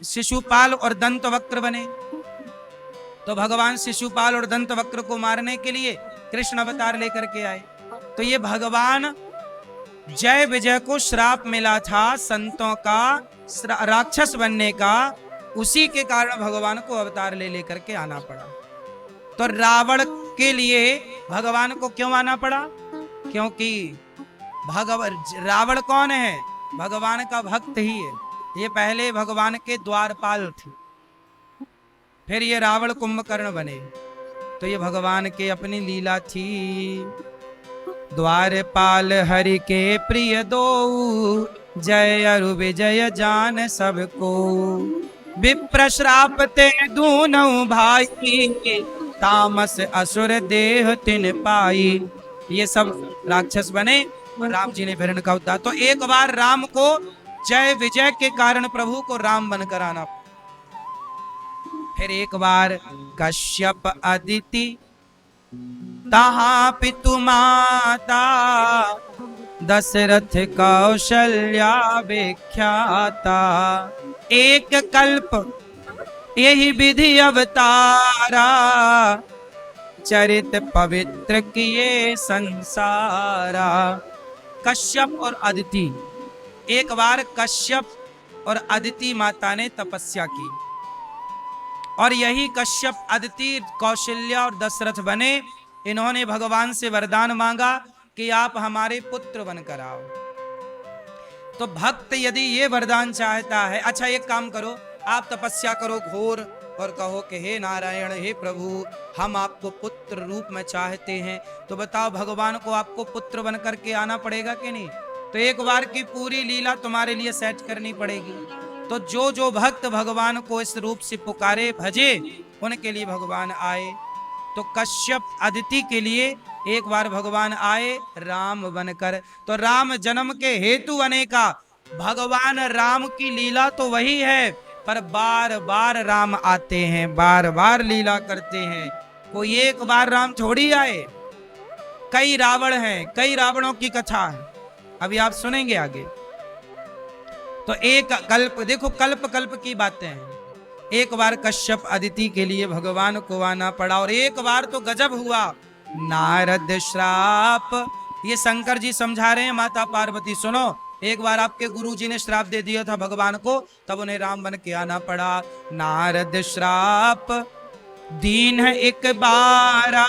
शिशुपाल और दंतवक्र बने। तो भगवान शिशुपाल और दंतवक्र को मारने के लिए कृष्ण अवतार लेकर के आए। तो ये भगवान जय विजय को श्राप मिला था संतों का राक्षस बनने का, उसी के कारण भगवान को अवतार ले लेकर के आना पड़ा। तो रावण के लिए भगवान को क्यों आना पड़ा? क्योंकि रावण कौन है? भगवान का भक्त ही है। ये पहले भगवान के द्वारपाल थे, फिर ये रावण कुंभकर्ण बने। तो ये भगवान के अपनी लीला थी। द्वारपाल हरि के प्रिय दो, जय अरु विजय जान सबको। विप्र श्राप ते दूनौ भाई, तामस असुर देह तिन पाई। ये सब राक्षस बने, राम जी ने हिरण का उद्धार। तो एक बार राम को जय विजय के कारण प्रभु को राम बनकर आना। फिर एक बार कश्यप अदिति तहा पितु माता, दशरथ कौशल्या विख्याता। एक कल्प यही विधि अवतारा, चरित पवित्र किए संसारा। कश्यप और अदिति, एक बार कश्यप और अदिति माता ने तपस्या की और यही कश्यप अदिति कौशल्या और दशरथ बने। इन्होंने भगवान से वरदान मांगा कि आप हमारे पुत्र बनकर आओ। तो भक्त यदि ये वरदान चाहता है, अच्छा एक काम करो, आप तपस्या करो घोर और कहो कि हे नारायण, हे प्रभु, हम आपको पुत्र रूप में चाहते हैं। तो बताओ भगवान को आपको पुत्र बनकर के आना पड़ेगा कि नहीं? तो एक बार की पूरी लीला तुम्हारे लिए सेट करनी पड़ेगी। तो जो जो भक्त भगवान को इस रूप से पुकारे भजे, उनके लिए भगवान आए। तो कश्यप अदिति के लिए एक बार भगवान आए राम बनकर। तो राम जन्म के हेतु बने का भगवान राम की लीला तो वही है, पर बार बार राम आते हैं, बार बार लीला करते हैं। कोई एक बार राम थोड़ी आए, कई रावण हैं, कई रावणों की कथा है, अभी आप सुनेंगे आगे। तो एक कल्प, देखो कल्प कल्प की बातें हैं। एक बार कश्यप अदिति के लिए भगवान को आना पड़ा और एक बार तो गजब हुआ, नारद श्राप। ये शंकर जी समझा रहे हैं माता पार्वती, सुनो। एक बार आपके गुरुजी ने श्राप दे दिया था भगवान को, तब उन्हें राम बन के आना पड़ा। नारद श्राप दीन एक बारा,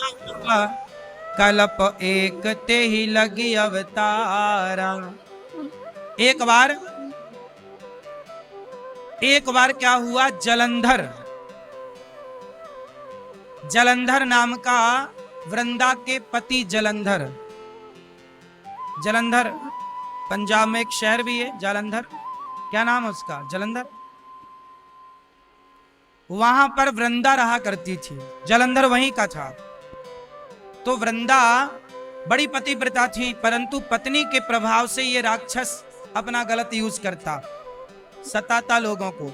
कल्प एक ते ही लगी अवतारा। एक बार क्या हुआ, जलंधर नाम का वृंदा के पति जलंधर पंजाब में एक शहर भी है जालंधर, क्या नाम है उसका? जलंधर। वहां पर वृंदा रहा करती थी, जलंधर वहीं का था। तो वृंदा बड़ी पतिव्रता थी, परंतु पत्नी के प्रभाव से ये राक्षस अपना गलत यूज करता, सताता लोगों को।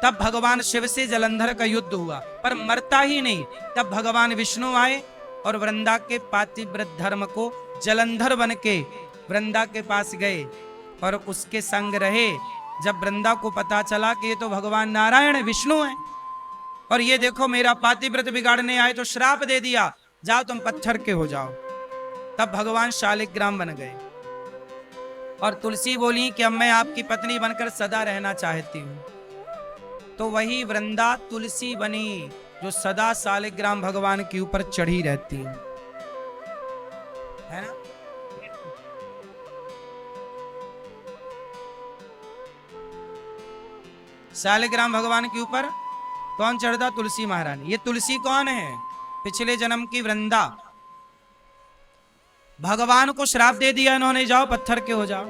तब भगवान शिव से जलंधर का युद्ध हुआ, पर मरता ही नहीं। तब भगवान विष्णु आए और वृंदा के पातिव्रत धर्म को जलंधर बन के वृंदा के पास गए और उसके संग रहे। जब वृंदा को पता चला कि ये तो भगवान नारायण विष्णु हैं और ये देखो मेरा पातिव्रत बिगाड़ने आए, तो श्राप दे दिया, जाओ तुम पत्थर के हो जाओ। तब भगवान शालिग्राम बन गए और तुलसी बोली कि अब मैं आपकी पत्नी बनकर सदा रहना चाहती हूँ। तो वही वृंदा तुलसी बनी जो सदा शालिग्राम भगवान के ऊपर चढ़ी रहती है ना। शालिग्राम भगवान के ऊपर कौन चढ़ता? तुलसी महारानी। ये तुलसी कौन है? पिछले जन्म की वृंदा, भगवान को श्राप दे दिया इन्होंने, जाओ पत्थर के हो जाओ।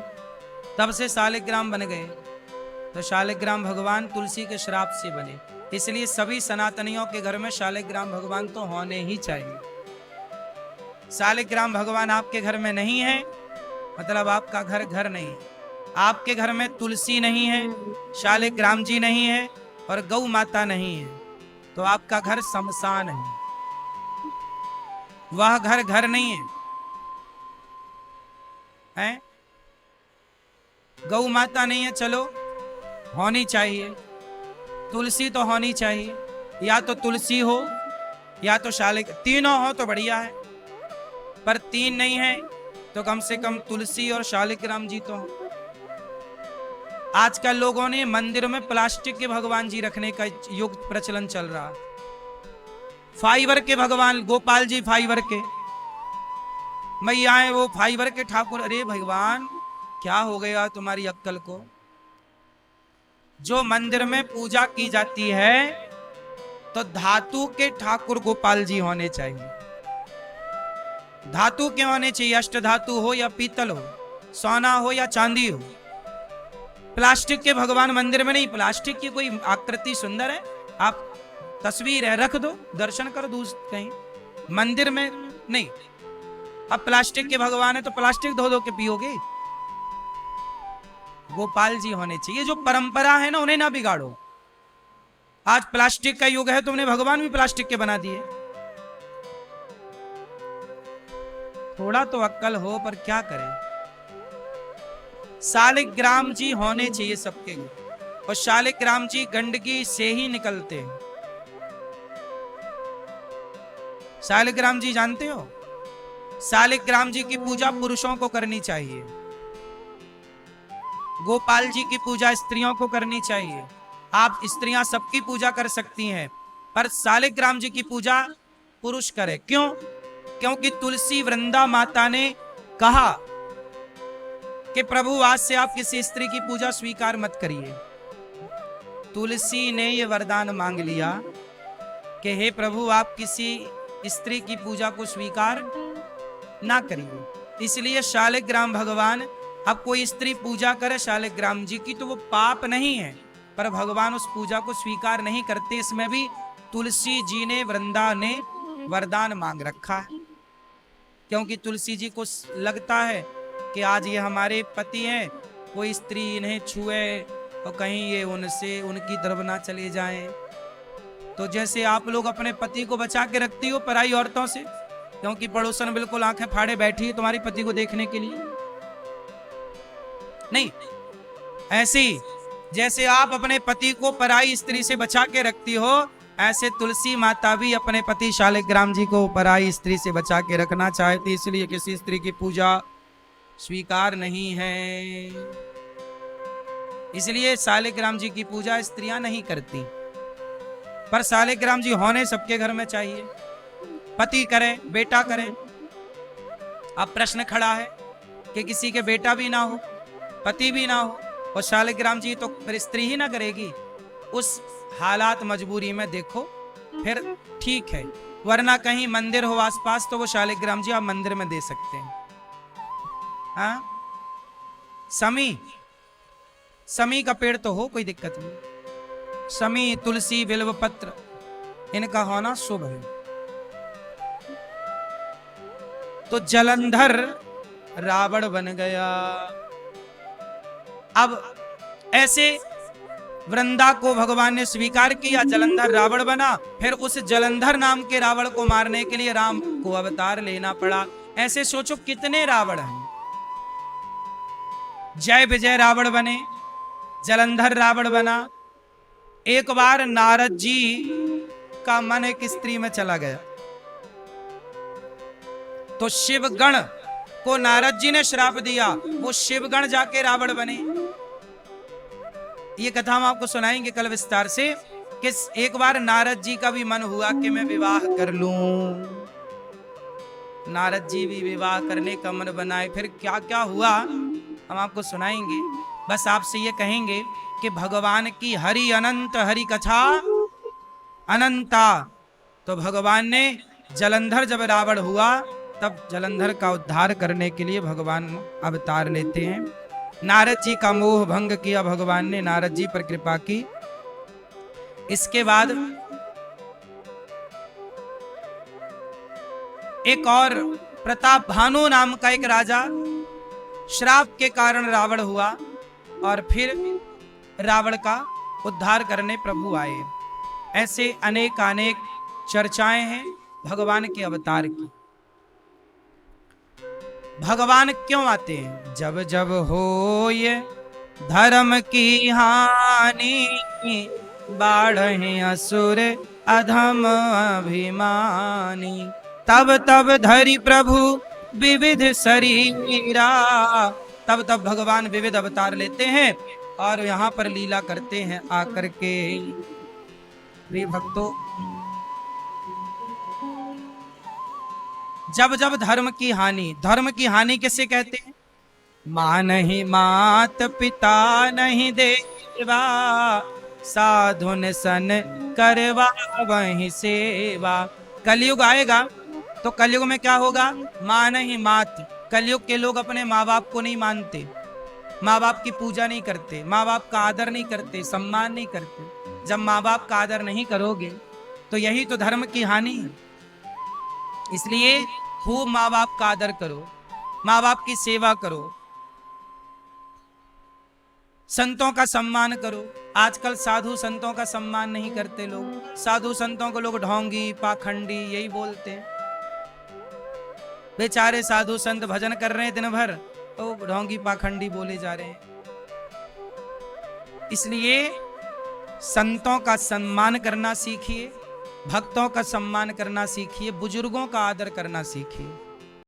तब से शालिग्राम बन गए। तो शालिग्राम भगवान तुलसी के श्राप से बने। इसलिए सभी सनातनियों के घर में शालिग्राम भगवान तो होने ही चाहिए। शालिग्राम भगवान आपके घर में नहीं है मतलब आपका घर घर नहीं। आपके घर में तुलसी नहीं है, शालिग्राम जी नहीं है और गौ माता नहीं है, तो आपका घर शमशान है। वह घर घर नहीं है, हैं? गौ माता नहीं है, चलो होनी चाहिए। तुलसी तो होनी चाहिए, या तो तुलसी हो या तो तीनों हो तो बढ़िया है, पर तीन नहीं है तो कम से कम तुलसी और शालिग्राम जी तो हो। आजकल लोगों ने मंदिर में प्लास्टिक के भगवान जी रखने का युग प्रचलन चल रहा। फाइबर के भगवान, गोपाल जी फाइबर के, मैया है वो फाइबर के ठाकुर। अरे भगवान क्या हो गया तुम्हारी अक्कल को? जो मंदिर में पूजा की जाती है तो धातु के ठाकुर गोपाल जी होने चाहिए। धातु के होने चाहिए, अष्ट धातु हो या पीतल हो, सोना हो या चांदी हो। प्लास्टिक के भगवान मंदिर में नहीं। प्लास्टिक की कोई आकृति सुंदर है, आप तस्वीर है रख दो, दर्शन कर दो कहीं, मंदिर में नहीं। अब प्लास्टिक के भगवान है तो प्लास्टिक धो धो के पियोगे। गोपाल जी होने चाहिए। जो परंपरा है ना उन्हें ना बिगाड़ो। आज प्लास्टिक का युग है, तुमने भगवान भी प्लास्टिक के बना दिए। थोड़ा तो अक्कल हो, पर क्या करें। शालिग्राम जी होने चाहिए सबके लिए, और शालिग्राम जी गंदगी से ही निकलते हैं। शालिग्राम जी जानते हो? शालिग्राम जी की पूजा पुरुषों को करनी चाहिए, गोपाल जी की पूजा स्त्रियों को करनी चाहिए। आप स्त्रियां सबकी पूजा कर सकती हैं, पर शालिग्राम जी की पूजा पुरुष करे। क्यों? क्योंकि तुलसी वृंदा माता ने कहा कि प्रभु आज से आप किसी स्त्री की पूजा स्वीकार मत करिए। तुलसी ने यह वरदान मांग लिया कि हे प्रभु आप किसी स्त्री की पूजा को स्वीकार ना करिए। इसलिए शालिग्राम भगवान, अब कोई स्त्री पूजा करे शालिग्राम जी की तो वो पाप नहीं है, पर भगवान उस पूजा को स्वीकार नहीं करते। इसमें भी तुलसी जी ने, वृंदा ने वरदान मांग रखा है, क्योंकि तुलसी जी को लगता है कि आज ये हमारे पति हैं, कोई स्त्री इन्हें छुए और कहीं ये उनसे उनकी तरफ ना चले जाएं। तो जैसे आप लोग अपने पति को बचा के रखती हो पराई औरतों से, क्योंकि पड़ोसन बिल्कुल आंखें फाड़े बैठी है तुम्हारी पति को देखने के लिए, नहीं, ऐसे ही जैसे आप अपने पति को पराई स्त्री से बचा के रखती हो, ऐसे तुलसी माता भी अपने पति शालिग्राम जी को पराई स्त्री से बचा के रखना चाहती, इसलिए किसी स्त्री की पूजा स्वीकार नहीं है। इसलिए शालिग्राम जी की पूजा स्त्रियां नहीं करती, पर शालिग्राम जी होने सबके घर में चाहिए। पति करे, बेटा करे। अब प्रश्न खड़ा है कि किसी के बेटा भी ना हो, पति भी ना हो, और शालिग्राम जी तो फिर स्त्री ही ना करेगी। उस हालात मजबूरी में देखो फिर ठीक है, वरना कहीं मंदिर हो आसपास तो वो शालिग्राम जी आप मंदिर में दे सकते हैं। हाँ, समी का पेड़ तो हो, कोई दिक्कत नहीं। समी, तुलसी, बिल्व पत्र, इनका होना शुभ है। तो जलंधर रावण बन गया। अब ऐसे वृंदा को भगवान ने स्वीकार किया, जलंधर रावण बना। फिर उस जलंधर नाम के रावण को मारने के लिए राम को अवतार लेना पड़ा। ऐसे सोचो कितने रावण हैं। जय विजय रावण बने, जलंधर रावण बना। एक बार नारद जी का मन एक स्त्री में चला गया, तो शिवगण को नारद जी ने श्राप दिया, वो शिवगण जाके रावण बने। ये कथा हम आपको सुनाएंगे कल विस्तार से, कि एक बार नारद जी का भी मन हुआ कि मैं विवाह कर लूं। नारद जी भी विवाह करने का मन बनाए। फिर क्या क्या हुआ हम आपको सुनाएंगे। बस आपसे ये कहेंगे कि भगवान की हरि अनंत हरि कथा अनंता। तो भगवान ने जलंधर जब रावण हुआ तब जलंधर का उद्धार करने के लिए भगवान अवतार लेते हैं। नारद जी का मोह भंग किया भगवान ने, नारद जी पर कृपा की। इसके बाद एक और प्रताप भानु नाम का एक राजा, श्राप के कारण रावण हुआ और फिर रावण का उद्धार करने प्रभु आए। ऐसे अनेक अनेक चर्चाएं हैं भगवान के अवतार की। भगवान क्यों आते हैं? जब जब हो ये धर्म की हानि, बाढ़े असुर अधम अभिमानी, तब तब धरि प्रभु विविध शरीरा। तब तब भगवान विविध अवतार लेते हैं और यहाँ पर लीला करते हैं आकर के। प्रिय भक्तों, जब जब धर्म की हानि किसे कहते हैं? मां नहीं मात, पिता नहीं देवा, साधुन सन करवा वही सेवा। कलयुग आएगा तो कलयुग में क्या होगा? मां नहीं मात। कलयुग के लोग अपने माँ बाप को नहीं मानते, माँ बाप की पूजा नहीं करते, माँ बाप का आदर नहीं करते, सम्मान नहीं करते। जब माँ बाप का आदर नहीं करोगे तो यही तो धर्म की हानि है। इसलिए खूब माँ बाप का आदर करो, माँ बाप की सेवा करो, संतों का सम्मान करो। आजकल साधु संतों का सम्मान नहीं करते लोग। साधु संतों को लोग ढोंगी, पाखंडी यही बोलते हैं। बेचारे साधु संत भजन कर रहे हैं दिन भर, तो ढोंगी पाखंडी बोले जा रहे हैं। इसलिए संतों का सम्मान करना सीखिए, भक्तों का सम्मान करना सीखिए, बुजुर्गों का आदर करना सीखिए।